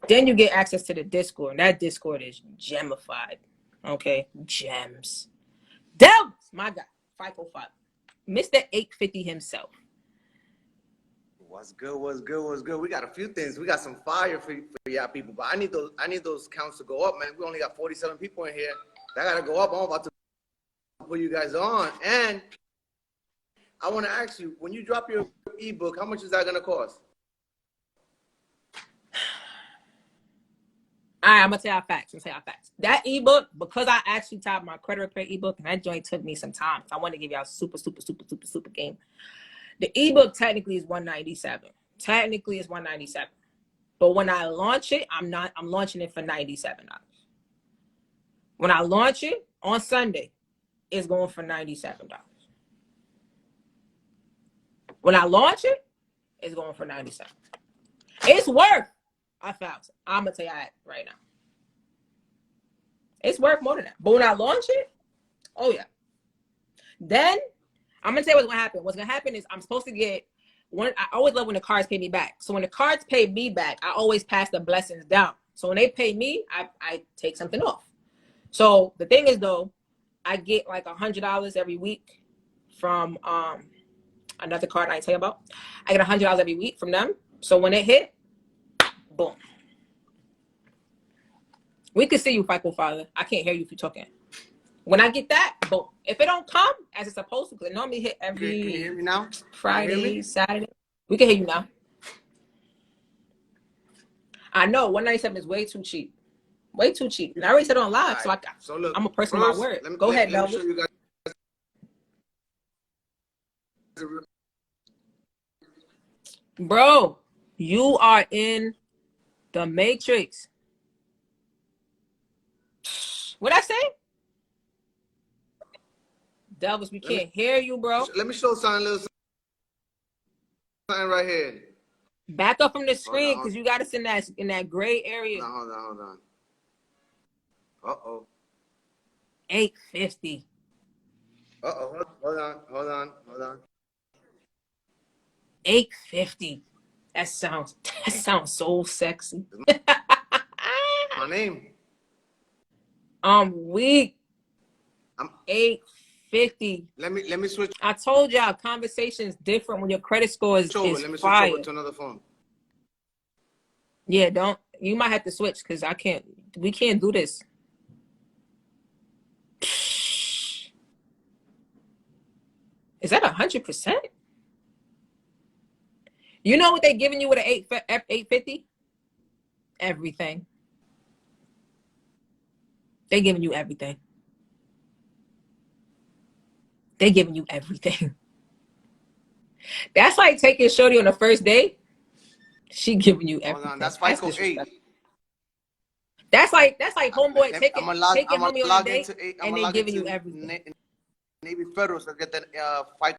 And that Discord is gemified. Okay? Gems. Delvis, my guy. ficofather. Mr. 850 himself. What's good? We got a few things. We got some fire for y'all people, but I need those counts to go up, man. We only got 47 people in here. That gotta go up. I'm about to put you guys on. And I want to ask you, when you drop your ebook, how much is that gonna cost? right, I'm gonna tell y'all facts. That ebook, because I actually typed my credit repair ebook, and that joint took me some time. So I want to give y'all super game. The ebook technically is $197. Technically it's $197. But when I launch it, I'm launching it for $97. When I launch it on Sunday, it's going for $97. When I launch it, it's going for $97. It's worth $1,000. I'm gonna tell you that right now. It's worth more than that. But when I launch it, oh yeah. Then I'm gonna tell you what's gonna happen. What's gonna happen is I'm supposed to get one. I always love when the cards pay me back. So when the cards pay me back, I always pass the blessings down. So when they pay me, I take something off. So the thing is though, I get like $100 every week from another card I ain't tell you about. I get $100 every week from them. So when it hit, boom. We can see you, ficofather. I can't hear you if you're talking. When I get that, boom. If it don't come as it's supposed to, because it normally hit every Can you hear me now? Friday, Saturday. We can hear you now. I know 197 is way too cheap. Way too cheap. And I already said it on live, right. So look, I'm a person of my word. Go ahead, Melvin. Let me show you guys. Bro, you are in the Matrix. What'd I say? Delvis, we can't hear you, bro. Let me show something right here. Back up from the screen, because you got us in that gray area. Hold on. Uh-oh. 850. Uh-oh. Hold on. 850. That sounds so sexy. My name. I'm weak. 850. Let me switch. I told y'all conversation is different when your credit score is Let me switch fire. over to another phone. Yeah, you might have to switch because we can't do this. Is that 100%? You know what they're giving you with an 850? Everything. They're giving you everything. They're giving you everything. That's like taking shorty on the first date. She giving you everything. Hold on, that's FICO 8. That's like homeboy taking homie on a date and then giving you everything. Navy Federal, so get that FICO.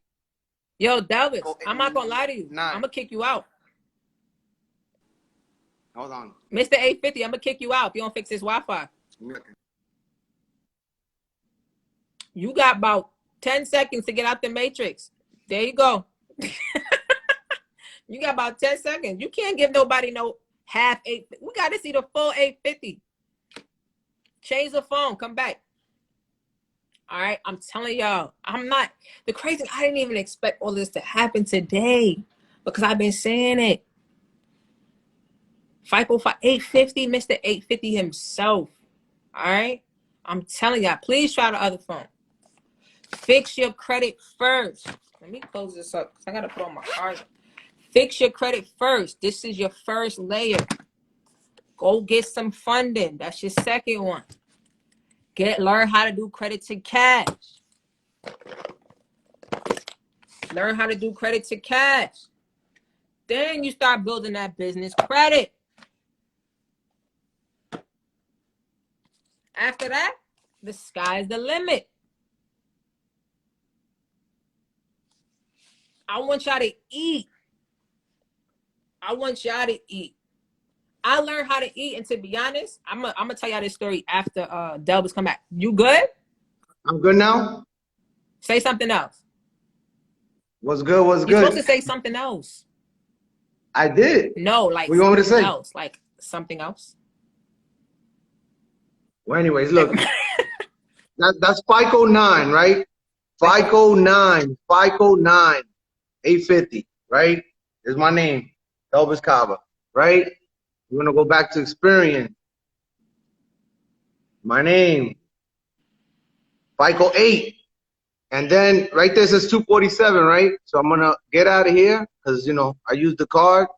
Yo, Delvis, I'm not gonna lie to you. 9. I'm gonna kick you out. Hold on. Mr. 850, I'm gonna kick you out if you don't fix this Wi-Fi. You got about 10 seconds to get out the matrix. There you go. You got about 10 seconds. You can't give nobody no half 8. We got to see the full 850. Change the phone. Come back. All right. I'm telling y'all. The crazy. I didn't even expect all this to happen today because I've been saying it. FICO 850, Mr. 850 himself. All right. I'm telling y'all. Please try the other phone. Fix your credit first. Let me close this up because I got to put on my cards. Fix your credit first. This is your first layer. Go get some funding. That's your second one. Learn how to do credit to cash. Learn how to do credit to cash. Then you start building that business credit. After that, the sky's the limit. I want y'all to eat. I learned how to eat, and to be honest, I'm gonna tell y'all this story after Delvis come back. You good? I'm good now. Say something else. What's good? You're supposed to say something else. I did. No, like what you want me to say? Else, like something else. Well, anyways, look, that's FICO 9, right? FICO 9, 850, right? Is my name, Elvis Cava, right? We're gonna go back to Experian. My name, FICO 8, and then right there says 247, right? So I'm gonna get out of here because I used the card.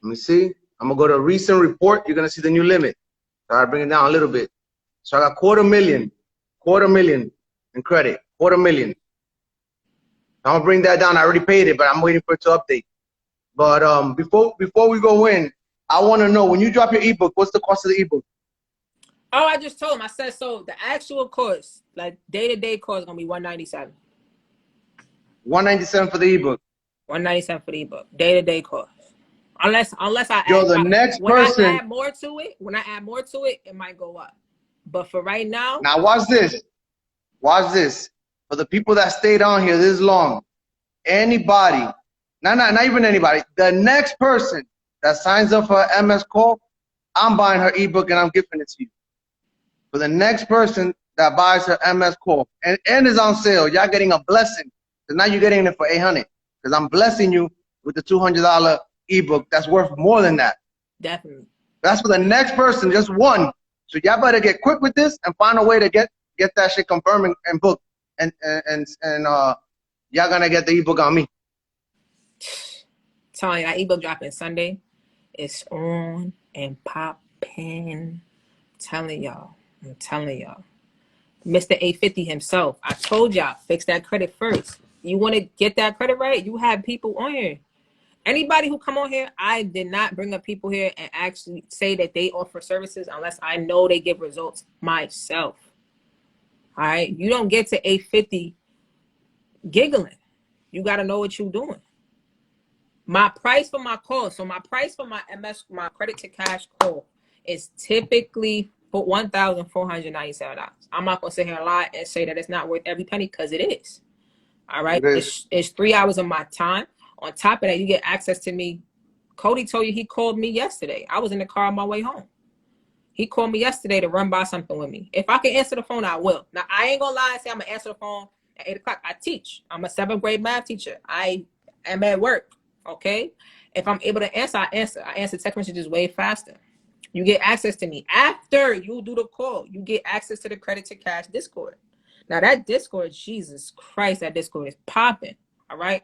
Let me see. I'm gonna go to recent report. You're gonna see the new limit. All right, bring it down a little bit. So I got quarter million in credit, quarter million. I'm gonna bring that down. I already paid it, but I'm waiting for it to update. But before we go in, I want to know, when you drop your ebook, what's the cost of the ebook? Oh, I just told him. I said, so the actual cost, like day-to-day cost, is gonna be $197. $197 for the ebook. $197 for the ebook. Day-to-day cost. Unless I Yo, add, the next when person. I add more to it, it might go up. But for right now. Now watch this. Watch this. For the people that stayed on here this long, anybody, not even anybody, the next person that signs up for MS Call, I'm buying her ebook and I'm gifting it to you. For the next person that buys her MS Call and is on sale, y'all getting a blessing. Because now you're getting it for $800. Because I'm blessing you with the $200 ebook that's worth more than that. Definitely. That's for the next person, just one. So y'all better get quick with this and find a way to get that shit confirmed and booked. And y'all gonna get the ebook on me. Telling you, that ebook dropping Sunday. It's on and popping. I'm telling y'all. Mr. 850 himself. I told y'all, fix that credit first. You want to get that credit right? You have people on here. Anybody who come on here, I did not bring up people here and actually say that they offer services unless I know they give results myself. All right? You don't get to 850 giggling. You got to know what you're doing. My price for my call, so my price for my my credit to cash call is typically for $1,497. I'm not going to sit here and lie and say that it's not worth every penny, because it is. All right? It's 3 hours of my time. On top of that, you get access to me. Cody told you he called me yesterday. I was in the car on my way home. He called me yesterday to run by something with me. If I can answer the phone, I will. Now, I ain't going to lie and say I'm going to answer the phone at 8 o'clock. I teach. I'm a 7th grade math teacher. I am at work, okay? If I'm able to answer, I answer. I answer text messages way faster. You get access to me. After you do the call, you get access to the Credit to Cash Discord. Now, that Discord, Jesus Christ, that Discord is popping, all right?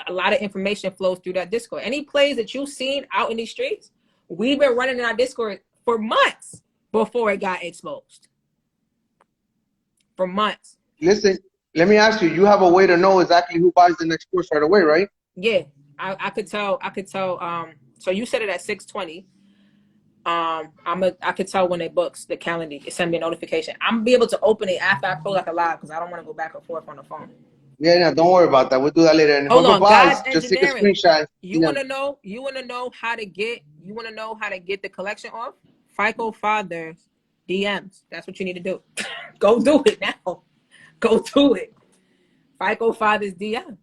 A lot of information flows through that Discord. Any plays that you've seen out in these streets, we've been running in our Discord for months before it got exposed. For months. Listen, let me ask you, you have a way to know exactly who buys the next course right away, right? Yeah, I could tell. So you said it at 6:20. I could tell when it books the calendar. It send me a notification. I'm gonna be able to open it after I close like a live, because I don't want to go back and forth on the phone. Yeah, don't worry about that. We'll do that later. And hold on, guys. Just take a screenshot. You want to know? You want to know how to get? You want to know how to get the collection off? Ficofather's DMs. That's what you need to do. Go do it now. Go do it. Ficofather's DMs.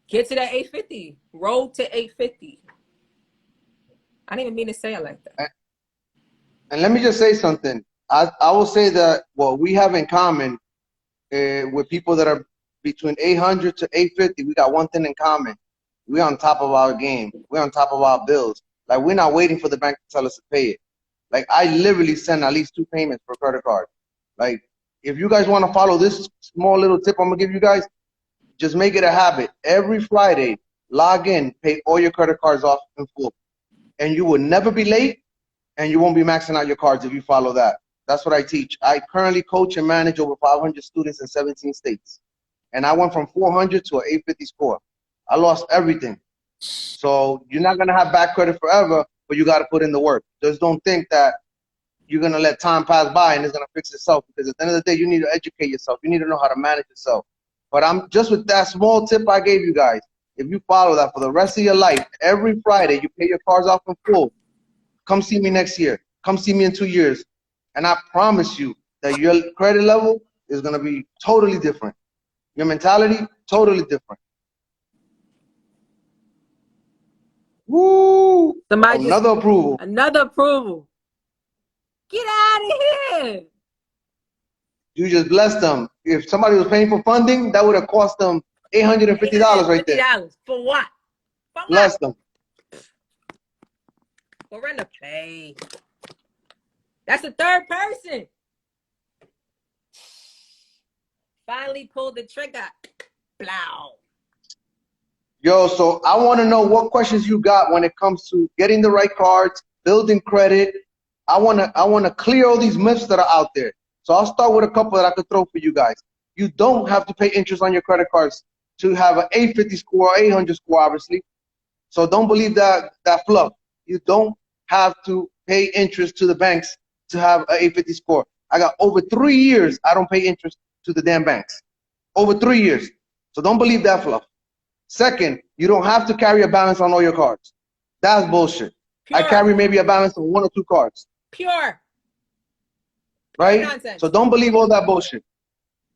Get to that 850. Road to 850. I didn't even mean to say it like that. And let me just say something. I will say that what we have in common with people that are between 800 to 850, we got one thing in common. We're on top of our game. We're on top of our bills. Like, we're not waiting for the bank to tell us to pay it. Like, I literally send at least 2 payments per credit card. Like, if you guys want to follow this small little tip I'm going to give you guys, just make it a habit. Every Friday, log in, pay all your credit cards off in full. And you will never be late, and you won't be maxing out your cards if you follow that. That's what I teach. I currently coach and manage over 500 students in 17 states. And I went from 400 to an 850 score. I lost everything. So you're not going to have bad credit forever, but you got to put in the work. Just don't think that you're going to let time pass by and it's going to fix itself, because at the end of the day, you need to educate yourself. You need to know how to manage yourself. But I'm just with that small tip I gave you guys. If you follow that for the rest of your life, every Friday you pay your cards off in full. Come see me next year. Come see me in 2 years. And I promise you that your credit level is going to be totally different. Your mentality, totally different. Woo! Another approval. Another approval. Get out of here. You just blessed them. If somebody was paying for funding, that would have cost them $850 right there. $850 for what? For what? Bless them. We're in the play. That's the third person. Finally pulled the trigger. Blow. Yo, so I want to know what questions you got when it comes to getting the right cards, building credit, I wanna clear all these myths that are out there. So I'll start with a couple that I could throw for you guys. You don't have to pay interest on your credit cards to have an 850 score or 800 score, obviously. So don't believe that fluff. You don't have to pay interest to the banks to have an 850 score. I got over 3 years I don't pay interest to the damn banks. Over 3 years. So don't believe that fluff. Second, you don't have to carry a balance on all your cards. That's bullshit. Pure. I carry maybe a balance of 1 or 2 cards. Pure Right? nonsense. So don't believe all that bullshit.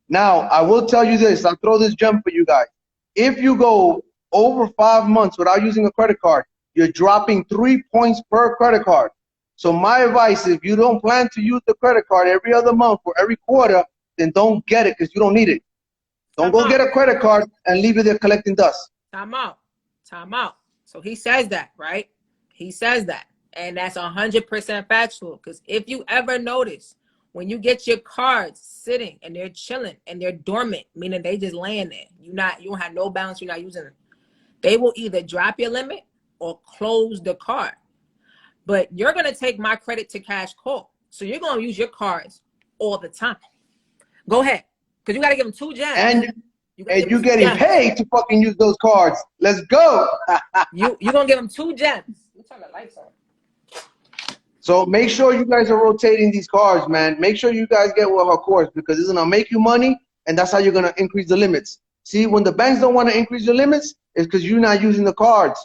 Now, I will tell you this. I'll throw this gem for you guys. If you go over 5 months without using a credit card, you're dropping 3 points per credit card. So my advice, if you don't plan to use the credit card every other month or every quarter, then don't get it because you don't need it. Don't go get a credit card and leave it there collecting dust. Time out. So he says that, right? He says that. And that's 100% factual. Because if you ever notice, when you get your cards sitting and they're chilling and they're dormant, meaning they just laying there, you don't have no balance, you're not using them, they will either drop your limit or close the card. But you're going to take my credit to cash call. So you're going to use your cards all the time. Go ahead. Because you got to give them 2 gems. And you're getting paid to fucking use those cards. Let's go. You're going to give them 2 gems. You turn the lights on. So make sure you guys are rotating these cards, man. Make sure you guys get with her course because it's going to make you money, and that's how you're going to increase the limits. See, when the banks don't want to increase your limits, it's because you're not using the cards.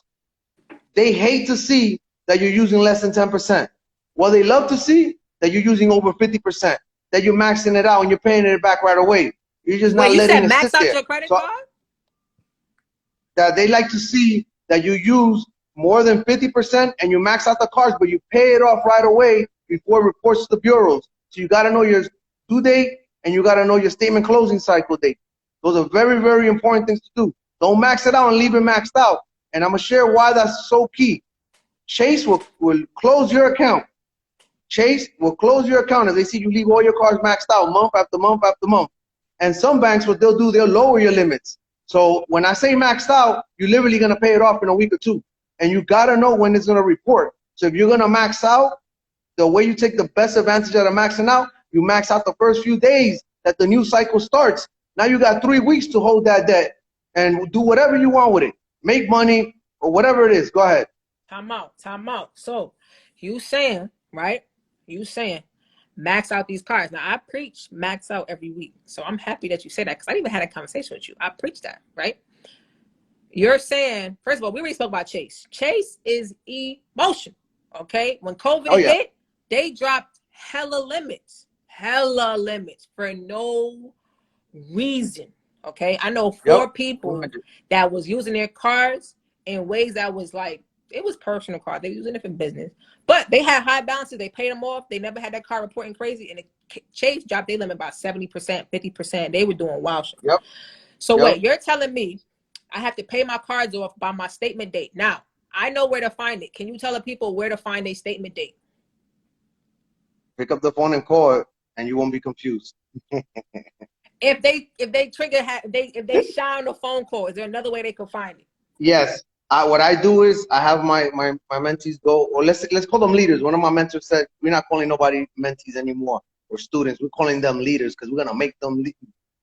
They hate to see that you're using less than 10%. Well, they love to see that you're using over 50%, that you're maxing it out and you're paying it back right away. You're just not letting it sit there. Max out your credit card? That they like to see that you use more than 50% and you max out the cards, but you pay it off right away before it reports to the bureaus. So you got to know your due date and you got to know your statement closing cycle date. Those are very, very important things to do. Don't max it out and leave it maxed out. And I'm going to share why that's so key. Chase will close your account. Chase will close your account if they see you leave all your cards maxed out month after month after month. And some banks, what they'll do, they'll lower your limits. So when I say maxed out, you're literally going to pay it off in a week or 2. And you got to know when it's going to report. So if you're going to max out, the way you take the best advantage out of maxing out, you max out the first few days that the new cycle starts. Now you got 3 weeks to hold that debt and do whatever you want with it. Make money or whatever it is. Go ahead. Time out. So you saying, right? You saying max out these cards. Now I preach max out every week. So I'm happy that you say that because I even had a conversation with you. I preach that, right? You're saying, first of all, we already spoke about Chase. Chase is emotion, okay? When COVID hit, they dropped hella limits for no reason, okay? I know 4 people that was using their cards in ways that was like, it was personal cards. They were using it for business. But they had high balances. They paid them off. They never had that card reporting crazy. And Chase dropped their limit by 70%, 50%. They were doing wild shit. So wait, you're telling me I have to pay my cards off by my statement date. Now, I know where to find it. Can you tell the people where to find a statement date? Pick up the phone and call it, and you won't be confused. If they shine the phone call, is there another way they could find it? Yes. What I do is I have my mentees go, or let's call them leaders. One of my mentors said, we're not calling nobody mentees anymore or students. We're calling them leaders because we're going to make them,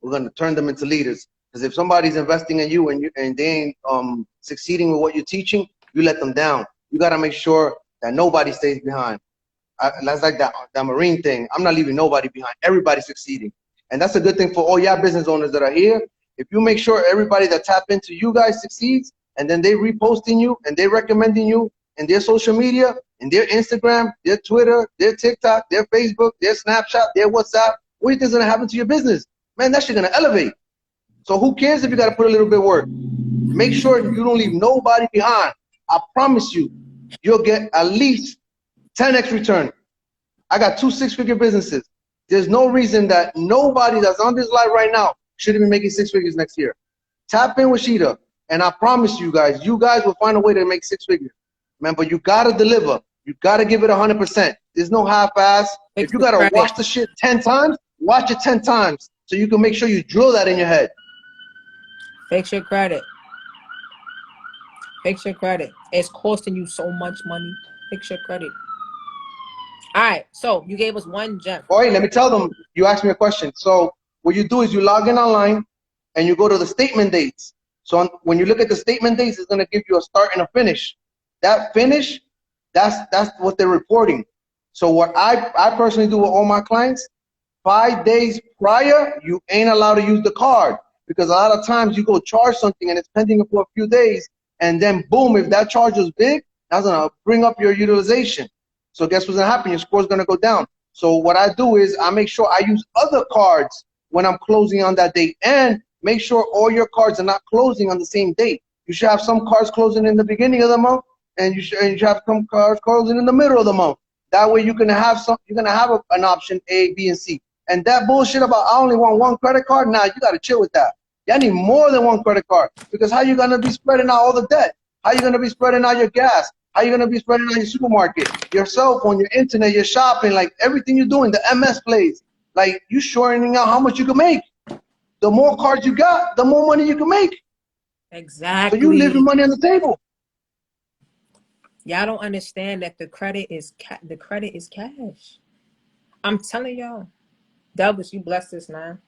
we're going to turn them into leaders. Because if somebody's investing in you and they ain't succeeding with what you're teaching, you let them down. You got to make sure that nobody stays behind. That's like that Marine thing. I'm not leaving nobody behind. Everybody's succeeding. And that's a good thing for all y'all business owners that are here. If you make sure everybody that tap into you guys succeeds, and then they reposting you and they recommending you in their social media, in their Instagram, their Twitter, their TikTok, their Facebook, their Snapchat, their WhatsApp, what do you think is going to happen to your business? Man, that shit going to elevate. So who cares if you got to put a little bit of work? Make sure you don't leave nobody behind. I promise you, you'll get at least 10x return. I got 2 6-figure businesses. There's no reason that nobody that's on this live right now shouldn't be making 6 figures next year. Tap in with Sheeta, and I promise you guys will find a way to make 6 figures. Man, but you got to deliver. You got to give it 100%. There's no half-ass. If you got to watch the shit 10 times, watch it 10 times so you can make sure you drill that in your head. Fix your credit. Fix your credit. It's costing you so much money. Fix your credit. All right. So you gave us one gem. All right, let me tell them. You asked me a question. So what you do is you log in online and you go to the statement dates. So when you look at the statement dates, it's going to give you a start and a finish. That finish, that's what they're reporting. So what I personally do with all my clients, 5 days prior, you ain't allowed to use the card, because a lot of times you go charge something and it's pending for a few days, and then boom, if that charge is big, that's gonna bring up your utilization. So guess what's gonna happen? Your score's gonna go down. So what I do is I make sure I use other cards when I'm closing on that date, and make sure all your cards are not closing on the same date. You should have some cards closing in the beginning of the month, and you should have some cards closing in the middle of the month. That way you're gonna have an option A, B, and C. And that bullshit about I only want one credit card, nah, you gotta chill with that. Y'all need more than one credit card, because how you gonna be spreading out all the debt? How you gonna be spreading out your gas? How you gonna be spreading out your supermarket, your cell phone, your internet, your shopping, like everything you're doing, the MS plays, like you shortening out how much you can make. The more cards you got, the more money you can make. Exactly. So you leaving money on the table. Y'all don't understand that the credit is cash. I'm telling y'all. Doubles, you bless this now.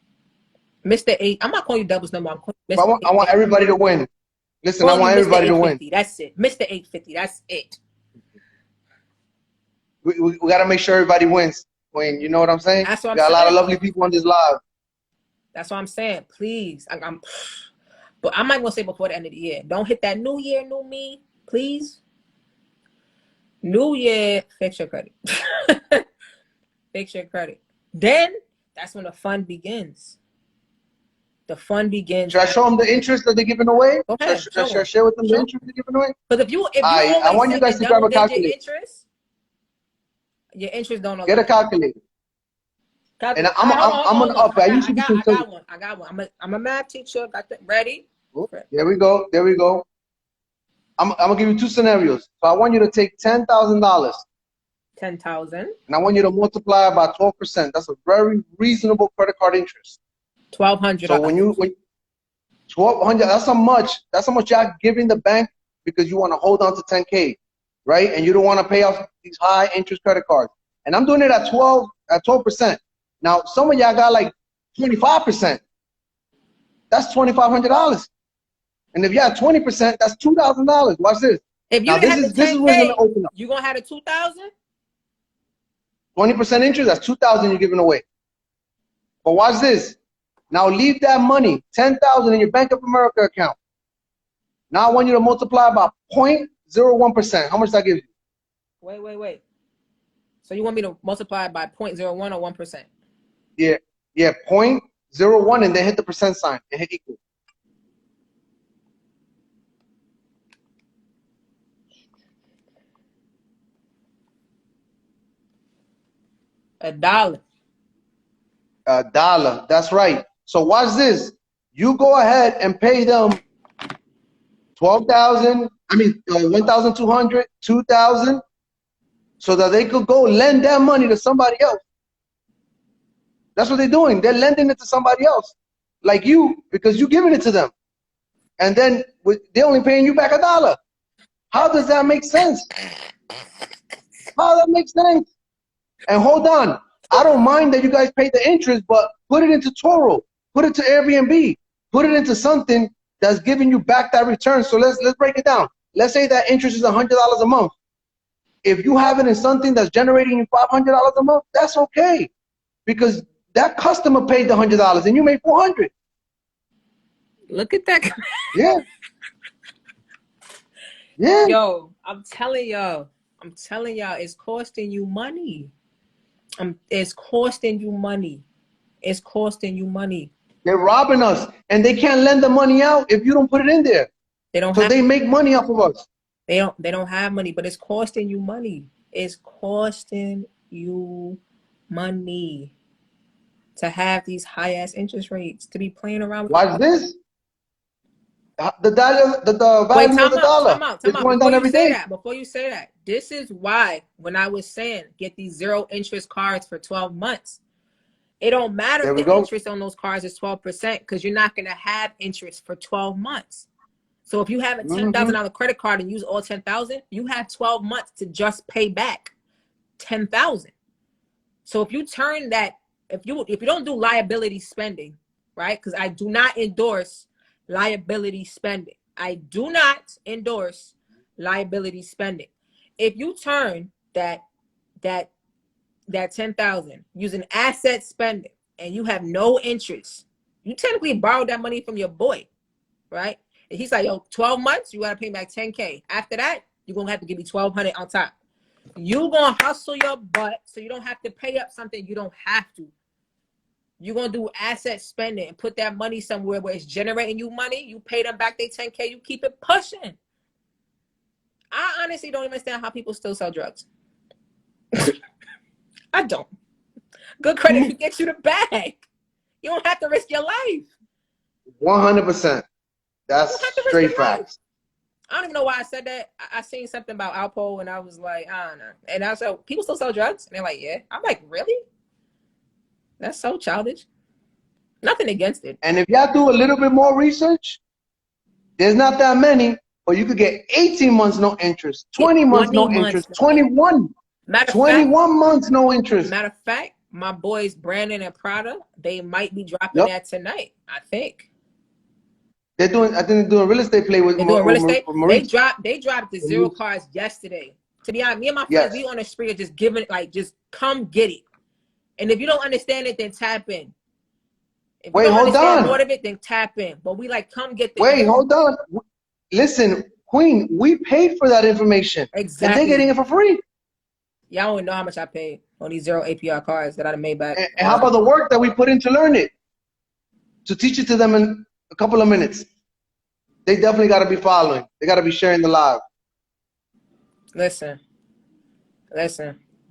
Mr. 8, I'm not calling you Doubles no more. I'm calling you Mr. I want everybody to win. Listen, I want everybody to win. That's it. Mr. 850, that's it. We got to make sure everybody wins. Wayne, you know what I'm saying? That's what I'm got saying. A lot of lovely people on this live. That's what I'm saying. Please. But I'm not going to say before the end of the year. Don't hit that new year, new me. Please. New year, fix your credit. Fix your credit. Then that's when the fun begins. The fun begins. Should I show them the interest that they're giving away? Go ahead. Should I share with them the interest they're giving away? Because if you I want you guys to grab a calculator. Your interest don't know. Get a calculator. And I'm gonna up. I usually I got one. I'm a math teacher. Got that ready. There we go. There we go. I'm gonna give you two scenarios. So I want you to take $10,000. 10,000. And I want you to multiply it by 12%. That's a very reasonable credit card interest. 1,200. So when 1,200, that's how much y'all giving the bank, because you want to hold on to 10K, right? And you don't want to pay off these high interest credit cards. And I'm doing it at 12%. Now some of y'all got like 25%. That's $2,500. And if you have 20%, that's $2,000. Watch this. If you this is what's gonna open up. You gonna have a 2,000? 20% interest, that's 2,000 you're giving away. But watch this. Now leave that money, 10,000 in your Bank of America account. Now I want you to multiply by 0.01%. How much does that give you? Wait. So you want me to multiply by 0.01 or 1%? Yeah, 0.01, and then hit the percent sign and hit equal. $1. $1. That's right. So watch this. You go ahead and pay them 12,000. I mean 1,200, 2,000, so that they could go lend that money to somebody else. That's what they're doing. They're lending it to somebody else, like you, because you're giving it to them, and then they're only paying you back $1. How does that make sense? How that makes sense? And hold on, I don't mind that you guys pay the interest, but put it into Toro, put it to Airbnb, put it into something that's giving you back that return. So let's break it down. Let's say that interest is $100 a month. If you have it in something that's generating you $500 a month, that's okay, because that customer paid the $100 and you made $400. Look at that. Yeah. Yo, I'm telling y'all, it's costing you money. It's costing you money. It's costing you money. They're robbing us, and they can't lend the money out if you don't put it in there. They don't. So they make money off of us. They don't have money, but it's costing you money. It's costing you money to have these high ass interest rates, to be playing around with. Watch this. The value of the dollar. Time out. Before you say that, this is why when I was saying get these 0 interest cards for 12 months, it don't matter if the interest on those cards is 12%, because you're not going to have interest for 12 months. So if you have a $10,000 credit card and use all 10,000, you have 12 months to just pay back $10,000. So if you turn that, if you don't do liability spending, right? Because I do not endorse liability spending. I do not endorse liability spending. If you turn that 10,000 using asset spending and you have no interest, you technically borrowed that money from your boy, right? And he's like, yo, 12 months, you gotta pay back 10K. After that, you're gonna have to give me 1,200 on top. You gonna hustle your butt so you don't have to pay up something you don't have to. You're gonna do asset spending and put that money somewhere where it's generating you money. You pay them back their 10K, you keep it pushing. I honestly don't even understand how people still sell drugs. I don't. Good credit to get you the bag. You don't have to risk your life. 100%. That's straight facts. I don't even know why I said that. I seen something about Alpo and I was like, I don't know. And I said, people still sell drugs? And they're like, yeah. I'm like, really? That's so childish. Nothing against it. And if y'all do a little bit more research, there's not that many, but you could get 18 months no interest, 20 months no interest, 21 months no interest. Matter of fact, my boys Brandon and Prada, they might be dropping that tonight, I think. I think they're doing real estate play with real estate. They dropped the 0 cards yesterday. To be honest, me and my friends, we on a spree of just giving it, like, just come get it. And if you don't understand it, then tap in. If you don't understand more of it, then tap in. But we like, come get the Wait, hold on. Listen, Queen, we paid for that information. Exactly. And they're getting it for free. Y'all don't even know how much I paid on these 0 APR cards that I made back. And how about the work that we put in to learn it? To teach it to them in a couple of minutes. They definitely got to be following. They got to be sharing the live. Listen.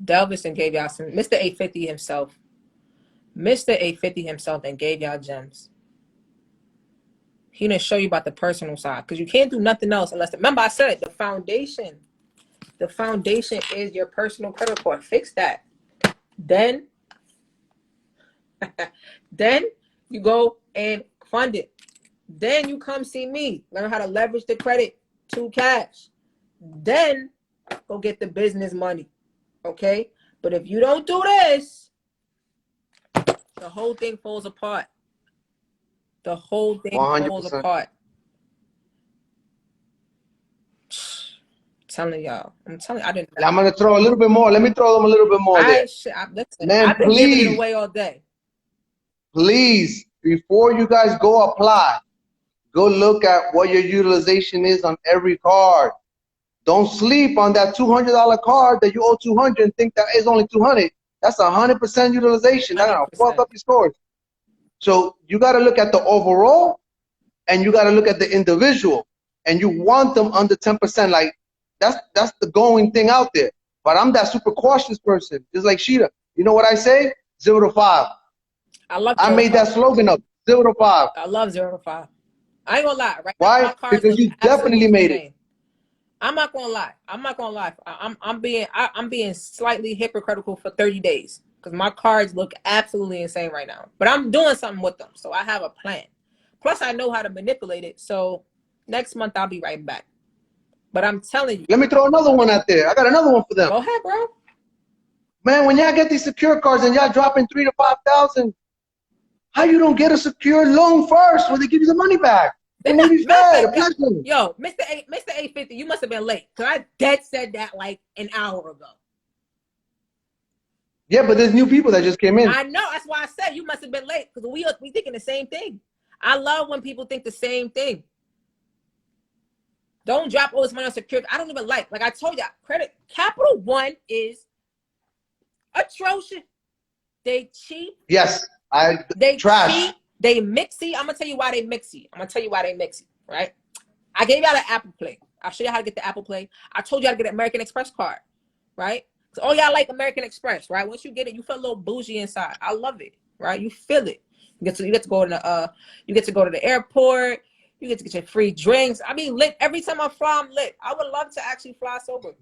Delviston gave y'all some. Mr. 850 himself. Mr. 850 himself and gave y'all gems. He didn't show you about the personal side because you can't do nothing else unless. Remember, I said the foundation. The foundation is your personal credit report. Fix that. Then you go and fund it. Then you come see me. Learn how to leverage the credit to cash. Then go get the business money. Okay? But if you don't do this, the whole thing falls apart. The whole thing 100%. Falls apart. Telling y'all. I'm telling you, I didn't know. I'm gonna throw a little bit more. Let me throw them a little bit more there. Man, I've been giving it away all day. Please, before you guys go apply, go look at what your utilization is on every card. Don't sleep on that $200 card that you owe $200 and think that is only $200. That's 100% utilization. That's gonna fuck up your scores. So you gotta look at the overall, and you gotta look at the individual, and you want them under 10%. Like that's the going thing out there. But I'm that super cautious person, just like Sheeta. You know what I say? 0 to 5. I made that slogan up. 0 to 5. I love 0 to 5. I ain't gonna lie. Right? Why? Because you definitely made it. I'm not gonna lie. I'm being slightly hypocritical for 30 days because my cards look absolutely insane right now. But I'm doing something with them, so I have a plan. Plus, I know how to manipulate it. So next month I'll be right back. But I'm telling you. Let me throw another one out there. I got another one for them. Go ahead, bro. Man, when y'all get these secure cards and y'all dropping 3,000 to 5,000, how you don't get a secure loan first when they give you the money back? Yo, Mr. 850, you must have been late. Cause I dead said that like an hour ago. Yeah, but there's new people that just came in. I know. That's why I said you must have been late because we thinking the same thing. I love when people think the same thing. Don't drop all this money on security. I don't even like I told you, credit Capital One is atrocious. They cheap. Yes, they trash. Cheap. They mixy. I'm gonna tell you why they mixy. Right? I gave y'all the Apple Play. I'll show you how to get the Apple Play. I told you how to get an American Express card, right? So all y'all like American Express, right? Once you get it, you feel a little bougie inside. I love it, right? You feel it. You get to go to the airport. You get to get your free drinks. I mean, lit every time I fly. I'm lit. I would love to actually fly sober.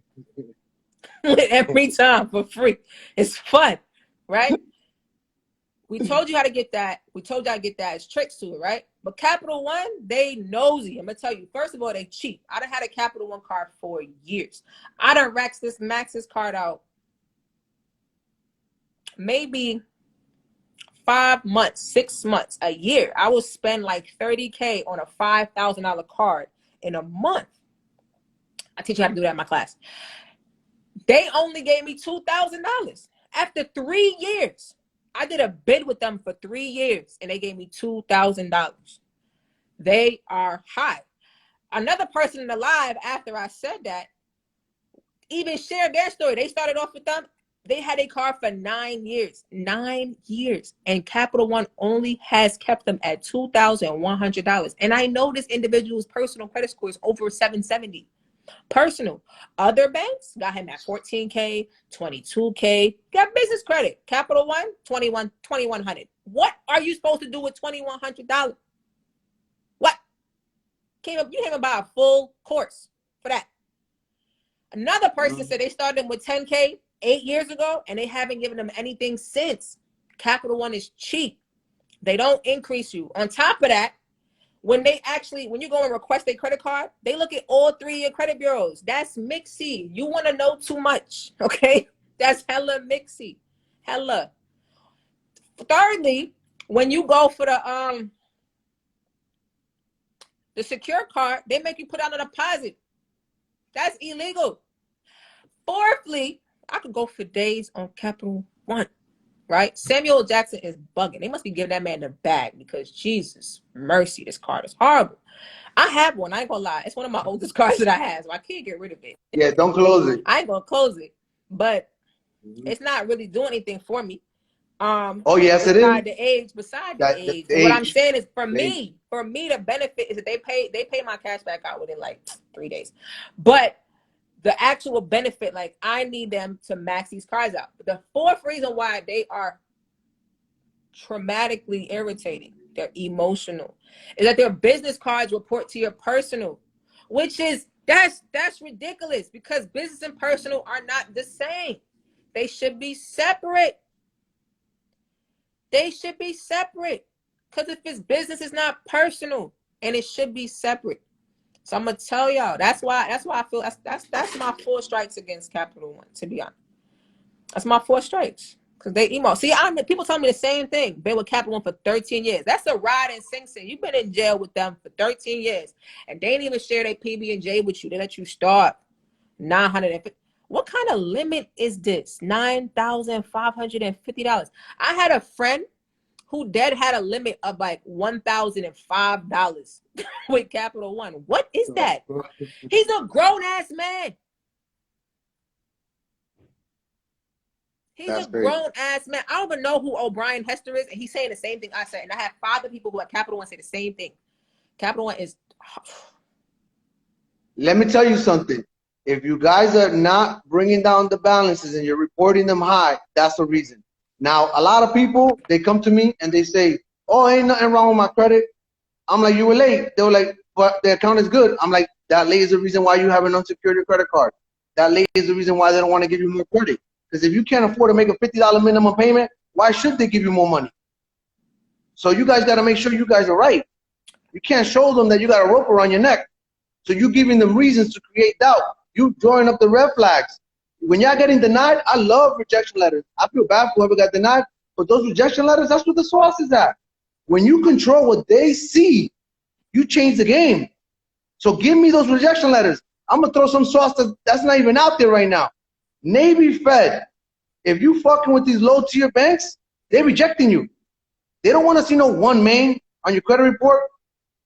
Lit every time for free. It's fun, right? We told you how to get that. It's tricks to it, right? But Capital One, they nosy. I'm gonna tell you. First of all, they cheap. I done had a Capital One card for years. I done maxed this card out maybe 5 months, 6 months, a year, I will spend like $30K on a $5,000 card in a month. I teach you how to do that in my class. They only gave me $2,000 after 3 years. I did a bid with them for 3 years and they gave me $2,000. They are high. Another person in the live after I said that even shared their story. They started off with them. They had a car for 9 years. 9 years. And Capital One only has kept them at $2,100. And I know this individual's personal credit score is over 770. Personal. Other banks got him at 14K, 22K. Got business credit. Capital One, 2100. What are you supposed to do with $2,100? What? You can't even buy a full course for that. Another person said they started with 10K 8 years ago and they haven't given them anything since. Capital One is cheap. They don't increase you. On top of that, when you go and request a credit card, they look at all 3 of your credit bureaus. That's mixy. You want to know too much, okay? That's hella mixy. Hella. Thirdly, when you go for the secure card, they make you put out a deposit. That's illegal. Fourthly, I could go for days on Capital One, right? Samuel Jackson is bugging. They must be giving that man the bag because Jesus mercy, this card is horrible. I have one. I ain't gonna lie. It's one of my oldest cards that I have, so I can't get rid of it. Yeah, don't close it. I ain't gonna close it, but it's not really doing anything for me. Oh yes, it is. Beside the age. So what I'm saying is, for me, the benefit is that they pay my cash back out within like 3 days, but the actual benefit, like I need them to max these cards out. But the fourth reason why they are traumatically irritating, they're emotional, is that their business cards report to your personal, which is that's ridiculous because business and personal are not the same. They should be separate. They should be separate because if it's business, it's not personal, and it should be separate. So I'm gonna tell y'all. That's why I feel that's my 4 strikes against Capital One. To be honest, that's my 4 strikes because they emo. See, people tell me the same thing. Been with Capital One for 13 years. That's a ride in Sing Sing. You've been in jail with them for 13 years, and they didn't even share their PB&J with you. They let you start $950. What kind of limit is this? $9,550. I had a friend who had a limit of like $1,005 with Capital One. What is that? He's a grown-ass man. He's a grown-ass man. I don't even know who O'Brien Hester is, and he's saying the same thing I said. And I have 5 other people who at Capital One say the same thing. Capital One is... Let me tell you something. If you guys are not bringing down the balances and you're reporting them high, that's the reason. Now, a lot of people, they come to me and they say, oh, ain't nothing wrong with my credit. I'm like, you were late. They were like, but the account is good. I'm like, that late is the reason why you have an unsecured credit card. That late is the reason why they don't want to give you more credit. Because if you can't afford to make a $50 minimum payment, why should they give you more money? So you guys got to make sure you guys are right. You can't show them that you got a rope around your neck. So you giving them reasons to create doubt. You drawing up the red flags. When y'all getting denied, I love rejection letters. I feel bad for whoever got denied, but those rejection letters, that's what the sauce is at. When you control what they see, you change the game. So give me those rejection letters. I'm going to throw some sauce that's not even out there right now. Navy Fed, if you fucking with these low-tier banks, they're rejecting you. They don't want to see no One Main on your credit report.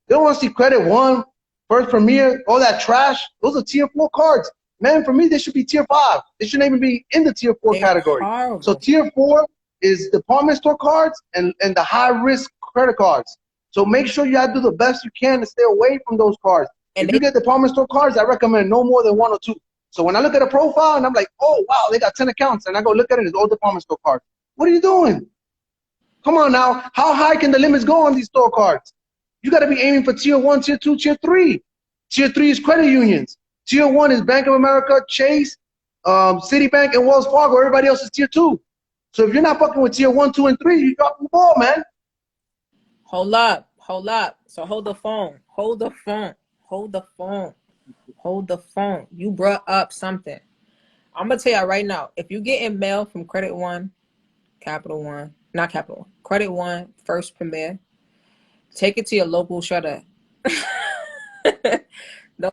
They don't want to see Credit One, First Premier, all that trash. Those are tier 4 cards. Man, for me, they should be tier 5. They shouldn't even be in the tier 4 category. Horrible. So tier 4 is department store cards and the high-risk credit cards. So make sure you do the best you can to stay away from those cards. And if you get department store cards, I recommend no more than 1 or 2. So when I look at a profile and I'm like, oh, wow, they got 10 accounts, and I go look at it, it's all department store cards. What are you doing? Come on now. How high can the limits go on these store cards? You got to be aiming for tier 1, tier 2, tier 3. Tier 3 is credit unions. Tier 1 is Bank of America, Chase, Citibank, and Wells Fargo. Everybody else is tier 2. So if you're not fucking with tier 1, 2, and 3, you're dropping the ball, man. Hold up. So hold the phone. Hold the phone. You brought up something. I'm going to tell you right now, if you get in mail from Credit One Capital One, not Capital One, Credit One, First Premier. Take it to your local shredder.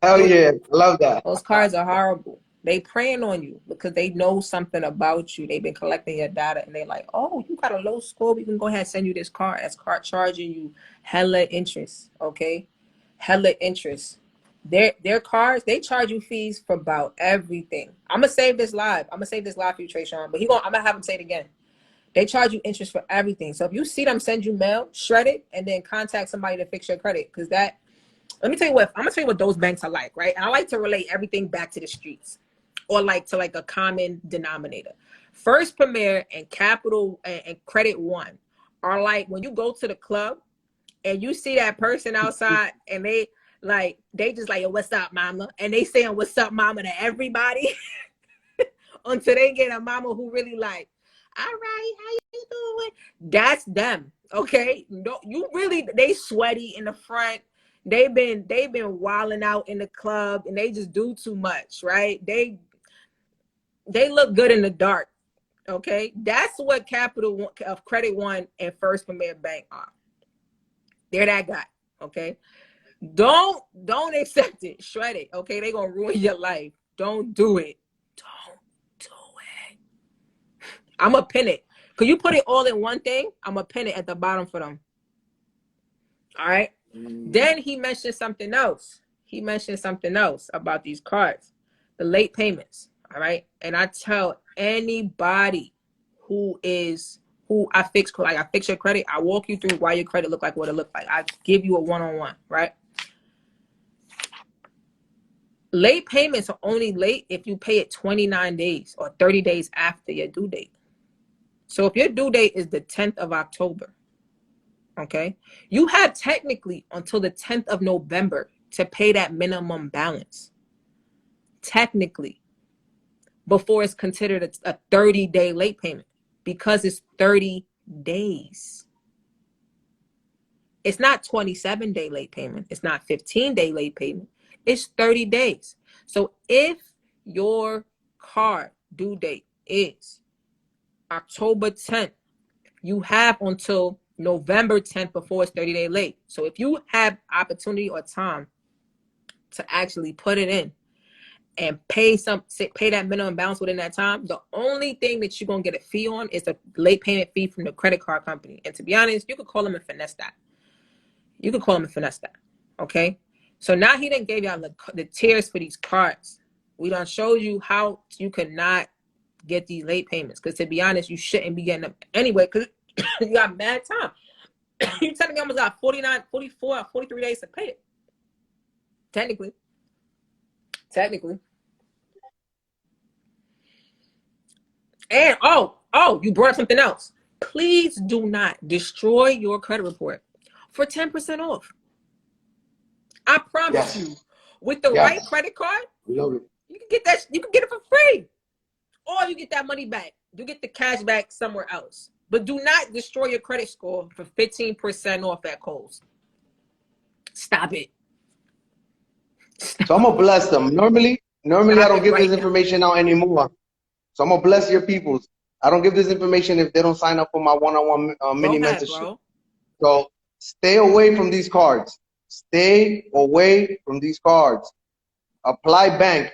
Hell yeah, I love that. Those cards are horrible. They preying on you because they know something about you. They've been collecting your data and they're like, oh, you got a low score. We can go ahead and send you this card. That's card charging you hella interest. Okay. Hella interest. Their cards, they charge you fees for about everything. I'm gonna save this live. I'm gonna save this live for you, Trayshawn. But I'm gonna have him say it again. They charge you interest for everything. So if you see them send you mail, shred it and then contact somebody to fix your credit. Because let me tell you what, I'm gonna tell you what those banks are like, right? And I like to relate everything back to the streets or like to like a common denominator. First Premier and Capital and Credit One are like when you go to the club and you see that person outside and they just like, yo, what's up, mama? And they saying what's up, mama to everybody until they get a mama who really like, all right, how you doing? That's them. Okay. No, you really, they sweaty in the front. They've been wilding out in the club and they just do too much, right? They look good in the dark. Okay. That's what Capital One, Credit One and First Premier Bank are. They're that guy. Okay. Don't accept it. Shred it. Okay. They're gonna ruin your life. Don't do it. Don't do it. I'm gonna pin it. Cause you put it all in one thing, I'm gonna pin it at the bottom for them. All right. Then he mentioned something else. He mentioned something else about these cards, the late payments. All right. And I tell anybody who I fix your credit, I walk you through why your credit look like what it looked like. I give you a one-on-one, right? Late payments are only late if you pay it 29 days or 30 days after your due date. So if your due date is the 10th of October, okay, you have technically until the 10th of November to pay that minimum balance. Technically, before it's considered a 30-day late payment because it's 30 days. It's not 27-day late payment. It's not 15-day late payment. It's 30 days. So if your card due date is October 10th, you have until November 10th before it's 30 days late. So if you have opportunity or time to actually put it in and pay that minimum balance within that time, the only thing that you're going to get a fee on is the late payment fee from the credit card company. And to be honest, you could call them and finesse that. Okay? So now he done gave y'all the tiers for these cards. We done showed you how you cannot get these late payments. Because to be honest, you shouldn't be getting them anyway because you got mad time. You telling me I almost got 49, 44, 43 days to pay it. Technically. And you brought up something else. Please do not destroy your credit report for 10% off. I promise you, with the right credit card, you can get that. You can get it for free, or you get that money back. You get the cash back somewhere else. But do not destroy your credit score for 15% off at Kohl's. Stop it. So I'm gonna bless them. Normally I don't give this information out anymore. So I'm gonna bless your peoples. I don't give this information if they don't sign up for my one-on-one mini mentorship. Bro. So stay away from these cards. Stay away from these cards. Apply Bank,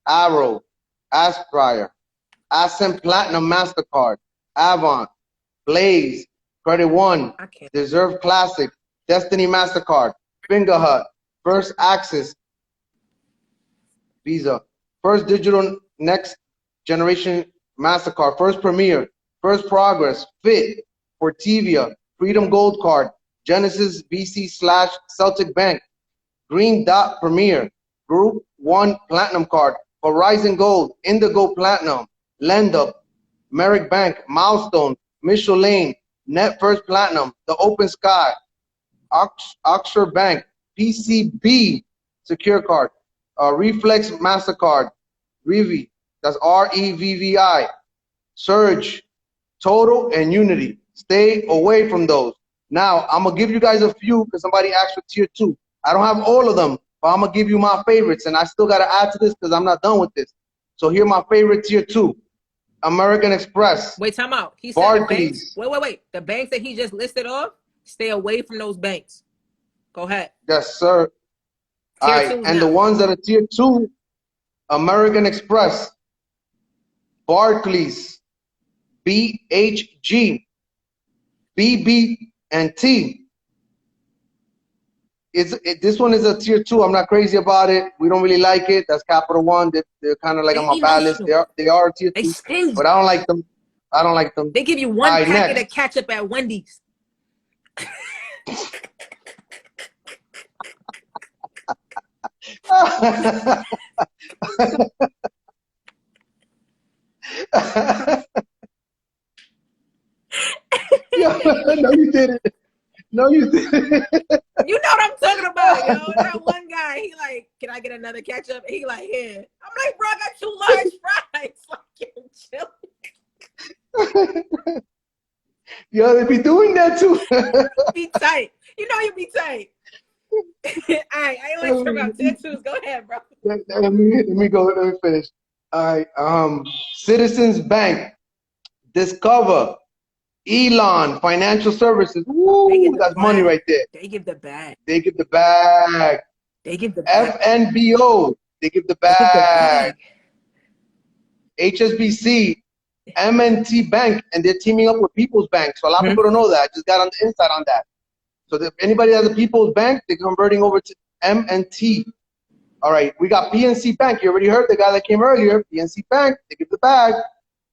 Arrow, Aspire, Ascent Platinum MasterCard, Avant, Blaze, Credit One, Deserve Classic, Destiny MasterCard, Finger Hut, First Access, Visa, First Digital Next Generation MasterCard, First Premier, First Progress, Fit, Fortivia, Freedom Gold Card, Genesis BC/Celtic Bank, Green Dot Premier, Group One Platinum Card, Horizon Gold, Indigo Platinum, Lend-Up, Merrick Bank, Milestone, Mitchell Lane, Net First Platinum, The Open Sky, Oxford Bank, PCB Secure Card, Reflex MasterCard, Revi, that's REVVI, Surge, Total, and Unity. Stay away from those. Now, I'm going to give you guys a few because somebody asked for tier 2. I don't have all of them, but I'm going to give you my favorites, and I still got to add to this because I'm not done with this. So here are my favorite tier 2. American Express. Wait, time out. He said the banks. Barclays. Wait. The banks that he just listed off, stay away from those banks. Go ahead. Yes, sir. All Tier right, 2 and now. the ones that are tier 2, American Express, Barclays, BHG, BB&T. This one is a tier 2. I'm not crazy about it. We don't really like it. That's Capital One. They're kind of like on my bad list. They are a tier 2, but I don't like them. I don't like them. They give you one packet of ketchup at Wendy's. No, you didn't. No, you didn't. You know what I'm talking about, yo. That one guy, he like, can I get another ketchup? He like, here. I'm like, bro, I got 2 large fries. Like, you're chilling. Yo, they be doing that too. Be tight. You know you be tight. All right, I ain't like about tier 2s. Go ahead, bro. Let me go. Let me finish. All right. Citizens Bank, Discover, Elon Financial Services. Woo, that's money right there. They give the bag. They give the bag. They give the bag. FNBO, they give the bag. HSBC, M&T Bank, and they're teaming up with People's Bank. So a lot of people don't know that. I just got on the inside on that. So if anybody has a People's Bank, they're converting over to M&T. All right, we got PNC Bank. You already heard the guy that came earlier. PNC Bank, they give the bag.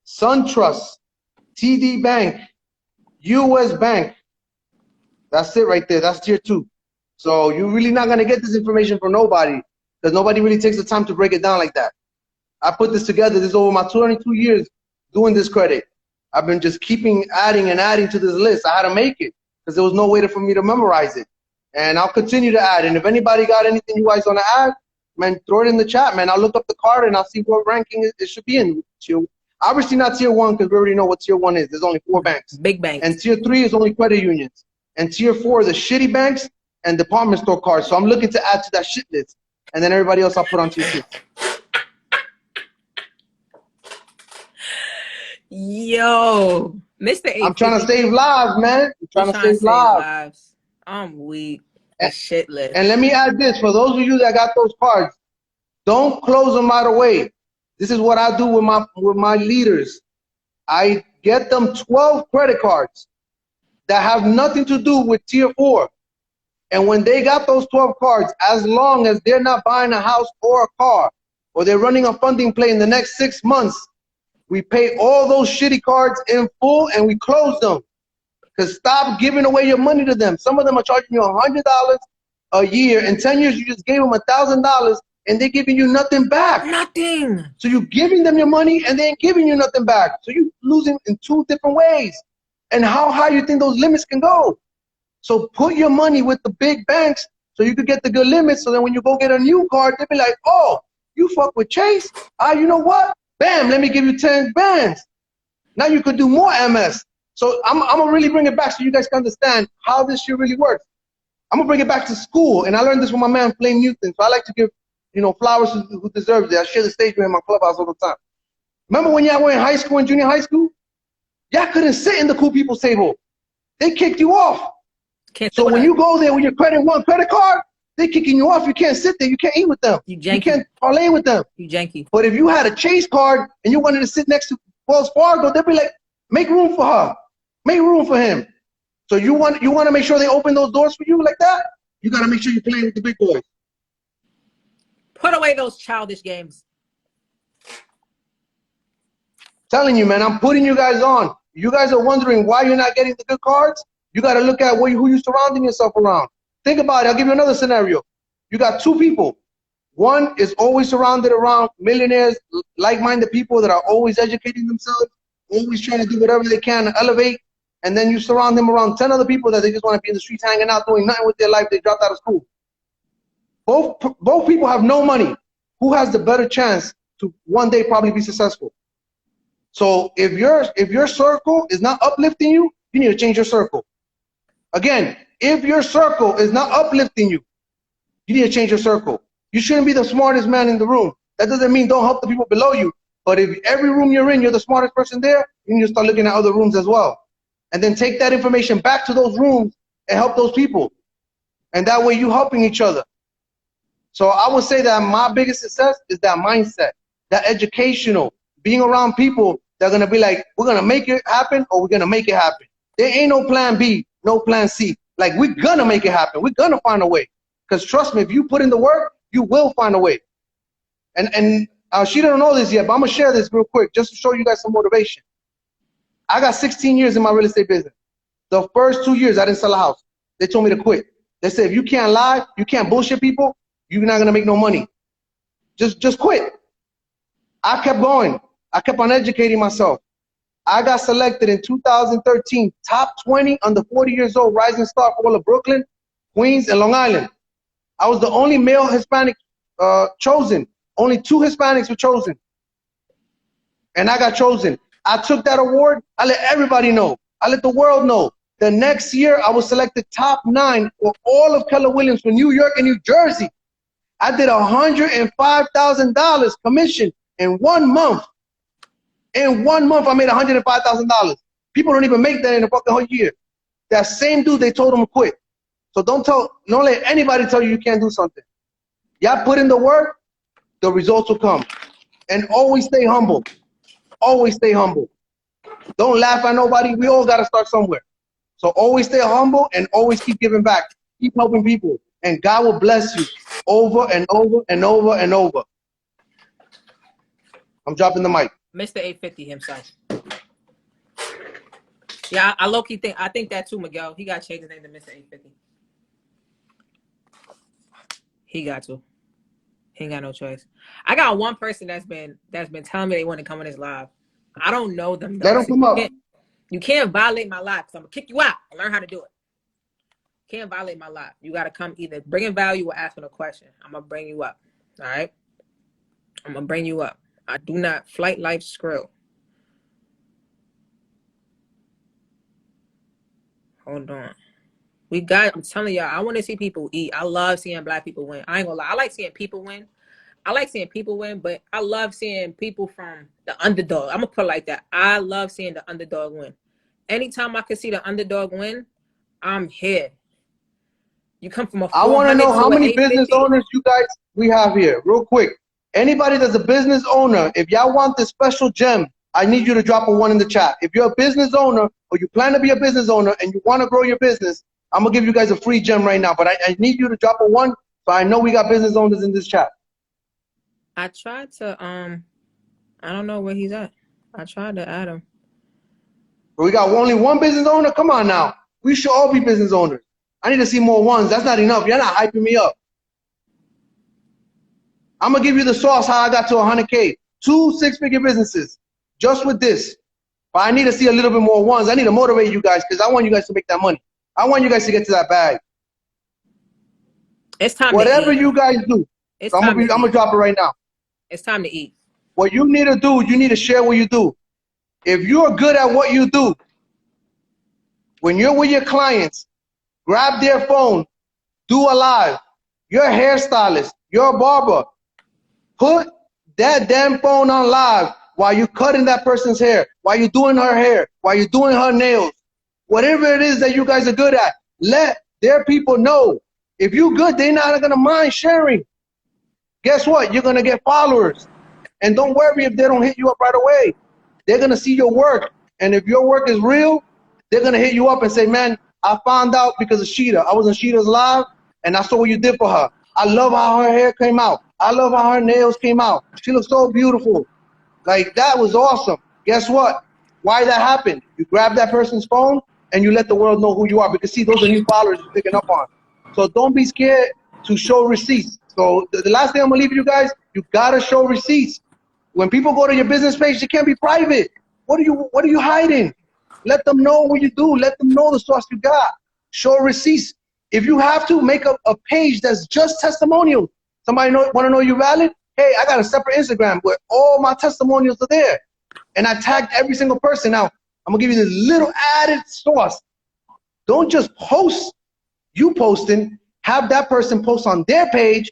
SunTrust, TD Bank, US Bank. That's it right there. That's tier 2. So you're really not going to get this information from nobody because nobody really takes the time to break it down like that. I put this together. This is over my 22 years doing this credit. I've been just keeping adding and adding to this list. I had to make it because there was no way for me to memorize it. And I'll continue to add. And if anybody got anything you guys want to add, man, throw it in the chat, man. I'll look up the card and I'll see what ranking it should be in. Obviously not tier 1 because we already know what tier 1 is. There's only 4 banks. Big banks. And tier 3 is only credit unions. And tier 4 is the shitty banks and department store cards. So I'm looking to add to that shit list. And then everybody else I'll put on tier 2. Yo, Mr. I'm trying to save lives, man. I'm trying to save lives. I'm weak. A shit list. And let me add this. For those of you that got those cards, don't close them right away. This is what I do with my leaders. I get them 12 credit cards that have nothing to do with tier 4. And when they got those 12 cards, as long as they're not buying a house or a car, or they're running a funding play in the next 6 months, we pay all those shitty cards in full and we close them. Because stop giving away your money to them. Some of them are charging you $100 a year. In 10 years, you just gave them $1,000 and they're giving you nothing back. Nothing. So you're giving them your money and they ain't giving you nothing back. So you're losing in 2 different ways. And how high you think those limits can go? So put your money with the big banks so you could get the good limits. So then when you go get a new card, they'll be like, oh, you fuck with Chase? You know what? Bam, let me give you 10 bands. Now you could do more MS. So I'm gonna really bring it back so you guys can understand how this shit really works. I'm gonna bring it back to school, and I learned this from my man Flame Newton. So I like to give, flowers who deserves it. I share the stage with him in my clubhouse all the time. Remember when y'all were in high school and junior high school? Y'all couldn't sit in the cool people's table. They kicked you off. So when you go there with your credit card, they kicking you off. You can't sit there. You can't eat with them. You can't parlay with them. You janky. But if you had a Chase card and you wanted to sit next to Wells Fargo, they'd be like, make room for her. Make room for him. So you want to make sure they open those doors for you like that? You got to make sure you're playing with the big boys. Put away those childish games. Telling you, man, I'm putting you guys on. You guys are wondering why you're not getting the good cards? You got to look at who you're surrounding yourself around. Think about it. I'll give you another scenario. You got 2 people. One is always surrounded around millionaires, like-minded people that are always educating themselves, always trying to do whatever they can to elevate. And then you surround them around 10 other people that they just want to be in the streets hanging out, doing nothing with their life. They dropped out of school. Both people have no money. Who has the better chance to one day probably be successful? So if your circle is not uplifting you, you need to change your circle. Again, if your circle is not uplifting you, you need to change your circle. You shouldn't be the smartest man in the room. That doesn't mean don't help the people below you, But if every room you're in, you're the smartest person there, you need to start looking at other rooms as well. And then take that information back to those rooms and help those people. And that way you helping each other. So I would say that my biggest success is that mindset, that educational, being around people that are going to be like, we're going to make it happen or we're going to make it happen. There ain't no plan B, no plan C. Like, we're going to make it happen. We're going to find a way. Because trust me, if you put in the work, you will find a way. And she don't know this yet, but I'm going to share this real quick just to show you guys some motivation. I got 16 years in my real estate business. The first 2 years, I didn't sell a house. They told me to quit. They said, if you can't lie, you can't bullshit people, you're not going to make no money. Just quit. I kept going. I kept on educating myself. I got selected in 2013, top 20 under 40 years old, rising star for all of Brooklyn, Queens, and Long Island. I was the only male Hispanic chosen. Only 2 Hispanics were chosen. And I got chosen. I took that award. I let everybody know. I let the world know. The next year, I was selected top 9 for all of Keller Williams for New York and New Jersey. I did $105,000 commission in 1 month. In 1 month, I made $105,000. People don't even make that in a fucking whole year. That same dude, they told him to quit. So don't let anybody tell you you can't do something. Y'all put in the work, the results will come. And always stay humble. Always stay humble. Don't laugh at nobody. We all got to start somewhere. So always stay humble and always keep giving back. Keep helping people. And God will bless you over and over and over and over. I'm dropping the mic. Mr. 850 himself. Yeah, I low-key think that too, Miguel. He got to change his name to Mr. 850. He got to. He ain't got no choice. I got one person that's been telling me they want to come on this live. I don't know them. Let them come up. You can't violate my life, because I'm going to kick you out and learn how to do it. Can't violate my life. You got to come either bringing value or asking a question. I'm going to bring you up. All right? I'm going to bring you up. I do not flight life screw. Hold on. I'm telling y'all, I want to see people eat. I love seeing black people win. I ain't gonna lie. I like seeing people win. But I love seeing people from the underdog. I'm gonna put it like that. I love seeing the underdog win. Anytime I can see the underdog win, I'm here. You come from a 400 I want to know how many business 850. owners we have here, real quick. Anybody that's a business owner, if y'all want this special gem, I need you to drop a 1 in the chat. If you're a business owner or you plan to be a business owner and you want to grow your business, I'm going to give you guys a free gem right now. But I need you to drop a 1 so I know we got business owners in this chat. I tried to, I don't know where he's at. I tried to add him. We got only 1 business owner? Come on now. We should all be business owners. I need to see more 1s. That's not enough. You're not hyping me up. I'm going to give you the sauce how I got to 100K. 2 6-figure businesses just with this. But I need to see a little bit more 1s. I need to motivate you guys because I want you guys to make that money. I want you guys to get to that bag. It's time Whatever to eat. you guys do. So I'm going to drop it right now. It's time to eat. What you need to do, you need to share what you do. If you're good at what you do, when you're with your clients, grab their phone, do a live. You're a hairstylist, you're a barber. Put that damn phone on live while you're cutting that person's hair, while you're doing her hair, while you're doing her nails. Whatever it is that you guys are good at, let their people know. If you're good, they're not going to mind sharing. Guess what? You're going to get followers. And don't worry if they don't hit you up right away. They're going to see your work. And if your work is real, they're going to hit you up and say, man, I found out because of Sheeta. I was in Sheeta's live, and I saw what you did for her. I love how her hair came out. I love how her nails came out. She looks so beautiful. Like, that was awesome. Guess what? Why that happened? You grab that person's phone, and you let the world know who you are. Because, see, those are new followers you're picking up on. So don't be scared to show receipts. So the last thing I'm going to leave you guys, you got to show receipts. When people go to your business page, it can't be private. What are you hiding? Let them know what you do. Let them know the sauce you got. Show receipts. If you have to, make a page that's just testimonials. Somebody want to know you're valid? Hey, I got a separate Instagram where all my testimonials are there. And I tagged every single person. Now, I'm going to give you this little added sauce. Don't just post you posting. Have that person post on their page,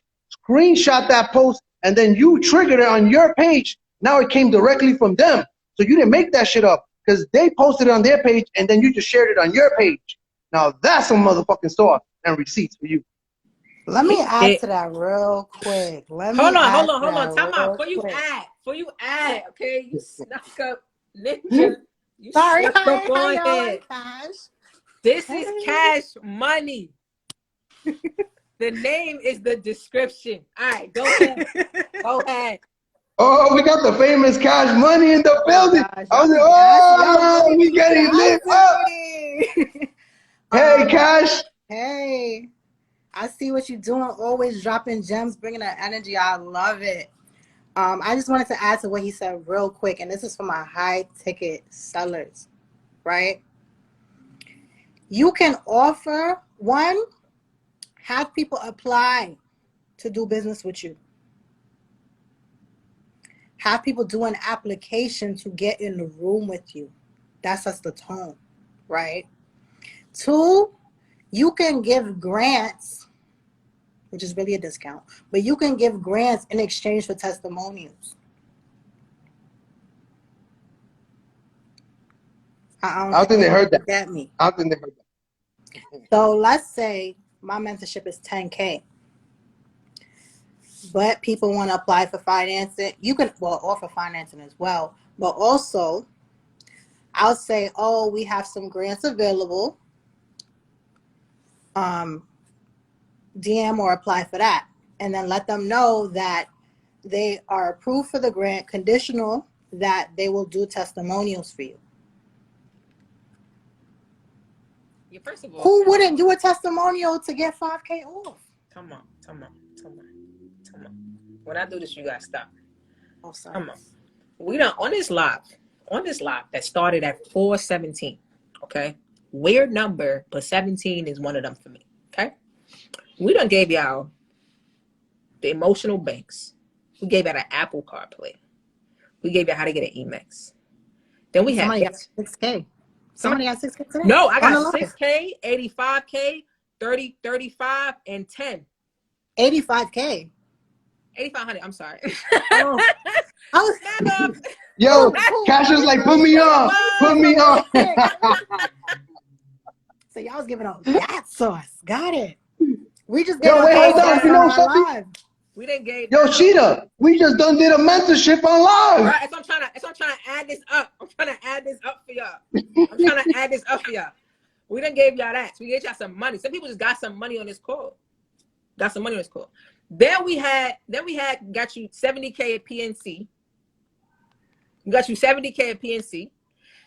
screenshot that post, and then you trigger it on your page Now it came directly from them. So you didn't make that shit up because they posted it on their page and then you just shared it on your page. Now that's some motherfucking sauce and receipts for you. Let me add to that real quick. Hold on. Time out. Before you add, okay? You snuck up, Ninja. You snuck up on here. This is Cash Money. The name is the description. All right, go ahead. Oh, we got the famous Cash Money in the building. I was like, we getting lit up. Hey, Cash. Hey. I see what you're doing, always dropping gems, bringing that energy. I love it. I just wanted to add to what he said real quick, and this is for my high-ticket sellers, right? You can offer, one, have people apply to do business with you. Have people do an application to get in the room with you. That sets the tone, right? Two, you can give grants, which is really a discount, but you can give grants in exchange for testimonials. I don't think they heard that. I don't think they heard that. So let's say my mentorship is 10K, but people want to apply for financing. You can offer financing as well, but also I'll say, oh, we have some grants available. DM or apply for that, and then let them know that they are approved for the grant, conditional that they will do testimonials for you. Yeah, first of all, who wouldn't do a testimonial to get 5K off? Come on. When I do this, you gotta stop. Oh, sorry. Come on. We done on this live that started at 4:17. Okay, weird number, but 17 is one of them for me. Okay. We done gave y'all the emotional banks. We gave y'all an Apple CarPlay. We gave y'all how to get an Amex. Then we Somebody got 6K. Somebody got 6K today? No, I got 6K, 85K, 30, 35, and 10. 85K. 8,500. I'm sorry. Yo, Cash was like, put me on. So y'all was giving out that sauce. Got it. We just hold on. You know something? We didn't give. Yo, Sheeta, we just done did a mentorship on live. Right, so I'm trying to add this up. I'm trying to add this up for y'all. We done gave y'all that. So we gave y'all some money. Some people just got some money on this call. Then we got you 70K at PNC. We got you 70K at PNC.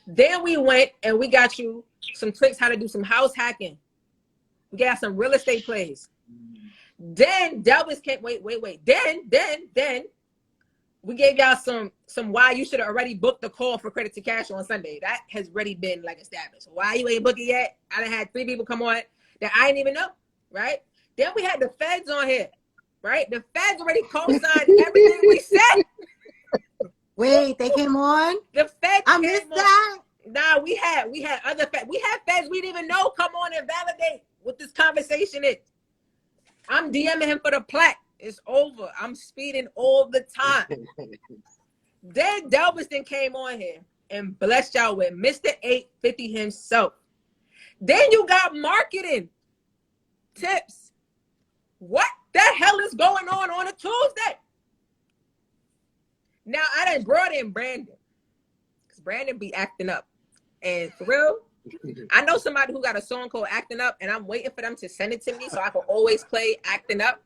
Then we went and we got you some tricks how to do some house hacking. We got some real estate plays. Then Delvis came. Wait. Then we gave y'all some why you should have already booked the call for Credit to Cash on Sunday. That has already been like established. Why you ain't booked it yet? I done had 3 people come on that I didn't even know. Right? Then we had the feds on here. Right? The feds already co-signed everything we said. Wait, they came on? The feds I missed that. Nah, we had other feds. We had feds we didn't even know come on and validate what this conversation is. I'm DMing him for the plaque. It's over. I'm speeding all the time. Then Delviston came on here and blessed y'all with Mr. 850 himself. Then you got marketing tips. What the hell is going on a Tuesday? Now, I done brought in Brandon. Because Brandon be acting up. And for real, I know somebody who got a song called Acting Up, and I'm waiting for them to send it to me so I can always play Acting Up.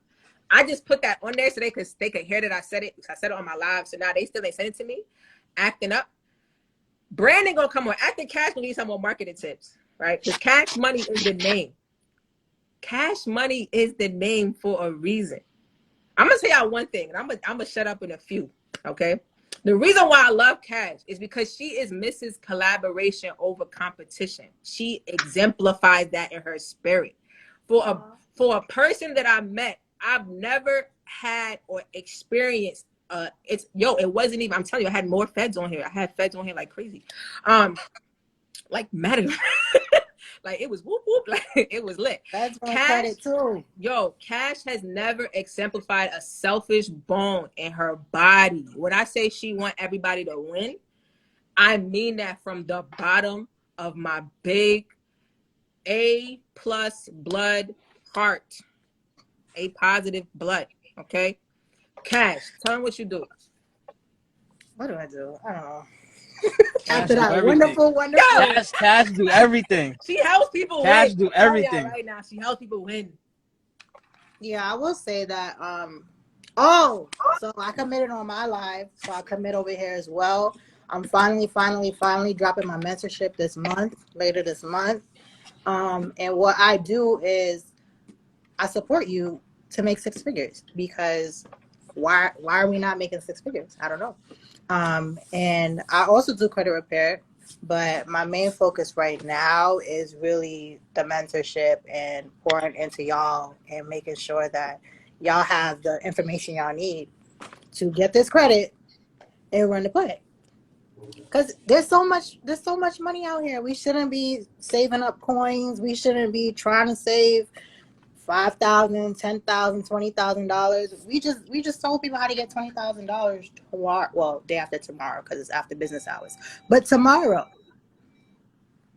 I just put that on there so they could hear that I said it. I said it on my live, so now they still ain't send it to me. Acting Up. Brandon gonna come on. Acting Cash need some more marketing tips, right? Because Cash Money is the name. Cash Money is the name for a reason. I'm gonna tell y'all one thing, and I'm gonna shut up in a few, okay? The reason why I love Cash is because she is Mrs. Collaboration over competition. She exemplifies that in her spirit. For a person that I met, I've never had or experienced it wasn't even, I'm telling you, I had more feds on here. I had feds on here like crazy. Like mad Like it was whoop whoop. Like it was lit. That's my Cash, credit too. yo, Cash has never exemplified a selfish bone in her body. When I say she want everybody to win, I mean that from the bottom of my big A+ blood heart. A positive blood. Okay? Cash, tell me what you do. What do I do? I don't know. Cash After do that everything. wonderful. Yo! Cash do everything. She helps people Cash win. do I'm telling y'all everything. right now, she helps people win. Yeah, I will say that. Oh, so I committed on my live, so I commit over here as well. I'm finally dropping my mentorship later this month. And what I do is I support you to make 6 figures, because why are we not making 6 figures? I don't know. And I also do credit repair, but my main focus right now is really the mentorship and pouring into y'all and making sure that y'all have the information y'all need to get this credit and run the play. Because there's so much money out here. We shouldn't be saving up coins. We shouldn't be trying to save $5,000, $10,000, $20,000. We just told people how to get $20,000 tomorrow. Well, day after tomorrow, because it's after business hours. But tomorrow.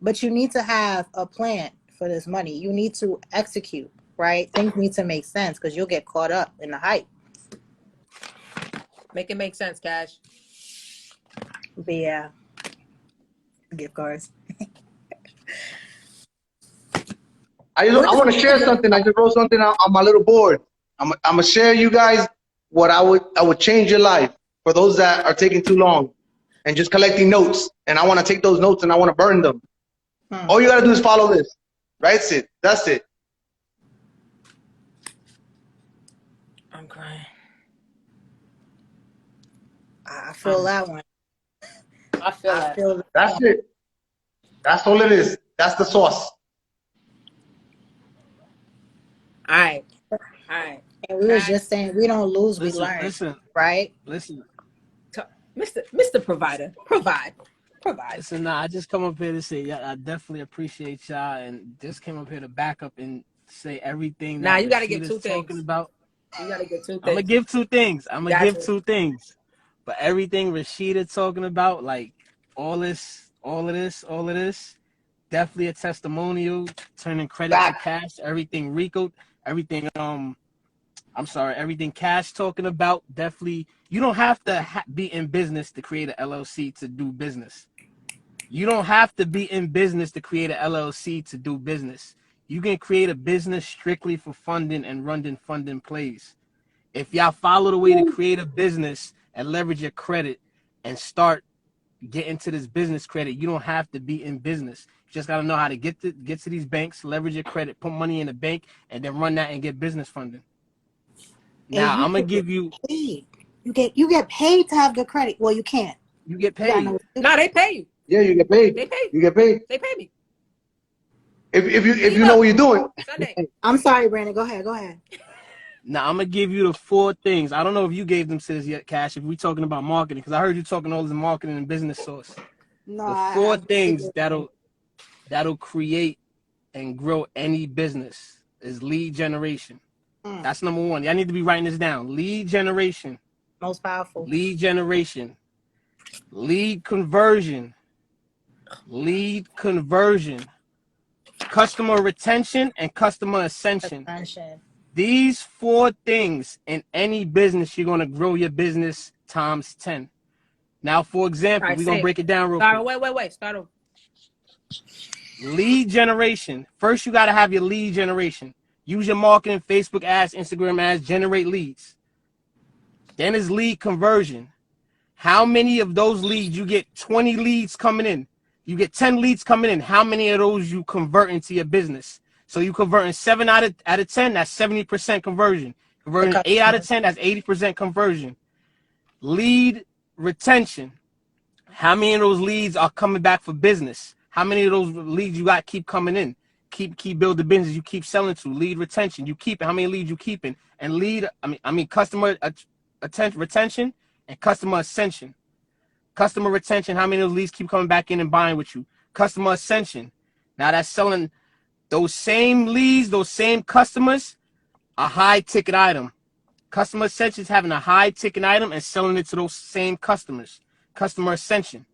But you need to have a plan for this money. You need to execute, right? Things need to make sense, because you'll get caught up in the hype. Make it make sense, Cash. But yeah, gift cards. I want to share something. I just wrote something on my little board. I'm gonna share you guys what I would change your life for those that are taking too long and just collecting notes. And I want to take those notes and I want to burn them. All you gotta do is follow this. Right, Sid? That's it. I'm crying. I feel that one. I feel that. That's it. That's all it is. That's the sauce. All right. And we was just saying, we don't lose, we learn. Right? Listen. Mr. Provider, provide. Listen, I just come up here to say, I definitely appreciate y'all, and just came up here to back up and say everything. Now you got to give give 2 things. Talking about. You got to give 2 things. I'm gonna give 2 things. Two things. But everything Rashida talking about, like all of this, definitely a testimonial. Turning credit to cash. Everything Rico, everything everything Cash talking about, definitely. You don't have to be in business to create an LLC to do business. You don't have to be in business to create an LLC to do business. You can create a business strictly for funding and running funding plays. If y'all follow the way to create a business and leverage your credit and start getting to this business credit, you don't have to be in business. You just got to know how to get to these banks, leverage your credit, put money in the bank, and then run that and get business funding. Now, I'm going to give you... You get paid to have good credit. Well, you can't. You get paid. No, they pay you. Yeah, you get paid. They pay. You get paid. They pay me. If you know what you're doing. Sunday. I'm sorry, Brandon. Go ahead. Now, I'm going to give you the 4 things. I don't know if you gave them to this yet, Cash, if we're talking about marketing, because I heard you talking all this marketing and business source. No, the 4 things that'll create and grow any business is lead generation. That's number 1. Y'all need to be writing this down. Lead generation. Most powerful. Lead generation. Lead conversion. Customer retention and customer ascension. These 4 things in any business, you're going to grow your business times 10. Now, for example, we're going to break it down real quick. Wait. Start over. Lead generation. First, you got to have your lead generation. Use your marketing, Facebook ads, Instagram ads, generate leads. Then is lead conversion. How many of those leads, you get 20 leads coming in. You get 10 leads coming in. How many of those you convert into your business? So you converting 7 out of 10, that's 70% conversion. Converting 8 out of 10, that's 80% conversion. Lead retention. How many of those leads are coming back for business? How many of those leads you got keep coming in? Keep build the business you keep selling to. Lead retention. You keep it. How many leads you keeping? And customer retention and customer ascension. Customer retention. How many of those leads keep coming back in and buying with you? Customer ascension. Now that's selling those same leads, those same customers, a high ticket item. Customer Ascension is having a high ticket item and selling it to those same customers. Customer Ascension.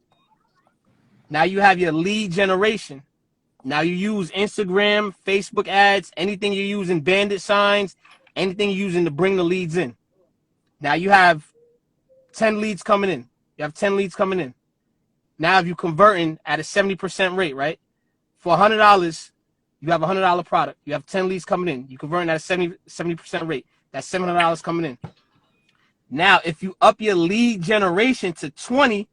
Now you have your lead generation. Now you use Instagram, Facebook ads, anything you're using, bandit signs, anything you're using to bring the leads in. Now you have 10 leads coming in. You have 10 leads coming in. Now if you're converting at a 70% rate, right? For $100, you have a $100 product. You have 10 leads coming in. You're converting at a 70% rate. That's $700 coming in. Now, if you up your lead generation to 20,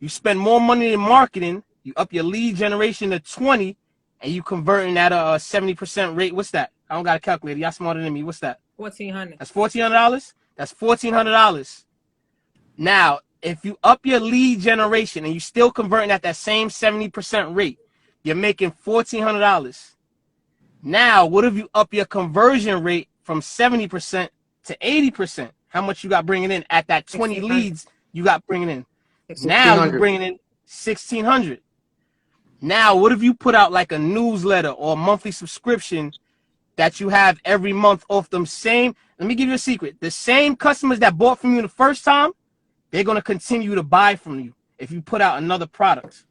you spend more money in marketing, you up your lead generation to 20, and you converting at a 70% rate. What's that? I don't got a calculator. Y'all smarter than me. What's that? $1,400. That's $1,400? That's $1,400. Now, if you up your lead generation and you still converting at that same 70% rate, you're making $1,400. Now, what if you up your conversion rate from 70% to 80%? How much you got bringing in at that 20 leads you got bringing in? Now you're bringing in $1,600. Now, what if you put out like a newsletter or a monthly subscription that you have every month off them same? Let me give you a secret. The same customers that bought from you the first time, they're going to continue to buy from you if you put out another product.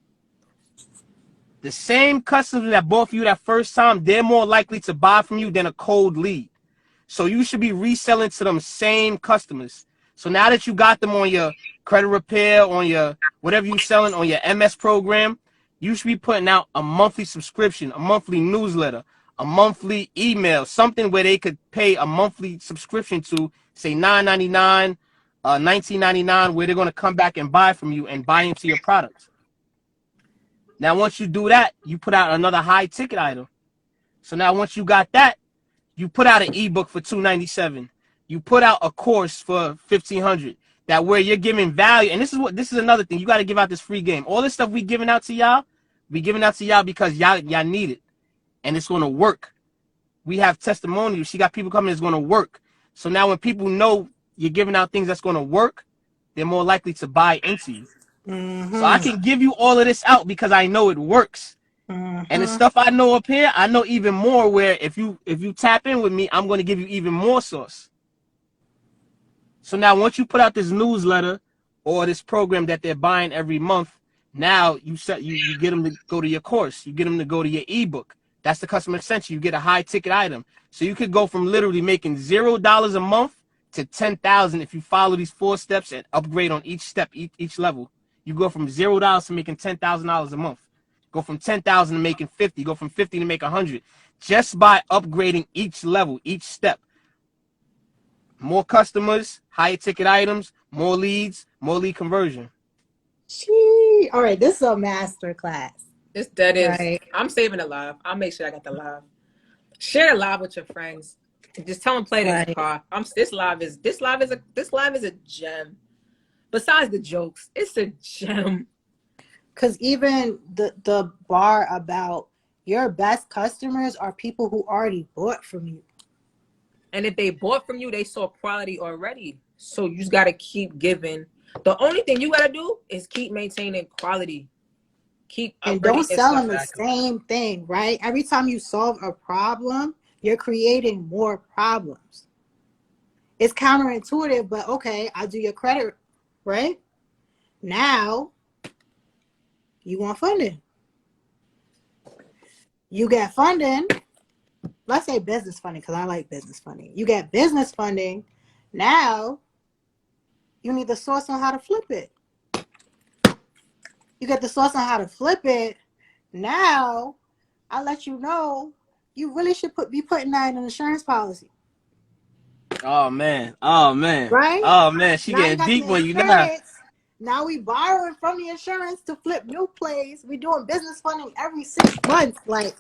The same customers that bought from you that first time, they're more likely to buy from you than a cold lead. So you should be reselling to them same customers. So now that you got them on your credit repair, on your whatever you're selling, on your MS program, you should be putting out a monthly subscription, a monthly newsletter, a monthly email, something where they could pay a monthly subscription to, say $9.99, $19.99, where they're going to come back and buy from you and buy into your products. Now, once you do that, you put out another high ticket item. So now once you got that, you put out an ebook for $297. You put out a course for $1,500. That where you're giving value. And this is another thing. You got to give out this free game. All this stuff we giving out to y'all, we giving out to y'all because y'all need it. And it's going to work. We have testimonials. She got people coming, it's going to work. So now when people know you're giving out things that's going to work, they're more likely to buy into you. So I can give you all of this out because I know it works. And the stuff I know up here, I know even more where if you tap in with me, I'm going to give you even more sauce. So now once you put out this newsletter or this program that they're buying every month, now you get them to go to your course. You get them to go to your ebook. That's the customer ascension. You get a high ticket item. So you could go from literally making $0 a month to $10,000 if you follow these 4 steps and upgrade on each step, each level. You go from $0 to making $10,000 a month. Go from 10,000 to making 50. Go from 50 to make 100. Just by upgrading each level, each step. More customers, higher ticket items, more leads, more lead conversion. All right, this is a master class. That is. Right. I'm saving it live. I'll make sure I got the live. Share it live with your friends. Just tell them play it in the car. This live is a gem. Besides the jokes, it's a gem. Because even the bar about your best customers are people who already bought from you. And if they bought from you, they saw quality already. So you just got to keep giving. The only thing you got to do is keep maintaining quality. And don't sell them the same thing, right? Every time you solve a problem, you're creating more problems. It's counterintuitive, but okay, I'll do your credit, right? Now, you want funding. You get funding. Let's say business funding, because I like business funding. You get business funding. Now, you need the source on how to flip it. You get the source on how to flip it. Now, I'll let you know you really should be putting that in an insurance policy. Oh, man. Right? Oh, man. She now getting deep when you know. Now we borrowing from the insurance to flip new plays. We doing business funding every 6 months. Like,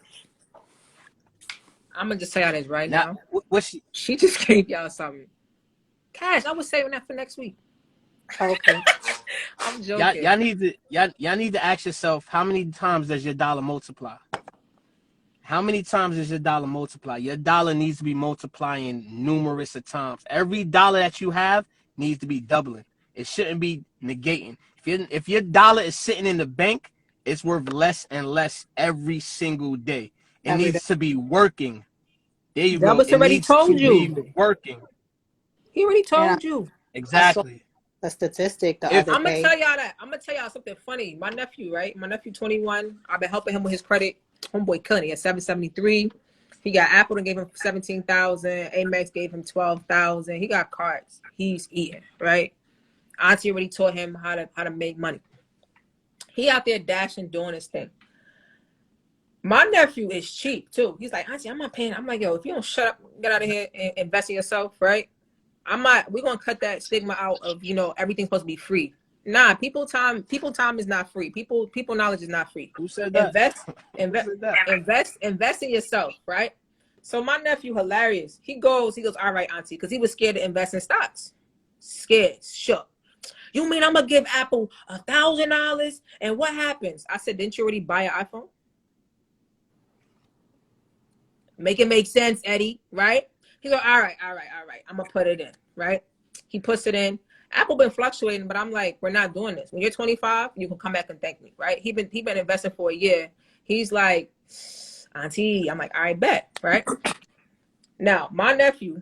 I'm gonna just tell y'all this right now. What she just gave y'all something. Cash. I was saving that for next week. Okay. I'm joking. Y'all need to ask yourself, how many times does your dollar multiply? How many times does your dollar multiply? Your dollar needs to be multiplying numerous of times. Every dollar that you have needs to be doubling. It shouldn't be negating. If your dollar is sitting in the bank, it's worth less and less every single day. It Every day. needs to be working. There you go. Dallas It already needs to told be you. working. He already And told you. I saw Exactly. a statistic the If other I'm gonna day. tell y'all that. I'm gonna tell y'all something funny. My nephew, right? My nephew, 21. I've been helping him with his credit. Homeboy killing it at 773. He got Apple and gave him 17,000. Amex gave him 12,000. He got cards. He's eating, right? Auntie already taught him how to make money. He out there dashing, doing his thing. My nephew is cheap too. He's like, Auntie, I'm not paying. I'm like, yo, if you don't shut up, get out of here and invest in yourself, right? We're gonna cut that stigma out of, everything's supposed to be free. Nah, people time is not free. People knowledge is not free. who said that? Who Invest, said that? invest in yourself, right? So my nephew, hilarious. He goes, all right, Auntie, because he was scared to invest in stocks. Scared, shook. You mean I'm gonna give Apple $1,000? And what happens? I said, didn't you already buy an iPhone? Make it make sense, Eddie, right? He's like, all right. I'm gonna put it in, right? He puts it in. Apple been fluctuating, but I'm like, we're not doing this. When you're 25, you can come back and thank me, right? He been investing for a year. He's like, Auntie, I'm like, all right, bet, right? Now, my nephew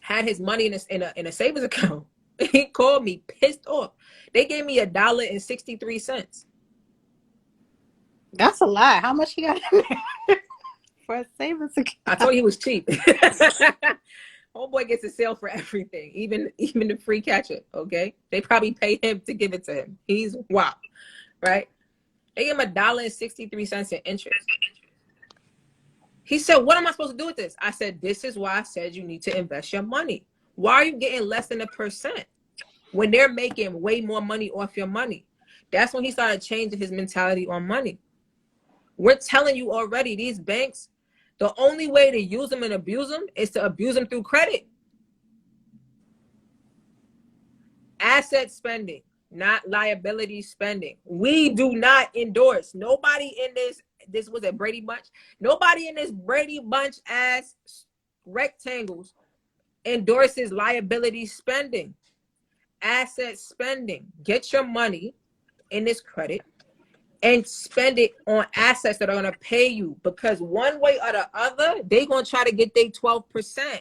had his money in a savings account. He called me pissed off. They gave me $1.63. That's a lie. How much you got for a savings account? I told you he was cheap. Homeboy gets a sale for everything, even the free ketchup. Okay, they probably pay him to give it to him. He's wow, right? They give him $1.63 in interest. He said, "What am I supposed to do with this?" I said, "This is why I said you need to invest your money. Why are you getting less than 1% when they're making way more money off your money?" That's when he started changing his mentality on money. We're telling you already, these banks, the only way to use them and abuse them is to abuse them through credit. Asset spending, not liability spending. We do not endorse. Nobody in this was a Brady Bunch. Nobody in this Brady Bunch ass rectangles endorses liability spending. Asset spending. Get your money in this credit and spend it on assets that are going to pay you, because one way or the other, they're going to try to get their 12%.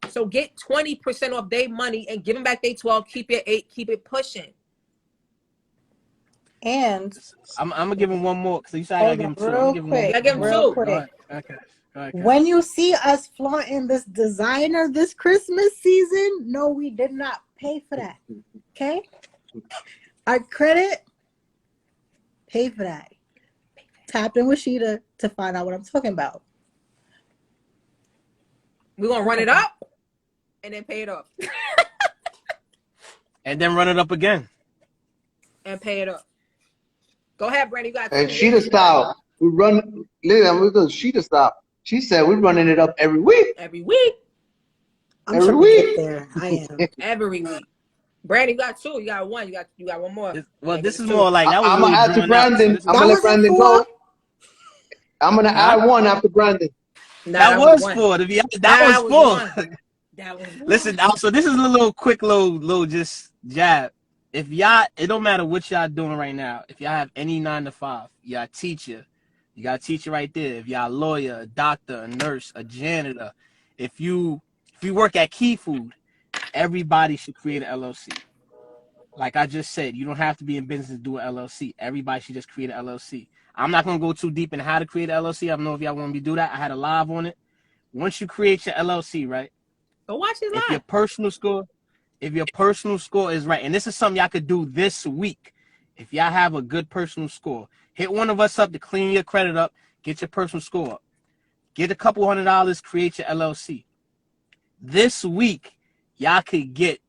So get 20% off their money and give them back their 12, keep your 8, keep it pushing. And I'm gonna give him one more because you said I gotta give him two. I'm gonna give him quick, I give him one two. more. quick. Go ahead. Okay. When you see us flaunting this designer this Christmas season, no, we did not pay for that. Okay? Our credit, pay for that. Tap in with Sheeta to find out what I'm talking about. We're going to run it up and then pay it off. And then run it up again. And pay it up. Go ahead, Brandon. You got And two. Sheeta style. We run, listen, we go Sheeta style. She said we're running it up every week. Every week. I'm every trying week. to get there. I am. Every week. Brandon, you got two. You got one. You got one more. This is more like that was I'm really gonna add to drawn out, Brandon. so I'm gonna let Brandon go. I'm gonna add one after Brandon. That was four. That was four. That was one. Listen, so this is a little quick, little just jab. If y'all, it don't matter what y'all doing right now. If y'all have any 9 to 5, y'all teacher, you got a teacher right there. If y'all a lawyer, a doctor, a nurse, a janitor, if you work at Key Food, everybody should create an LLC. Like I just said, you don't have to be in business to do an LLC. Everybody should just create an LLC. I'm not gonna go too deep in how to create an LLC. I don't know if y'all want me to do that. I had a live on it. Once you create your LLC, right? Go watch it live. If your personal score is right, and this is something y'all could do this week. If y'all have a good personal score, hit one of us up to clean your credit up, get your personal score up. Get a couple $100, create your LLC. This week, y'all could get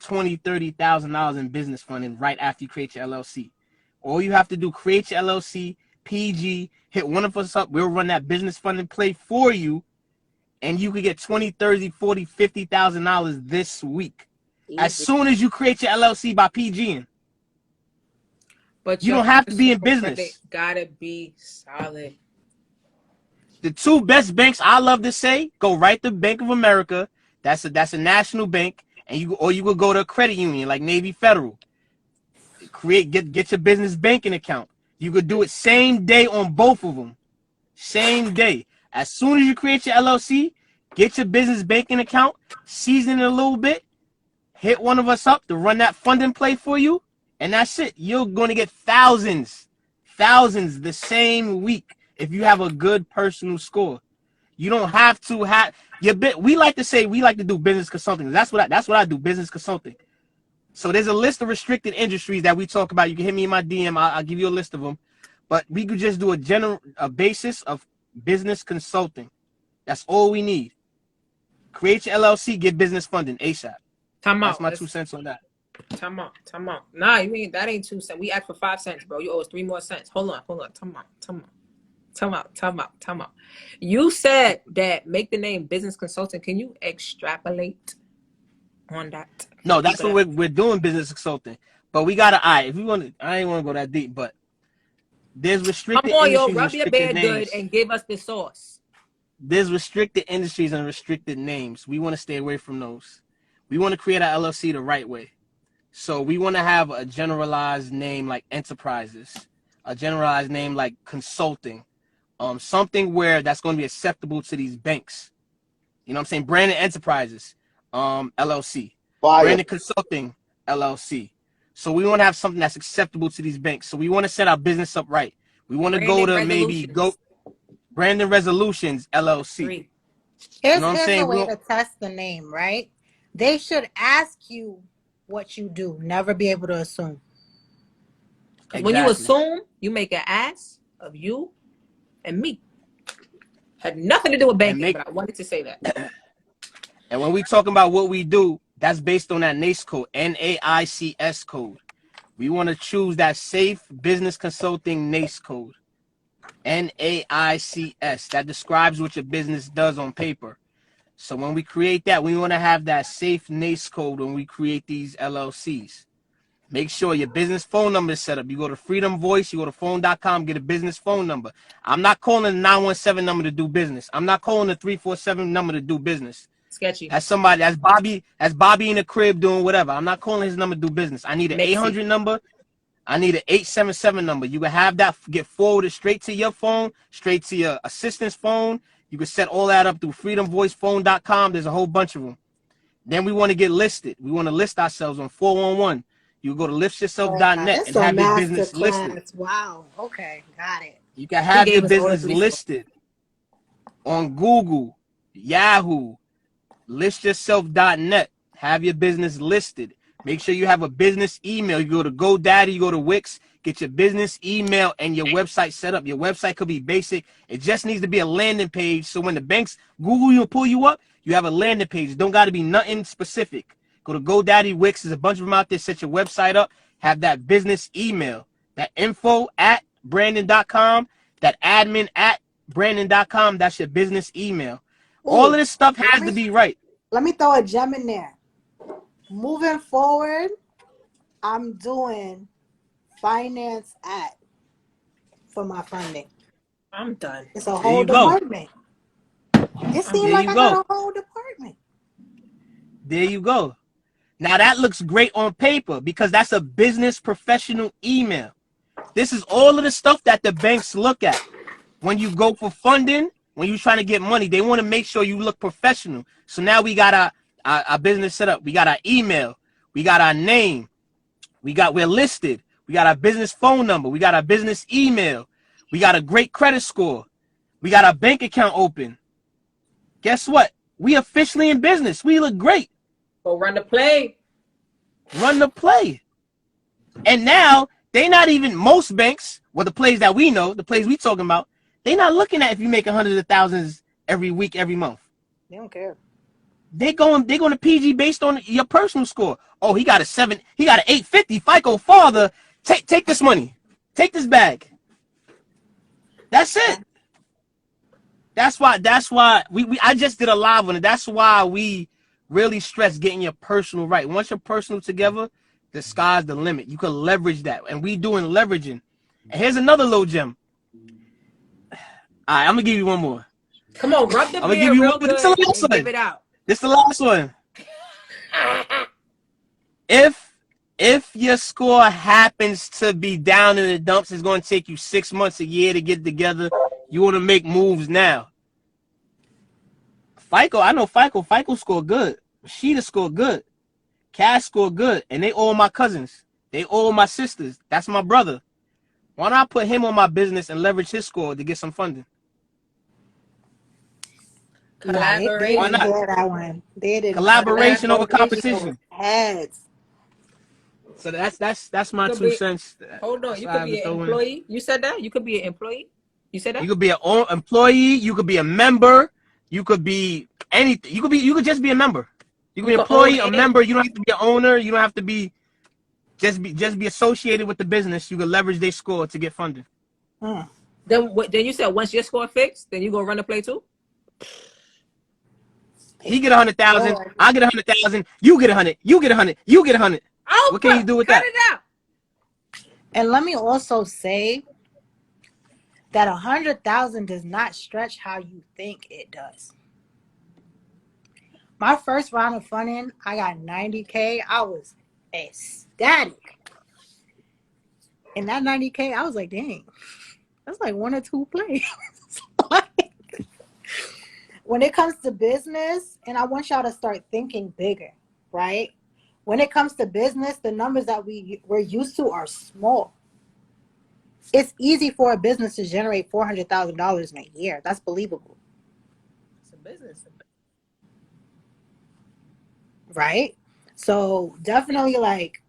$20,000, $30,000 in business funding right after you create your LLC. All you have to do, create your LLC, PG, hit one of us up. We'll run that business funding play for you, and you could get $20,000, $30,000, $40,000, $50,000 this week. Easy. As soon as you create your LLC by PGing. But you don't have to be in business. Gotta be solid. The two best banks I love to say, go right to Bank of America. That's a national bank, and you could go to a credit union like Navy Federal. Get your business banking account. You could do it same day on both of them. Same day. As soon as you create your LLC, get your business banking account, season it a little bit, hit one of us up to run that funding play for you, and that's it. You're going to get thousands the same week if you have a good personal score. You don't have to have your bit. We like to do business consulting. That's what I do, business consulting. So there's a list of restricted industries that we talk about. You can hit me in my DM. I'll give you a list of them. But we could just do a basis of business consulting. That's all we need. Create your LLC, get business funding ASAP. That's my 2 cents on that. Time out. Nah, that ain't 2 cents. We asked for 5 cents, bro. You owe us 3 more cents. Hold on. Time out. You said that make the name business consulting. Can you extrapolate on that? No, that's what we're doing, business consulting. But we gotta if we want to, I ain't want to go that deep, but there's restricted industries. Come on, rub your bed good and give us the sauce. There's restricted industries and restricted names. We want to stay away from those. We want to create our LLC the right way. So we want to have a generalized name like enterprises, a generalized name like consulting, something where that's going to be acceptable to these banks. You know what I'm saying? Branded enterprises, LLC. Fire. Branded consulting, LLC. So we want to have something that's acceptable to these banks. So we want to set our business up right. We want to go to Branded Resolutions, LLC. Here's a way to test the name, right? They should ask you what you do, never be able to assume. Exactly. When you assume, you make an ass of you and me. Had nothing to do with banking, but I wanted to say that. And when we talking about what we do, that's based on that NAICS code, NAICS code. We want to choose that safe business consulting NAICS code, NAICS. That describes what your business does on paper. So when we create that, we want to have that safe NAICS code when we create these LLCs. Make sure your business phone number is set up. You go to Freedom Voice, you go to phone.com, get a business phone number. I'm not calling the 917 number to do business. I'm not calling the 347 number to do business. Sketchy. That's Bobby in the crib doing whatever. I'm not calling his number to do business. I need an 800 number. I need an 877 number. You can have that get forwarded straight to your phone, straight to your assistant's phone. You can set all that up through freedomvoicephone.com. There's a whole bunch of them. Then we want to get listed. We want to list ourselves on 411. You go to liftyourself.net and have your business listed. Wow. Okay. Got it. You can have your business listed on Google, Yahoo, listyourself.net. Have your business listed. Make sure you have a business email. You go to GoDaddy, you go to Wix, get your business email and your website set up. Your website could be basic. It just needs to be a landing page. So when the banks Google you and pull you up, you have a landing page. It don't got to be nothing specific. Go to GoDaddy, Wix. There's a bunch of them out there. Set your website up. Have that business email. That info@brandon.com. That admin@brandon.com. That's your business email. Ooh, all of this stuff has to be right. Let me throw a gem in there. Moving forward, I'm doing finance for my funding. I'm done. It's a whole department. It seems like I got a whole department. There you go. Now that looks great on paper because that's a business professional email. This is all of the stuff that the banks look at. When you go for funding, when you're trying to get money, they want to make sure you look professional. So now we got our business set up. We got our email. We got our name. We're listed. We got our business phone number. We got our business email. We got a great credit score. We got our bank account open. Guess what? We officially in business. We look great. Go run the play. Run the play. And now they not even most banks, well, the plays that we know, the plays we talking about, they not looking at if you make hundreds of thousands every week, every month. They don't care. They're going to PG based on your personal score. Oh, he got an 850 ficofather. Take this money. Take this bag. That's it. That's why I just did a live on it. That's why we really stress getting your personal right. Once your personal together, the sky's the limit. You can leverage that. And we doing leveraging. And here's another little gem. All right, I'm gonna give you one more. Come on, rub the beer real good and give it out. This is the last one. If If your score happens to be down in the dumps, it's going to take you 6 months, a year to get together. You want to make moves now. FICO, I know FICO. FICO score good. Rashida score good. Cash score good. And they all my cousins. They all my sisters. That's my brother. Why not put him on my business and leverage his score to get some funding? Nah, they Why didn't not? hear that one. They did not. Collaboration over competition. Heads. So that's my 2 cents. Hold on, you could be an employee. You said that? You could be an employee? You said that? You could be an employee, you could be a member, you could be anything. You could just be a member. You could be an employee, a member, you don't have to be an owner, you don't have to be just be associated with the business. You can leverage their score to get funding. Then you said once your score fixed, then you go run the play too? He get 100,000, I get 100,000, you get 100, you get 100, you get 100. What can you do with that? Cut it out. And let me also say that 100,000 does not stretch how you think it does. My first round of funding, I got 90K. I was ecstatic. And that 90K, I was like, dang, that's like 1 or 2 plays. When it comes to business, and I want y'all to start thinking bigger, right? When it comes to business, the numbers that we're used to are small. It's easy for a business to generate $400,000 in a year. That's believable. It's a business. Right? So definitely like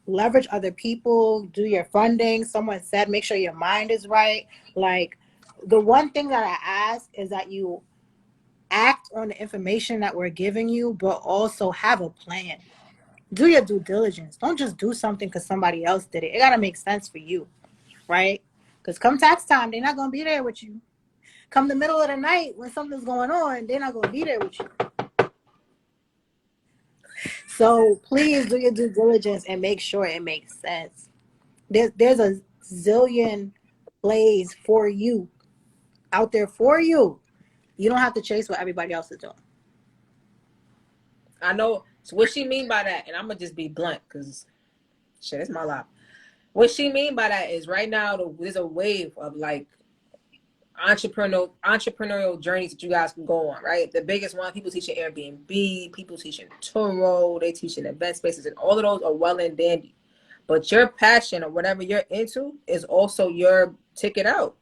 leverage other people, do your funding. Someone said, make sure your mind is right. Like the one thing that I ask is that you act on the information that we're giving you, but also have a plan. Do your due diligence. Don't just do something because somebody else did it. It got to make sense for you, right? Because come tax time, they're not going to be there with you. Come the middle of the night when something's going on, they're not going to be there with you. So please do your due diligence and make sure it makes sense. There's a zillion plays for you out there for you. You don't have to chase what everybody else is doing. I know. So what she mean by that, and I'm gonna just be blunt because shit, it's my life. What she mean by that is right now there's a wave of like entrepreneurial journeys that you guys can go on, right? The biggest one, people teaching Airbnb, people teaching Turo, they teaching event spaces, and all of those are well and dandy. But your passion or whatever you're into is also your ticket out.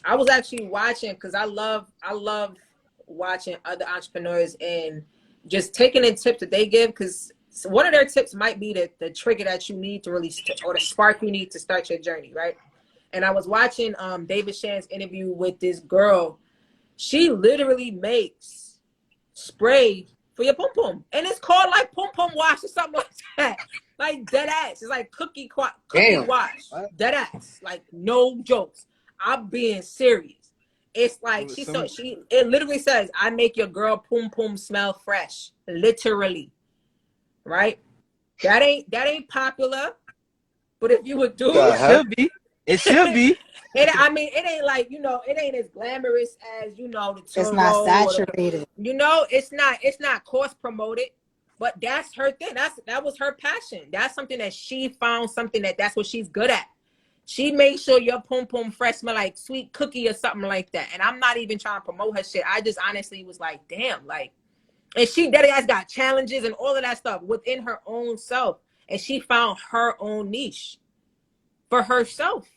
I was actually watching because I love watching other entrepreneurs and just taking in tips that they give, because one of their tips might be the trigger that you need to really or the spark you need to start your journey, right? And I was watching David Shan's interview with this girl. She literally makes spray for your pum pum, and it's called like pum pum wash or something like that. Like dead ass. It's like cookie wash. Dead ass. Like no jokes. I'm being serious. It's like it literally says, I make your girl pum pum smell fresh. Literally. Right? That ain't popular. But if you would do it should be. It should be. It ain't like, it ain't as glamorous as, the Turo. It's not saturated. It's not cost promoted, but that's her thing. That was her passion. That's something that she found, that's what she's good at. She makes sure your pum pum fresh smell like sweet cookie or something like that. And I'm not even trying to promote her shit. I just honestly was like, damn, like, and she has got challenges and all of that stuff within her own self. And she found her own niche for herself.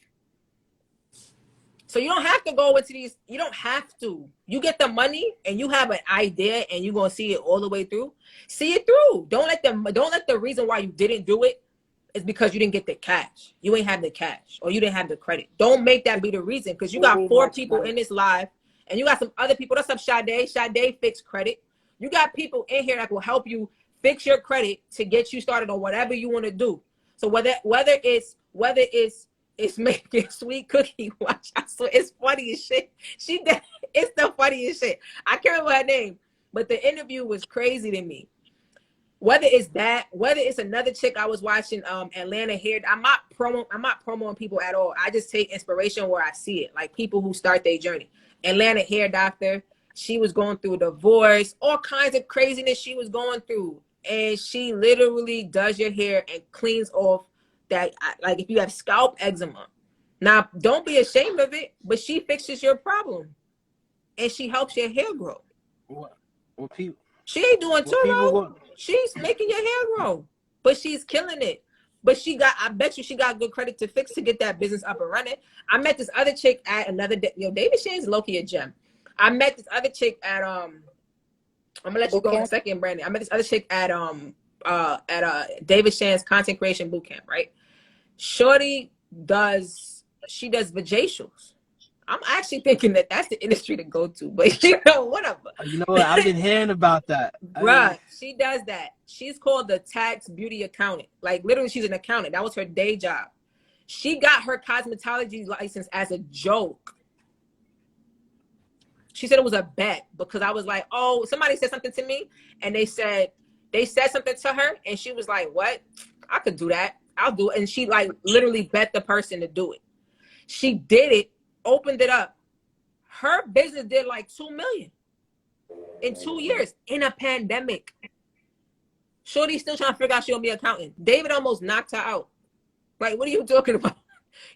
So you don't have to go into these. You don't have to. You get the money and you have an idea and you're going to see it all the way through. See it through. Don't let the reason why you didn't do it is because you didn't get the cash. You ain't have the cash or you didn't have the credit. Don't make that be the reason, because you got 4 people in this live and you got some other people. What's up, Sade? Sade fix credit. You got people in here that will help you fix your credit to get you started on whatever you want to do. So whether it's making sweet cookie wash. I swear, it's funny as shit. It's the funniest shit. I can't remember her name, but the interview was crazy to me. Whether it's that, whether it's another chick I was watching, Atlanta here. I'm not promoting people at all. I just take inspiration where I see it, like people who start their journey. Atlanta hair doctor. She was going through a divorce, all kinds of craziness she was going through. and she literally does your hair and cleans off that, like if you have scalp eczema. Now, don't be ashamed of it, but she fixes your problem and she helps your hair grow. What people? She ain't doing Turo. She's making your hair grow, but she's killing it. But I bet you she got good credit to get that business up and running. I met this other chick at another, David Shane's low-key a gem. I met this other chick at, I'm gonna let you go in a second, Brandon. I met this other chick at David Shan's content creation bootcamp, right? Shorty does vajacials. I'm actually thinking that's the industry to go to, but whatever. You know what? I've been hearing about that. Bruh, she does that. She's called the tax beauty accountant. Like literally, she's an accountant. That was her day job. She got her cosmetology license as a joke. She said it was a bet because I was like, oh, somebody said something to me, and they said something to her, and she was like, what? I could do that. I'll do it. And she like literally bet the person to do it. She did it, opened it up. Her business did like $2 million in 2 years in a pandemic. Shorty's still trying to figure out she'll be an accountant. David almost knocked her out. Like, what are you talking about?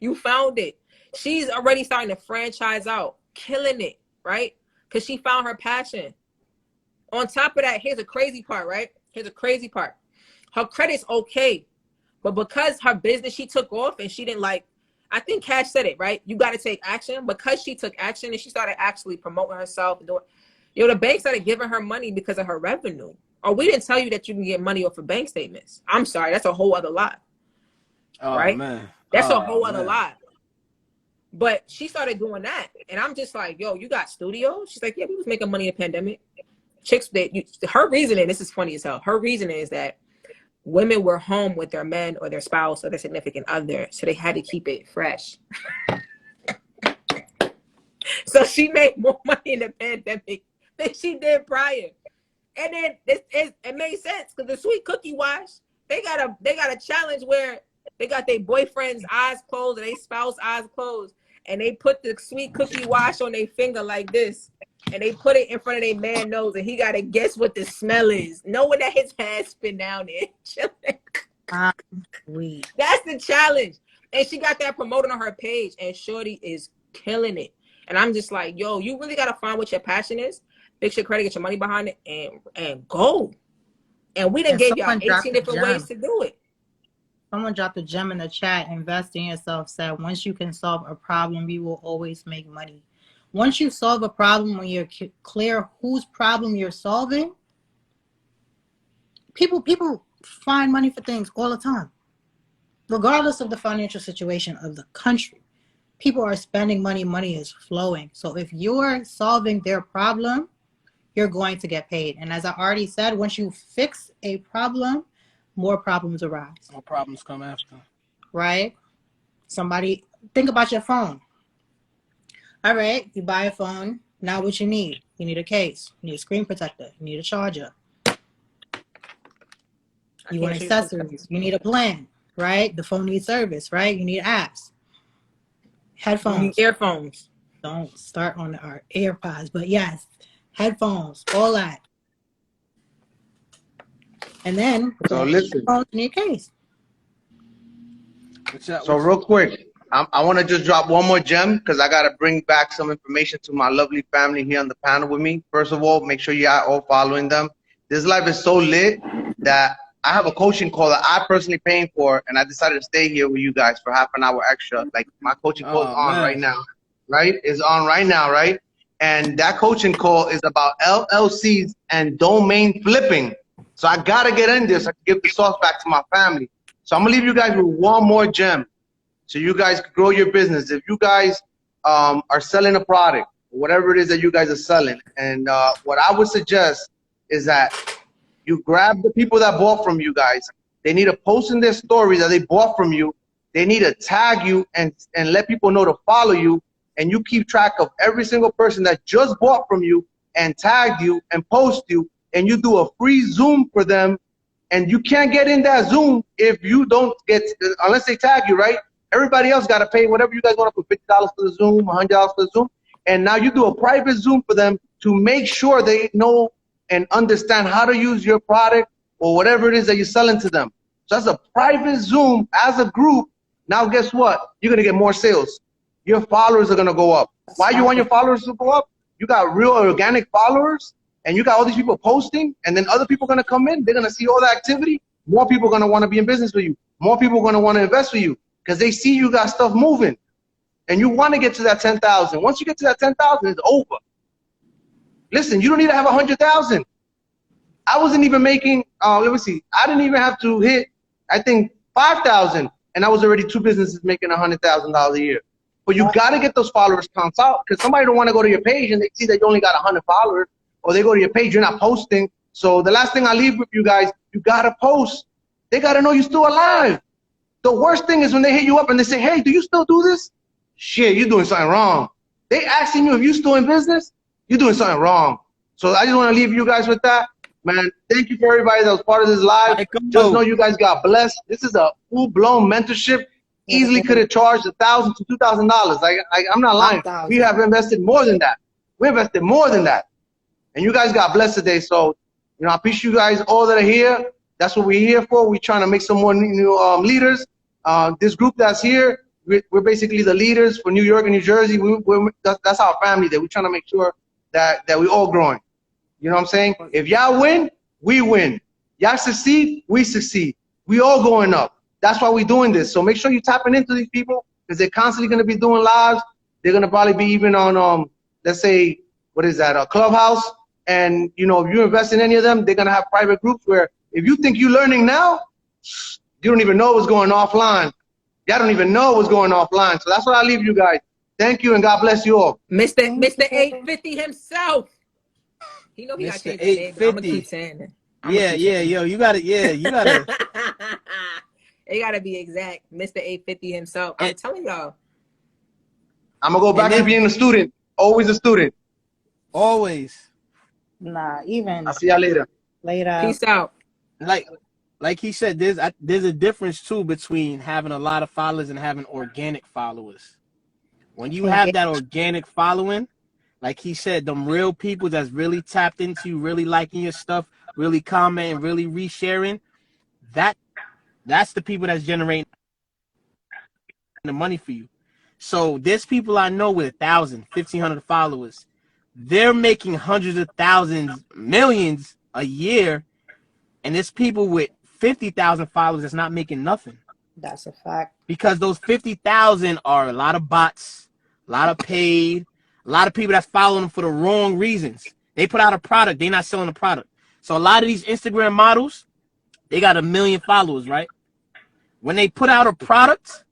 You found it. She's already starting to franchise out, killing it, right? Because she found her passion. On top of that, here's a crazy part, right? Here's a crazy part. Her credit's okay. But because her business, she took off and she didn't like, I think Cash said it, right? You got to take action. Because she took action and she started actually promoting herself. The bank started giving her money because of her revenue. Or we didn't tell you that you can get money off of bank statements. I'm sorry. That's a whole other lot. Oh, right? Man. That's a whole other lot. But she started doing that. And I'm just like, yo, you got studios? She's like, yeah, we was making money in the pandemic. Chicks, her reasoning, this is funny as hell. Her reasoning is that women were home with their men or their spouse or their significant other. So they had to keep it fresh. So she made more money in the pandemic than she did prior. And then it made sense because the sweet cookie wash, they got a challenge where they got their boyfriend's eyes closed and their spouse eyes closed, and they put the sweet cookie wash on their finger like this, and they put it in front of their man nose, and he got to guess what the smell is, knowing that his hand's been down there. That's the challenge. And she got that promoted on her page, and Shorty is killing it. And I'm just like, yo, you really got to find what your passion is, fix your credit, get your money behind it, and go. And we done gave y'all 18 different ways to do it. Someone dropped a gem in the chat. Invest in yourself said, once you can solve a problem, you will always make money. Once you solve a problem, when you're clear whose problem you're solving, people find money for things all the time. Regardless of the financial situation of the country, people are spending money. Money is flowing. So if you're solving their problem, you're going to get paid. And as I already said, once you fix a problem, more problems arise. More problems come after. Right? Somebody, think about your phone. All right, you buy a phone. Now what you need? You need a case. You need a screen protector. You need a charger. You want accessories. You need a plan, right? The phone needs service, right? You need apps. Headphones. You need earphones. Don't start on our AirPods, but yes, headphones, all that. And then, so listen, in your case. So real quick, I want to just drop one more gem because I got to bring back some information to my lovely family here on the panel with me. First of all, make sure you are all following them. This live is so lit that I have a coaching call that I personally paying for, and I decided to stay here with you guys for half an hour extra. Like my coaching call is on right now, right? It's on right now, right? And that coaching call is about LLCs and domain flipping. So I got to get in this. So I can give the sauce back to my family. So I'm going to leave you guys with one more gem so you guys can grow your business. If you guys are selling a product, whatever it is that you guys are selling, and what I would suggest is that you grab the people that bought from you guys. They need to post in their stories that they bought from you. They need to tag you and let people know to follow you. And you keep track of every single person that just bought from you and tagged you and post you. And you do a free Zoom for them, and you can't get in that Zoom if you don't get, unless they tag you, right? Everybody else got to pay whatever you guys want to put, $50 for the Zoom, $100 for the Zoom. And now you do a private Zoom for them to make sure they know and understand how to use your product or whatever it is that you're selling to them. So that's a private Zoom as a group. Now guess what? You're gonna get more sales. Your followers are gonna go up. Why you want your followers to go up? You got real organic followers, and you got all these people posting, and then other people are gonna come in. They're gonna see all the activity. More people are gonna want to be in business with you. More people are gonna want to invest with you because they see you got stuff moving, and you want to get to that 10,000. Once you get to that 10,000, it's over. Listen, you don't need to have 100,000. I wasn't even making. Let me see. I didn't even have to hit, I think, 5,000, and I was already 2 businesses making $100,000 a year. But you got to get those followers counts out, because somebody don't want to go to your page and they see that you only got 100 followers, or they go to your page, you're not posting. So the last thing I leave with you guys, you got to post. They got to know you're still alive. The worst thing is when they hit you up and they say, hey, do you still do this? Shit, you're doing something wrong. They asking you if you still in business, you're doing something wrong. So I just want to leave you guys with that. Man, thank you for everybody that was part of this live. Just know you guys got blessed. This is a full-blown mentorship. Easily could have charged $1,000 to $2,000. I'm not lying. We have invested more than that. We invested more than that. And you guys got blessed today. So, I appreciate you guys all that are here. That's what we're here for. We're trying to make some more new leaders. This group that's here, we're basically the leaders for New York and New Jersey. That's our family there. We're trying to make sure that we're all growing. You know what I'm saying? If y'all win, we win. Y'all succeed, we succeed. We all going up. That's why we're doing this. So make sure you're tapping into these people, because they're constantly going to be doing lives. They're going to probably be even on, let's say, what is that, a Clubhouse. And, if you invest in any of them, they're going to have private groups where if you think you're learning now, you don't even know what's going offline. Y'all don't even know what's going offline. So that's what I leave you guys. Thank you, and God bless you all. Mr. 850 himself. He know he got to change his name, but I'm going to keep saying it. Yo, you got to. It got to be exact. Mr. 850 himself. I'm telling y'all. I'm going to go back to being a student. Always a student. Always. Nah, even. I'll see y'all later. Later. Peace out. Like he said, there's a difference too between having a lot of followers and having organic followers. When you have that organic following, like he said, them real people that's really tapped into you, really liking your stuff, really commenting, really resharing, that's the people that's generating the money for you. So there's people I know with 1,000, 1,500 followers. They're making hundreds of thousands, millions a year, and there's people with 50,000 followers that's not making nothing. That's a fact. Because those 50,000 are a lot of bots, a lot of paid, a lot of people that's following them for the wrong reasons. They put out a product, they're not selling the product. So a lot of these Instagram models, they got 1 million followers, right? When they put out a product,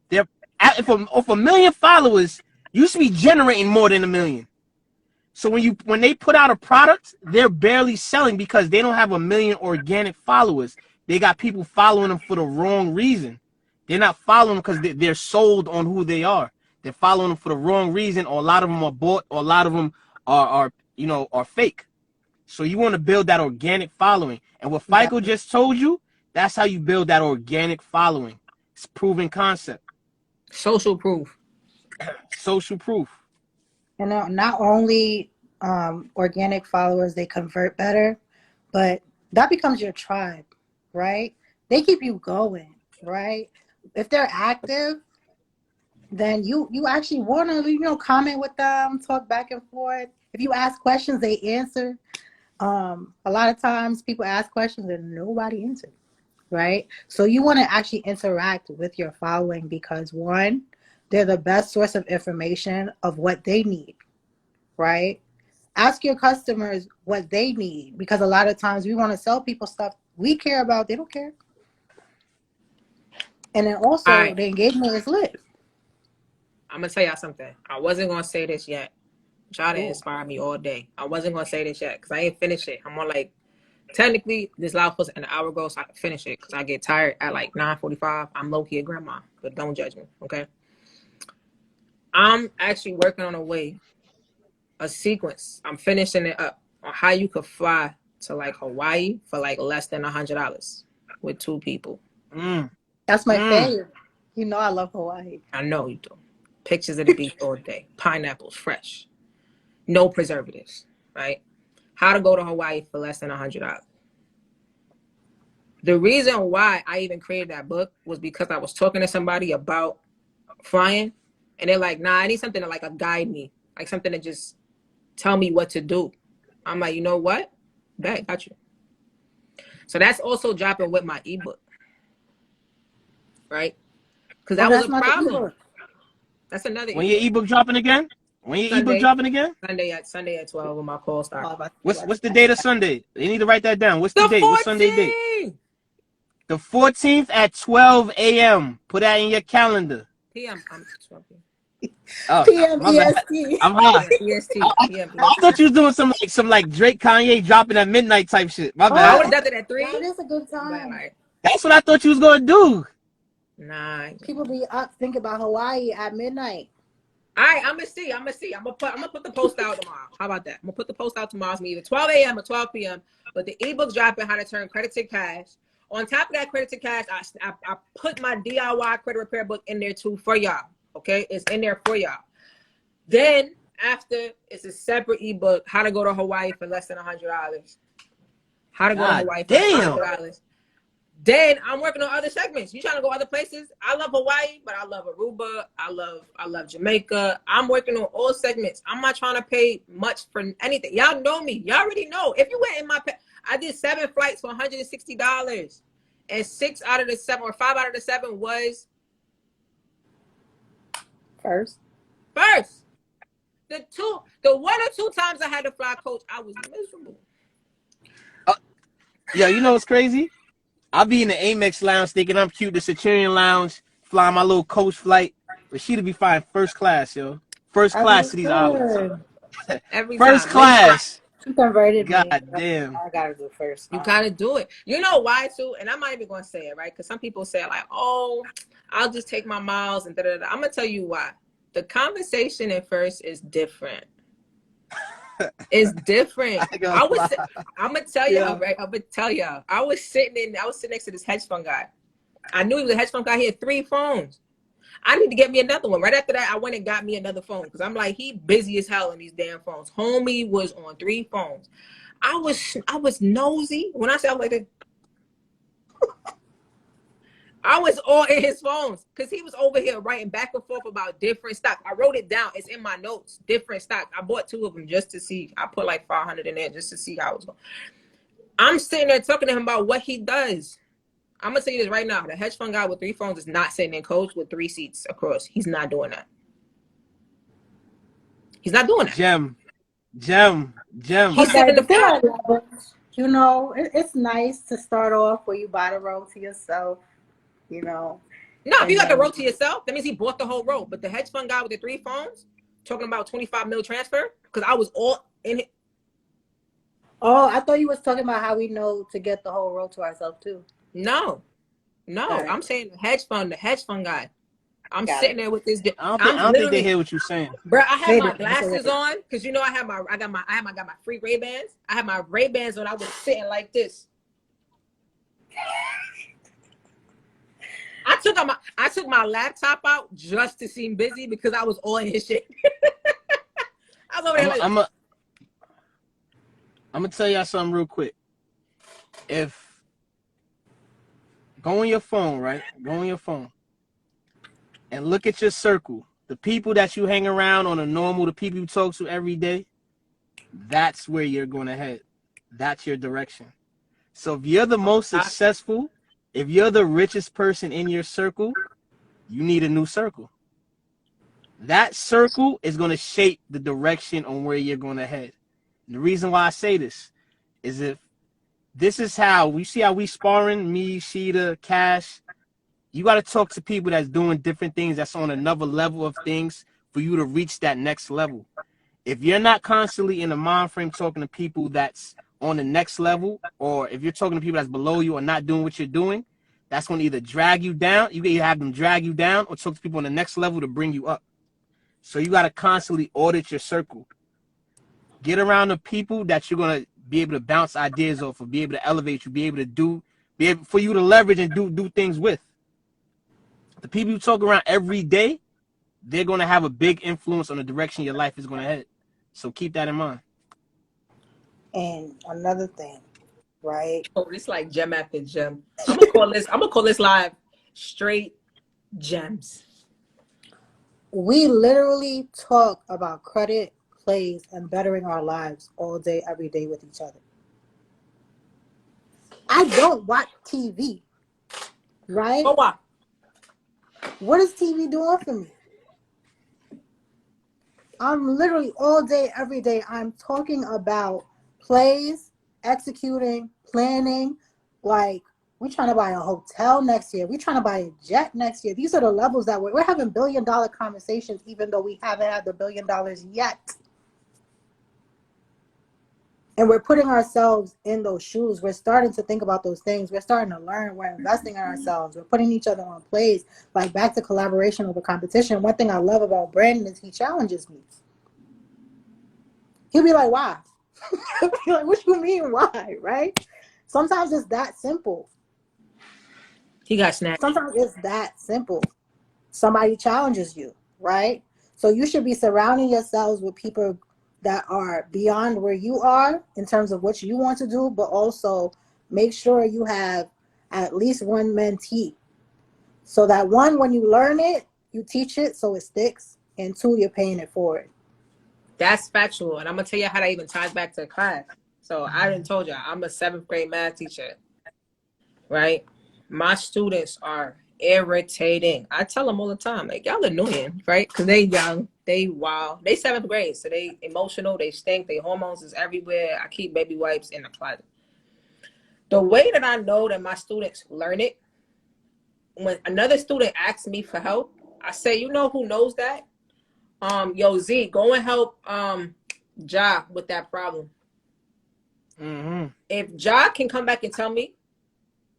they're if 1 million followers, you should be generating more than 1 million. So when they put out a product, they're barely selling because they don't have 1 million organic followers. They got people following them for the wrong reason. They're not following them because they're sold on who they are. They're following them for the wrong reason, or a lot of them are bought, or a lot of them are fake. So you want to build that organic following. And what FICO just told you, that's how you build that organic following. It's proven concept. Social proof. Social proof. And not only organic followers, they convert better, but that becomes your tribe, right? They keep you going, right? If they're active, then you actually want to, comment with them, talk back and forth. If you ask questions, they answer. A lot of times people ask questions and nobody answers, right? So you want to actually interact with your following because, one, they're the best source of information of what they need, right? Ask your customers what they need, because a lot of times we want to sell people stuff we care about, they don't care. And then also the engagement is lit. I'm going to tell y'all something. I wasn't going to say this yet. Y'all to inspire me all day. I wasn't going to say this yet because I ain't finished it. I'm on technically this live was an hour ago, so I can finish it because I get tired at 9:45. I'm low-key a grandma, but don't judge me, okay? I'm actually working on a sequence. I'm finishing it up on how you could fly to Hawaii for less than $100 with 2 people. That's my favorite. I love Hawaii. I know you do. Pictures of the beach all day. Pineapples, fresh. No preservatives, right? How to go to Hawaii for less than $100. The reason why I even created that book was because I was talking to somebody about flying, and they're like, nah, I need something to like guide me, like something to just tell me what to do. I'm like, you know what? Bet, got you. So that's also dropping with my ebook, right? Because that was a problem. That's another When your ebook dropping again? When your ebook dropping again? Sunday at 12 when my call starts. What's the date of Sunday? You need to write that down. What's the date? 14th! What's Sunday date? The 14th at 12 a.m. Put that in your calendar. PM. I'm 12 p.m. Oh, PM EST. I'm high. EST. PM EST. I thought you was doing some like Drake Kanye dropping at midnight type shit. My bad. I would have done it at 3. That is a good time. Like, that's what I thought you was gonna do. Nah. People be up thinking about Hawaii at midnight. All right, I'm gonna see. I'm gonna put the post out tomorrow. How about that? I'm gonna put the post out tomorrow. It's either 12 a.m. or 12 p.m. But the ebook's dropping, how to turn credit to cash. On top of that credit to cash, I put my DIY credit repair book in there too for y'all. Okay, it's in there for y'all. Then after, it's a separate ebook, how to go to Hawaii for less than $100. How to go to Hawaii for $100. Then I'm working on other segments. You trying to go other places? I love Hawaii, but I love Aruba. I love Jamaica. I'm working on all segments. I'm not trying to pay much for anything. Y'all know me. Y'all already know. If you went in my, I did 7 flights for $160, and 6 out of the 7 or 5 out of the 7 was first. The 1 or 2 times I had to fly coach, I was miserable. Yeah, you know what's crazy? I'll be in the Amex lounge thinking I'm cute, the Centurion lounge, flying my little coach flight. But she'd be flying first class, yo. First class to these islands. First class. She converted me. God damn. I gotta do first. You gotta do it. You know why too? And I'm not even gonna say it, right? Because some people say like, oh, I'll just take my miles and da-da-da. I'm gonna tell you why. The conversation at first is different. It's different. I'm gonna tell y'all, right? I'm gonna tell y'all. I was sitting next to this hedge fund guy. I knew he was a hedge fund guy. He had 3 phones. I need to get me another one. Right after that, I went and got me another phone because I'm like, he busy as hell in these damn phones. Homie was on 3 phones. I was nosy. When I say I was like that, I was all in his phones because he was over here writing back and forth about different stocks. I wrote it down. It's in my notes. Different stocks. I bought 2 of them just to see. I put like 500 in there just to see how it was going. I'm sitting there talking to him about what he does. I'm going to tell you this right now. The hedge fund guy with 3 phones is not sitting in coach with 3 seats across. He's not doing that. He's not doing that. Gem. He's sitting in the front. You know, it's nice to start off where you buy the road to yourself. You know, no, if you got the road to yourself, that means he bought the whole road. But the hedge fund guy with the 3 phones, talking about 25 mil transfer, because I was all in it. Oh, I thought you was talking about how we know to get the whole road to ourselves too. No, right. I'm saying the hedge fund guy. I'm sitting there with this. I don't think they hear what you're saying, bro. I had my glasses on because you know I got my free Ray-Bans. I had my Ray-Bans on. I was sitting like this. I took my laptop out just to seem busy because I was all in his shit. I was over there I'm gonna tell y'all something real quick. If go on your phone, right? Go on your phone and look at your circle. The people that you hang around on a normal, the people you talk to every day, that's where you're gonna head. That's your direction. So if you're the most successful, if you're the richest person in your circle, you need a new circle. That circle is going to shape the direction on where you're going to head. And the reason why I say this is if this is how we see how we sparring, me, Sheeta, Cash, you got to talk to people that's doing different things, that's on another level of things for you to reach that next level. If you're not constantly in the mind frame talking to people that's on the next level, or if you're talking to people that's below you or not doing what you're doing, that's going to either drag you down. You can either have them drag you down or talk to people on the next level to bring you up. So you got to constantly audit your circle. Get around the people that you're going to be able to bounce ideas off of, be able to elevate you, be able for you to leverage and do things with. The people you talk around every day, they're going to have a big influence on the direction your life is going to head. So keep that in mind. And another thing, right? Oh, it's like gem after gem. I'm gonna call this live straight gems. We literally talk about credit, plays, and bettering our lives all day, every day with each other. I don't watch TV, right? Oh, wow. What is TV doing for me? I'm literally all day, every day, I'm talking about plays, executing, planning. Like, we're trying to buy a hotel next year. We're trying to buy a jet next year. These are the levels that we're having billion-dollar conversations, even though we haven't had the $1 billion yet. And we're putting ourselves in those shoes. We're starting to think about those things. We're starting to learn. We're investing in ourselves. We're putting each other on plays. Like, back to collaboration over competition. One thing I love about Brandon is he challenges me. He'll be like, why? He'll be like, what you mean, why? Right? Sometimes it's that simple. He got snapped. Sometimes it's that simple. Somebody challenges you, right? So you should be surrounding yourselves with people that are beyond where you are in terms of what you want to do, but also make sure you have at least one mentee. So that one, when you learn it, you teach it so it sticks, and two, you're paying it forward. That's factual. And I'm going to tell you how that even ties back to class. So I already told you, I'm a 7th grade math teacher, right? My students are irritating. I tell them all the time, like, y'all annoying, right? Because they young, they wild. They 7th grade, so they emotional, they stink, their hormones is everywhere. I keep baby wipes in the closet. The way that I know that my students learn it, when another student asks me for help, I say, you know who knows that? Yo, Z, go and help Ja with that problem. Mm-hmm. If Ja can come back and tell me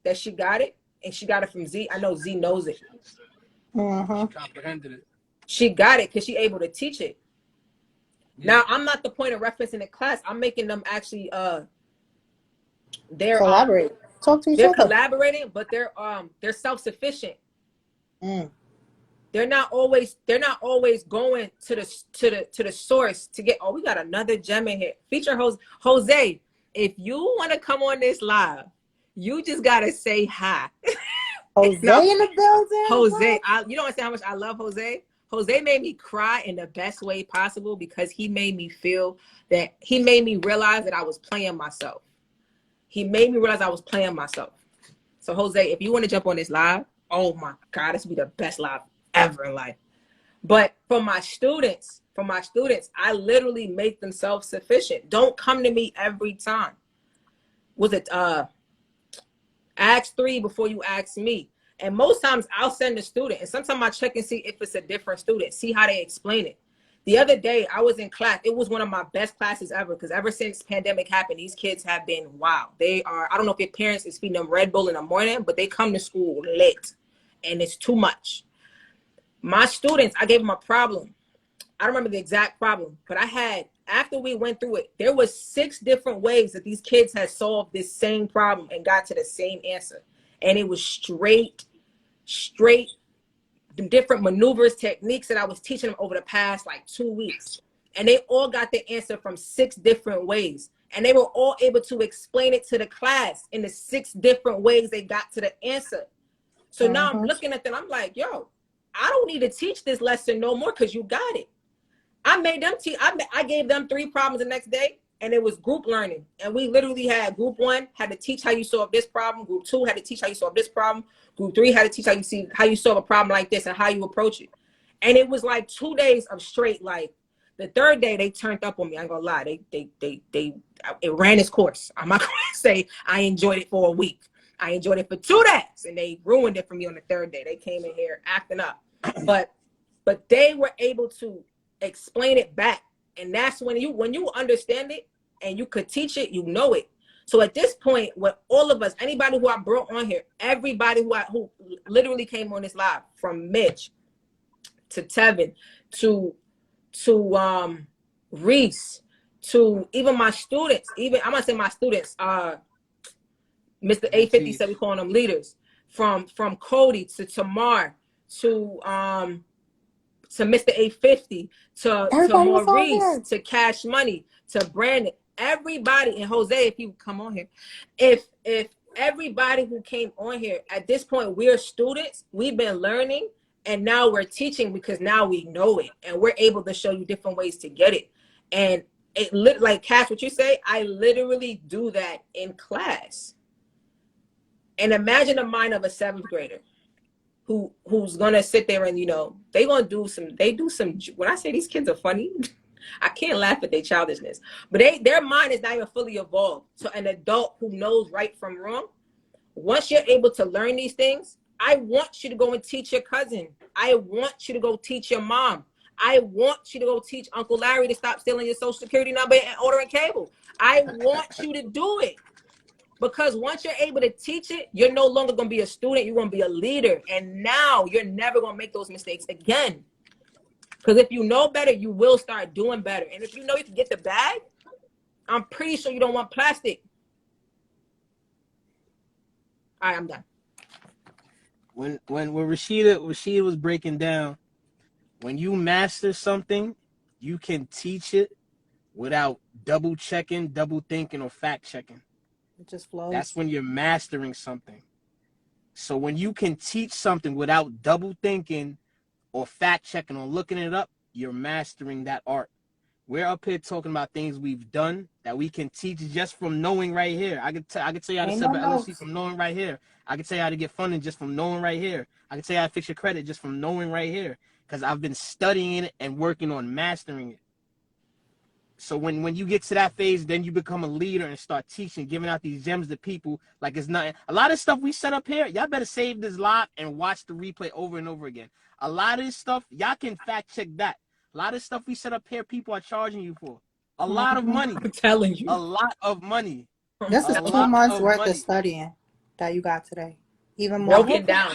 that she got it, and she got it from Z, I know Z knows it. Mm-hmm. She comprehended it. She got it because she able to teach it. Yeah. Now, I'm not the point of reference in the class. I'm making them actually they're collaborate. Talk to each they're other. Collaborating, but they're self-sufficient. They're not always going to the source to get, oh, we got another gem in here. Feature Jose, if you want to come on this live, you just gotta say hi. Jose in the building. Jose, you don't understand how much I love Jose. Jose made me cry in the best way possible because he made me realize that I was playing myself. He made me realize I was playing myself. So Jose, if you want to jump on this live, oh my God, this will be the best live ever in life. But for my students, I literally make them self-sufficient. Don't come to me every time. Was it ask 3 before you ask me? And most times I'll send a student, and sometimes I check and see if it's a different student, see how they explain it. The other day I was in class. It was one of my best classes ever because ever since pandemic happened, these kids have been wild. They are, I don't know if your parents is feeding them Red Bull in the morning, but they come to school lit and it's too much. My students, I gave them a problem. I don't remember the exact problem, but after we went through it, there was 6 different ways that these kids had solved this same problem and got to the same answer. And it was straight the different maneuvers, techniques that I was teaching them over the past like 2 weeks. And they all got the answer from 6 different ways. And they were all able to explain it to the class in the 6 different ways they got to the answer. So now I'm looking at them, I'm like, yo, I don't need to teach this lesson no more because you got it. I made them teach. I gave them 3 problems the next day, and it was group learning. And we literally had group 1 had to teach how you solve this problem. Group 2 had to teach how you solve this problem. Group 3 had to teach how you solve a problem like this and how you approach it. And it was like 2 days of straight, like the 3rd day they turned up on me. I ain't gonna lie. It ran its course. I'm not gonna say I enjoyed it for a week. I enjoyed it for 2 days, and they ruined it for me on the 3rd day. They came in here acting up, but they were able to explain it back. And that's when you understand it and you could teach it, you know it. So at this point, with all of us, anybody who I brought on here, everybody who literally came on this live, from Mitch to Tevin to Reese to even my students, I'm gonna say my students, Mr. 850 said we calling them leaders, from Cody to Tamar to Mr. 850 to Maurice to Cash Money to Brandon. everybody, and Jose, if you come on here, if everybody who came on here, at this point, we're students, we've been learning, and now we're teaching because now we know it, and we're able to show you different ways to get it. And it like Cash, what you say, I literally do that in class. And imagine the mind of a 7th grader who's gonna sit there and, you know, they do some, when I say these kids are funny, I can't laugh at their childishness, but their mind is not even fully evolved. So an adult who knows right from wrong, once you're able to learn these things, I want you to go and teach your cousin. I want you to go teach your mom. I want you to go teach Uncle Larry to stop stealing your social security number and ordering cable. I want you to do it. Because once you're able to teach it, you're no longer going to be a student. You're going to be a leader. And now you're never going to make those mistakes again. Because if you know better, you will start doing better. And if you know you can get the bag, I'm pretty sure you don't want plastic. All right, I'm done. When Rashida was breaking down, when you master something, you can teach it without double checking, double thinking, or fact checking. It just flows. That's when you're mastering something. So when you can teach something without double thinking or fact checking or looking it up, you're mastering that art. We're up here talking about things we've done that we can teach just from knowing right here. I can tell you how to set up an LLC from knowing right here. I can tell you how to get funding just from knowing right here. I can tell you how to fix your credit just from knowing right here, because I've been studying it and working on mastering it. So when you get to that phase, then you become a leader and start teaching, giving out these gems to people like it's nothing. A lot of stuff we set up here, y'all better save this live and watch the replay over and over again. A lot of this stuff, y'all can fact check that. A lot of stuff we set up here, people are charging you for. A lot of money. I'm telling you. A lot of money. This is 2 months worth of studying that you got today. Even more. Broken down.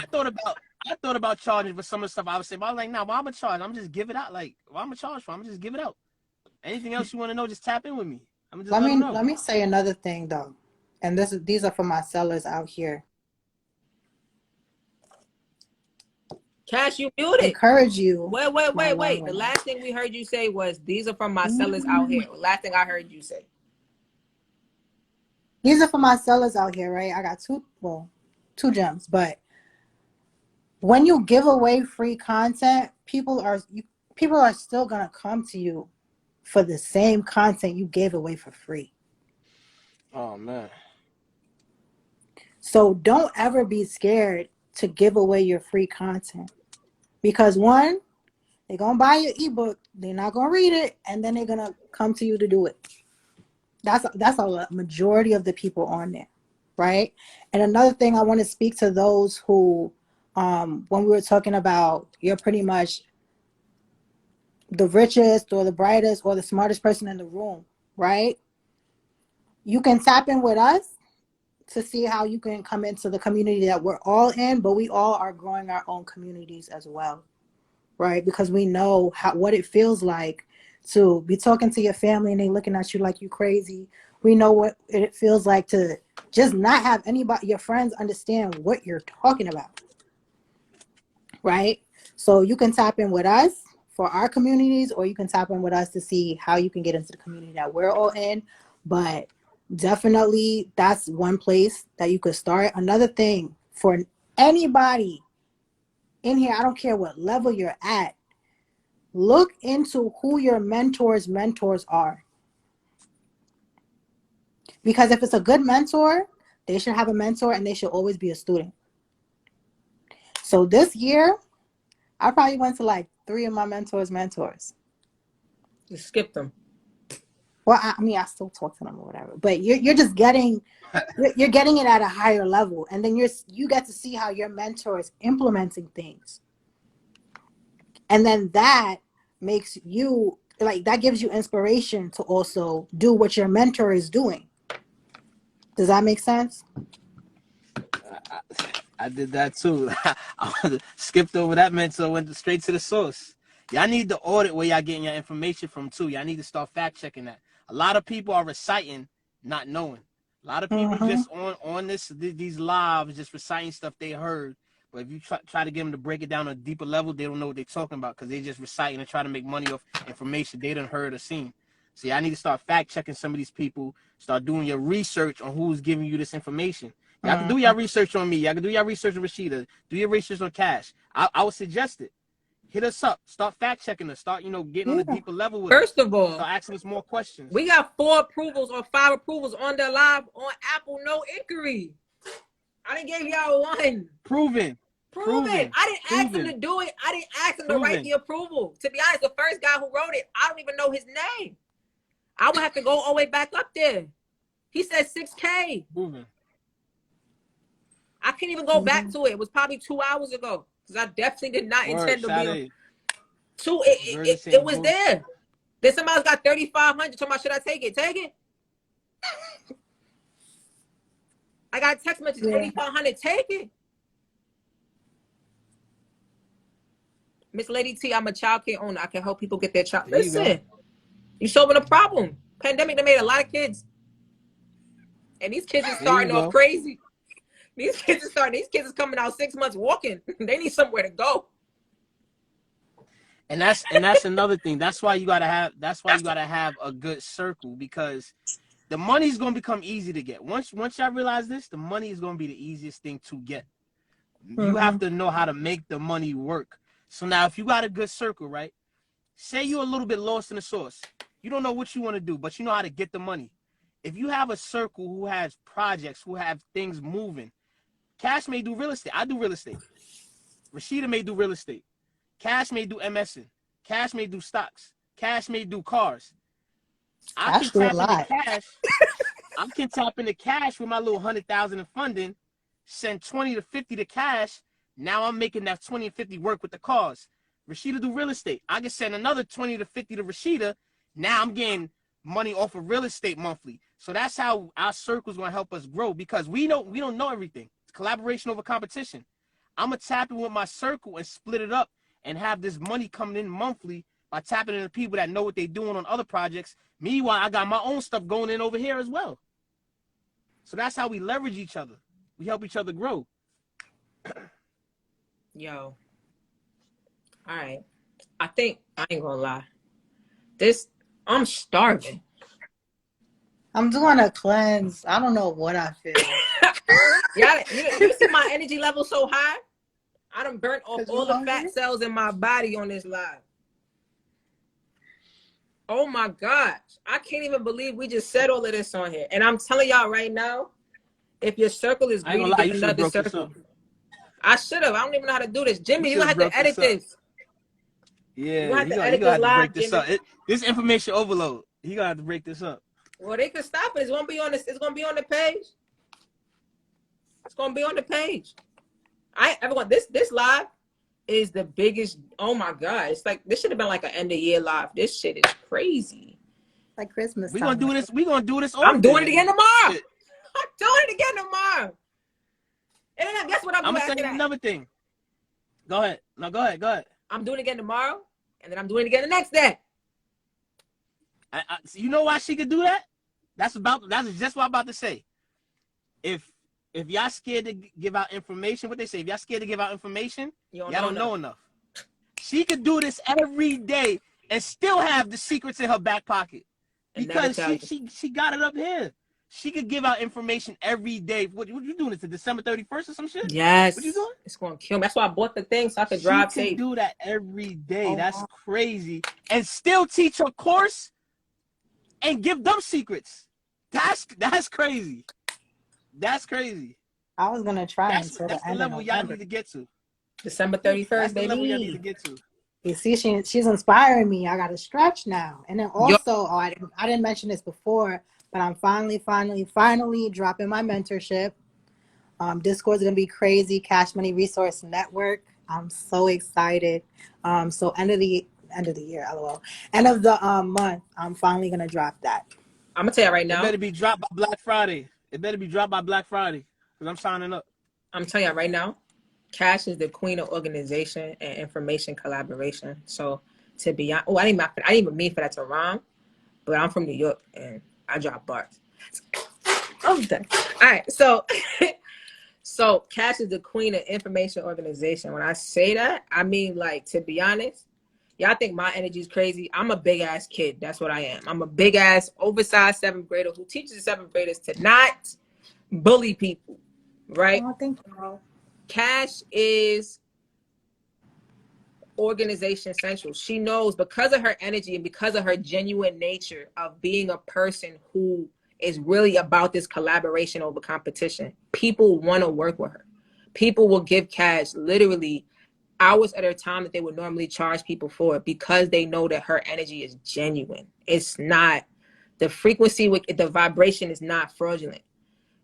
I thought about charging for some of the stuff I was saying, but I was like, nah, why I'm gonna charge? I'm just give it out. Like, why I'm gonna charge for? I'm just give it out. Anything else you want to know, just tap in with me. Let me say another thing though, and these are for my sellers out here. Cash, you muted. Encourage you. Wait. The last thing we heard you say was, these are from my sellers out here. Last thing I heard you say. These are for my sellers out here, right? I got two gems, but when you give away free content, people are still gonna come to you for the same content you gave away for free. Oh man. So don't ever be scared to give away your free content, because one, they're gonna buy your ebook, they're not gonna read it, and then they're gonna come to you to do it. That's a majority of the people on there, right? And another thing, I want to speak to those who, when we were talking about, you're pretty much the richest or the brightest or the smartest person in the room, right? You can tap in with us to see how you can come into the community that we're all in, but we all are growing our own communities as well, right? Because we know what it feels like to be talking to your family and they looking at you like you crazy. We know what it feels like to just not have anybody, your friends, understand what you're talking about, right? So you can tap in with us for our communities, or you can tap in with us to see how you can get into the community that we're all in. But definitely that's one place that you could start. Another thing for anybody in here, I don't care what level you're at, look into who your mentors are. Because if it's a good mentor, they should have a mentor and they should always be a student. So this year, I probably went to like 3 of my mentors. You skipped them. Well, I mean, I still talk to them or whatever, but you're just getting, you're getting it at a higher level. And then you get to see how your mentor is implementing things. And then that makes you, like, that gives you inspiration to also do what your mentor is doing. Does that make sense? I did that too. I skipped over that mentor, went straight to the source. Y'all need to audit where y'all getting your information from too. Y'all need to start fact checking that. A lot of people are reciting, not knowing. A lot of people just on these lives just reciting stuff they heard. But if you try to get them to break it down on a deeper level, they don't know what they're talking about because they just reciting and trying to make money off information they done heard or seen. So y'all need to start fact checking some of these people. Start doing your research on who's giving you this information. Y'all can do your research on me. Y'all can do your research on Rashida. Do your research on Cash. I would suggest it. Hit us up. Start fact checking us. Start, getting on a deeper level with us. First of all, start asking us more questions. We got 4 approvals or 5 approvals on their live on Apple, no inquiry. I didn't give y'all 1. Proven. I didn't ask them to do it. I didn't ask them to write the approval. To be honest, the first guy who wrote it, I don't even know his name. I would have to go all the way back up there. He said 6K. Proven. I can't even go back to it. It was probably 2 hours ago. Because I definitely did not intend to be on. It was there. Then somebody's got 3,500. Talking about, should I take it? Take it. I got a text message, 3,500. Take it. Miss Lady T, I'm a child care owner. I can help people get their child. Listen, you solving a problem. Pandemic, they made a lot of kids. And these kids are starting off crazy. These kids is coming out 6 months walking. They need somewhere to go. And that's another thing. That's why you gotta have a good circle, because the money's gonna become easy to get. Once y'all realize this, the money is gonna be the easiest thing to get. You have to know how to make the money work. So now if you got a good circle, right? Say you're a little bit lost in the sauce. You don't know what you want to do, but you know how to get the money. If you have a circle who has projects, who have things moving, Cash may do real estate. I do real estate. Rashida may do real estate. Cash may do MSing. Cash may do stocks. Cash may do cars. I can tap into Cash. I can tap into Cash with my little 100,000 in funding, send 20 to 50 to Cash. Now I'm making that 20 and 50 work with the cars. Rashida do real estate. I can send another 20 to 50 to Rashida. Now I'm getting money off of real estate monthly. So that's how our circle is going to help us grow, because we don't know everything. It's collaboration over competition. I'm going to tap in with my circle and split it up and have this money coming in monthly by tapping into people that know what they're doing on other projects. Meanwhile, I got my own stuff going in over here as well. So that's how we leverage each other. We help each other grow. Yo. All right. I ain't gonna lie. I'm starving. I'm doing a cleanse. I don't know what I feel. Yeah, you see my energy level so high? I done burnt off all the fat cells in my body on this live. Oh my gosh. I can't even believe we just said all of this on here. And I'm telling y'all right now, if your circle is greedy, get another circle. I should have. I don't even know how to do this. Jimmy, you have to edit this. Yeah, you have to break this up. This information overload. You gotta have to break this up. Well, they can stop it. It's gonna be on this. It's gonna be on the page. It's gonna be on the page. Everyone, this live is the biggest. Oh my god! It's like this should have been like an end of year live. This shit is crazy. Like Christmas. We're gonna do this. We're gonna do this. I'm doing it again tomorrow. Shit. I'm doing it again tomorrow. And then guess what I'm doing? I'm gonna say another thing. Go ahead. No, go ahead. I'm doing it again tomorrow, and then I'm doing it again the next day. You know why she could do that? That's just what I'm about to say. If y'all scared to give out information, what they say, if y'all scared to give out information, y'all don't know enough. She could do this every day and still have the secrets in her back pocket, because she got it up here. She could give out information every day. What you doing? It to December 31st or some shit? Yes. What you doing? It's going to kill me. That's why I bought the thing, so I could drive safe. She can do that every day. Oh, that's crazy. And still teach her course and give them secrets. That's crazy. That's crazy. I was going to try until the end level y'all need to get to. December 31st, that's baby. The level y'all need to get to. You see, she's inspiring me. I got to stretch now. And then also, I didn't mention this before, but I'm finally dropping my mentorship. Discord's gonna be crazy. Cash Money Resource Network. I'm so excited. So end of the year, lol. End of the month, I'm finally gonna drop that. I'm gonna tell you right now. It better be dropped by Black Friday. Because I'm signing up. I'm telling you right now, Cash is the queen of organization and information collaboration. So to be honest, I didn't even mean for that to rhyme, but I'm from New York and I drop bars. I'm done. All right, so Cash is the queen of information organization. When I say that, I mean, like, to be honest, Y'all think my energy is crazy? I'm a big ass kid. That's what I am. I'm a big ass oversized 7th grader who teaches the 7th graders to not bully people, right? I don't think so. Cash is organization central. She knows, because of her energy and because of her genuine nature of being a person who is really about this collaboration over competition, people want to work with her. People will give Cash literally hours at a time that they would normally charge people for, because they know that her energy is genuine. It's not, the frequency with the vibration is not fraudulent.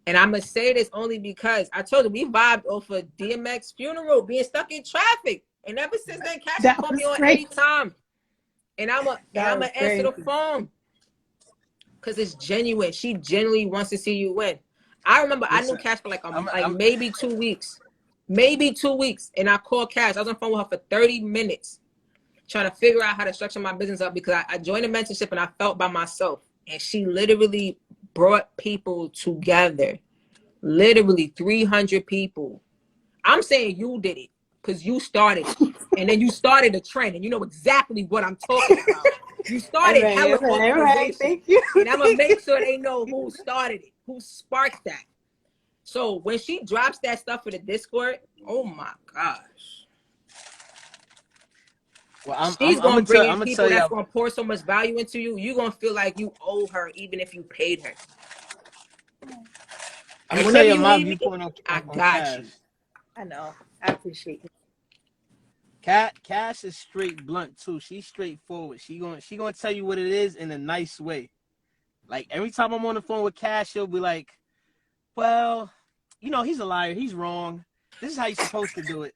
And I'm going to say this only because I told you we vibed off of DMX funeral, being stuck in traffic. And ever since then, Cash has called me on great. anytime. And I'm going to answer the phone because it's genuine. She genuinely wants to see you win. I remember I knew Cash for like maybe 2 weeks. Maybe 2 weeks. And I called Cash. I was on the phone with her for 30 minutes trying to figure out how to structure my business up, because I joined a mentorship and I felt by myself. And she literally brought people together. Literally 300 people. I'm saying you did it because you started it. And then you started a trend, and you know exactly what I'm talking about. You started hella organization. Thank you. And I'm going to make sure they know who started it, who sparked that. So when she drops that stuff for the Discord, oh my gosh. Well, She's going to bring in people that's going to pour so much value into you. You're going to feel like you owe her even if you paid her. I'm going to tell you my viewpoint on I got Cash. you. I know. I appreciate it. Cash is straight blunt too. She's straightforward. She gonna tell you what it is in a nice way. Like every time I'm on the phone with Cash, she'll be like, "Well, you know, he's a liar. He's wrong. This is how you're supposed to do it."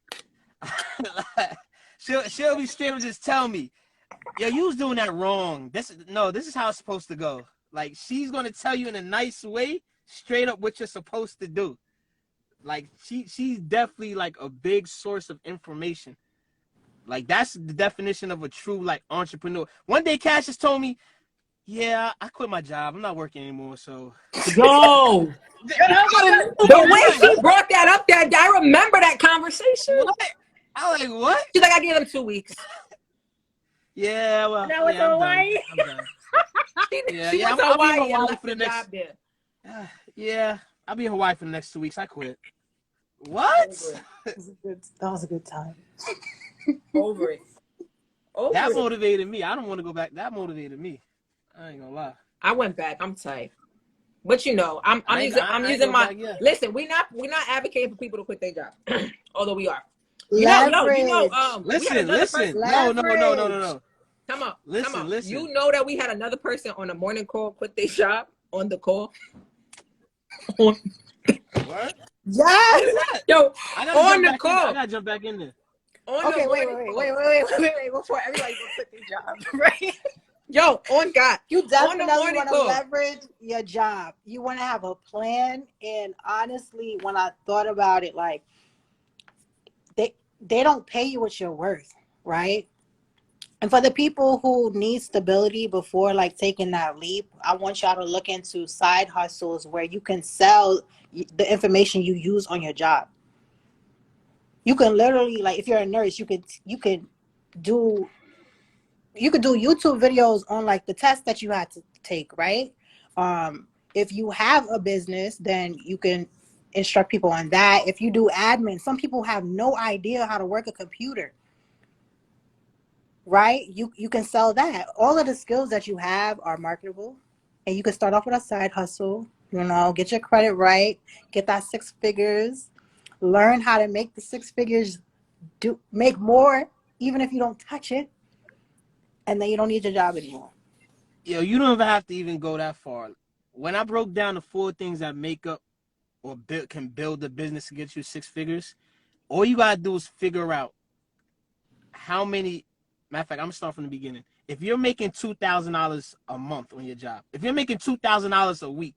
she'll be straight up just tell me, "Yo, you was doing that wrong. This is how it's supposed to go." Like she's gonna tell you in a nice way, straight up what you're supposed to do. Like she's definitely like a big source of information. Like that's the definition of a true like entrepreneur. One day Cash just told me, "Yeah, I quit my job. I'm not working anymore." So yo, the way she brought that up, I remember that conversation. What? I was like, what? She's like, I gave him 2 weeks. Yeah, well, that was Hawaii. I'm done. She went to Hawaii and left the job there. Yeah, I'll be in Hawaii for the next 2 weeks. I quit. What? That was a good time. Over it. That motivated me. I don't want to go back. That motivated me. I ain't gonna lie. I went back. I'm tight. But you know, I'm using my listen. We're not advocating for people to quit their job, although we are. Listen. No. Come on. Listen. You know that we had another person on the morning call quit their job on the call. What? Yes. Yo, on the call. I gotta jump back in there. Okay, wait. Before everybody go quit their job, right? Yo, on God. You definitely want to leverage your job. You want to have a plan. And honestly, when I thought about it, like they don't pay you what you're worth, right? And for the people who need stability before like taking that leap, I want y'all to look into side hustles where you can sell the information you use on your job. You can literally, like, if you're a nurse, you could do YouTube videos on like the test that you had to take, right? If you have a business, then you can instruct people on that. If you do admin, some people have no idea how to work a computer, right? You can sell that. All of the skills that you have are marketable, and you can start off with a side hustle. You know, get your credit right, get that 6 figures, learn how to make the 6 figures make more, even if you don't touch it, and then you don't need your job anymore. Yo, you don't even have to even go that far. When I broke down the 4 things that make up or can build a business to get you 6 figures, all you gotta do is figure out how many. Matter of fact, I'm gonna start from the beginning. If you're making $2,000 a month on your job, if you're making $2,000 a week,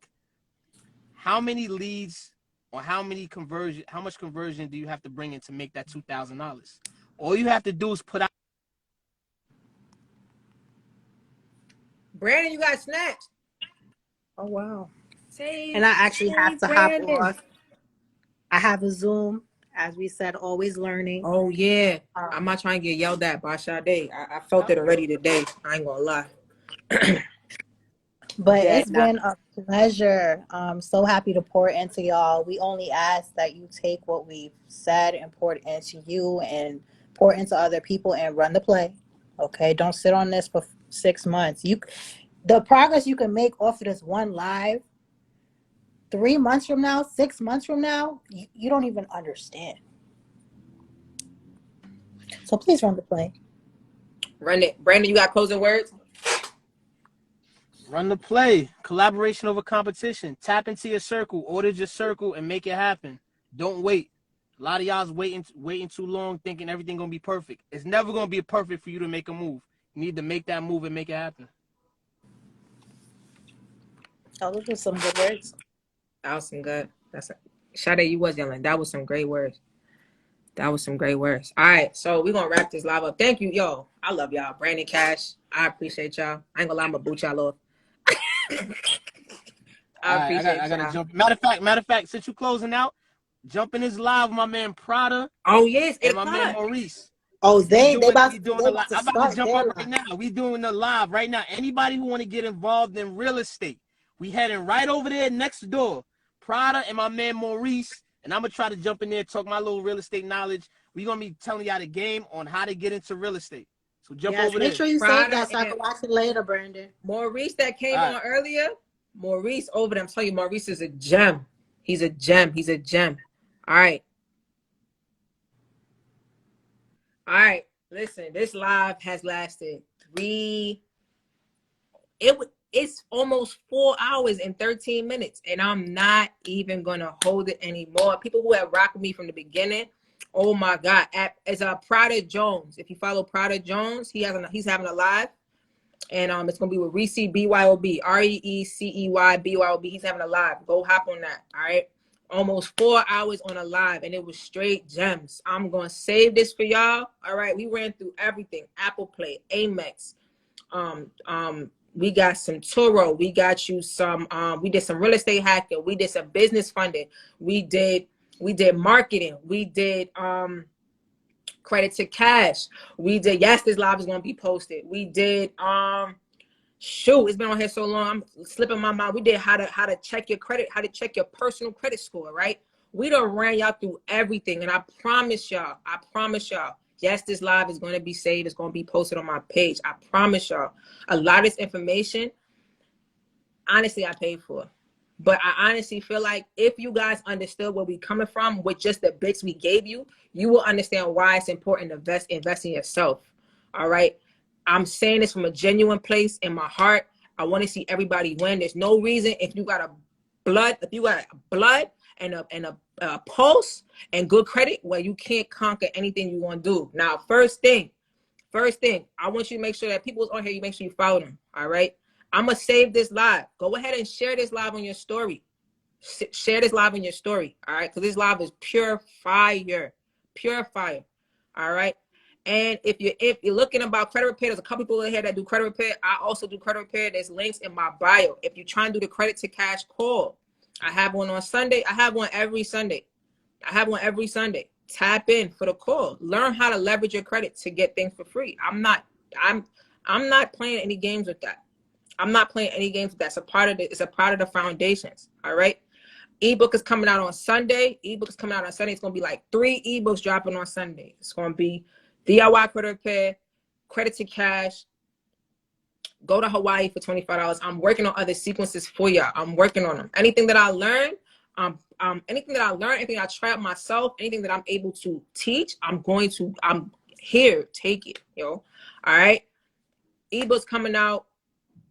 how many leads or how much conversion do you have to bring in to make that $2,000? All you have to do is put out. Brandon, you got snatched. Oh wow. And I actually have to hop off. I have a Zoom As we said, always learning. Oh yeah, I'm not trying to get yelled at by Sade. I felt it already today. I ain't gonna lie. But Dead it's now. been a pleasure. I'm so happy to pour into y'all. We only ask that you take what we've said and pour it into you and pour into other people and run the play. Okay, don't sit on this for 6 months. The progress you can make off of this one live 3 months from now, 6 months from now, you don't even understand. So please run the play. Run it. Brandon, you got closing words? Run the play. Collaboration over competition. Tap into your circle. Order your circle and make it happen. Don't wait. A lot of y'all's waiting too long, thinking everything gonna be perfect. It's never gonna be perfect for you to make a move. You need to make that move and make it happen. Oh, those were some good words. That was some good. Sade, you was yelling. That was some great words. That was some great words. All right, so we're gonna wrap this live up. Thank you, yo. I love y'all. Brandon Cash, I appreciate y'all. I ain't gonna lie, I'm gonna boot y'all off. I appreciate I gotta y'all. jump. Matter of fact, since you closing out, jump in this live with my man Prada. Oh yes, and my man Maurice. Oh, they about We to doing they the about live. to I'm about to start jump their up live. right now. We doing the live right now. Anybody who want to get involved in real estate, we heading right over there next door. Prada and my man Maurice, and I'm gonna try to jump in there and talk my little real estate knowledge. We gonna be telling y'all the game on how to get into real estate. So jump over there. Make sure you save that so I can watch it later, Brandon. Maurice that came on earlier. Maurice over there. I'm telling you, Maurice is a gem. He's a gem. He's a gem. All right. All right. Listen, this live has lasted it's almost 4 hours and 13 minutes, and I'm not even gonna hold it anymore. People who have rocked with me from the beginning, oh my God, it's Prada Jones. If you follow Prada Jones, he's having a live, and it's gonna be with reecebyob, reeceybyb. He's having a live. Go hop on that. All right. Almost 4 hours on a live, and it was straight gems. I'm gonna save this for y'all. All right, we ran through everything: Apple Play, Amex, we got some Turo, we got you some we did some real estate hacking, we did some business funding, we did marketing, we did credit to cash, we did this live is going to be posted, we did it's been on here so long I'm slipping my mind. We did how to check your credit, how to check your personal credit score, right? We done ran y'all through everything, and I promise y'all, yes, this live is going to be saved. It's going to be posted on my page. I promise y'all. A lot of this information, honestly, I paid for. But I honestly feel like if you guys understood where we coming from with just the bits we gave you, you will understand why it's important to invest in yourself. All right? I'm saying this from a genuine place in my heart. I want to see everybody win. There's no reason if you got blood and a pulse and good credit where you can't conquer anything you want to do. Now, first thing, I want you to make sure that people's on here, you make sure you follow them. All right. I'm going to save this live. Go ahead and share this live on your story. Share this live on your story. All right. Because this live is pure fire. Pure fire. All right. And if you're looking about credit repair, there's a couple people in here that do credit repair. I also do credit repair. There's links in my bio. If you're trying to do the credit to cash call, I have one on Sunday. I have one every Sunday. Tap in for the call. Learn how to leverage your credit to get things for free. I'm not playing any games with that. It's a part of the foundations. All right. Ebook is coming out on Sunday. It's going to be like 3 ebooks dropping on Sunday. It's going to be DIY credit repair, credit to cash, go to Hawaii for $25. I'm working on other sequences for y'all. I'm working on them. Anything that I learn, anything I try out myself, anything that I'm able to teach, I'm here. Take it, yo. All right. Ebooks coming out,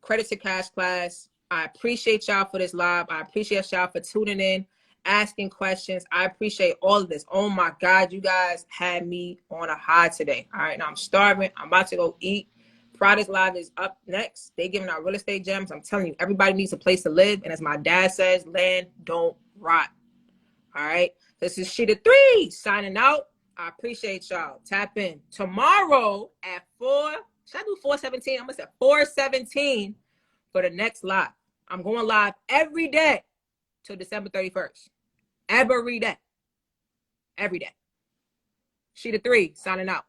credit to cash class. I appreciate y'all for this live. I appreciate y'all for tuning in, asking questions. I appreciate all of this. Oh my God, you guys had me on a high today. All right, now I'm starving. I'm about to go eat. Prada's live is up next. They giving out real estate gems. I'm telling you, everybody needs a place to live. And as my dad says, land don't rot. All right, this is Sheeta 3 signing out. I appreciate y'all. Tap in tomorrow at 4. Should I do 4:17? I'm gonna say 4:17 for the next live. I'm going live every day till December 31st. Every day. every day. She the 3, signing out.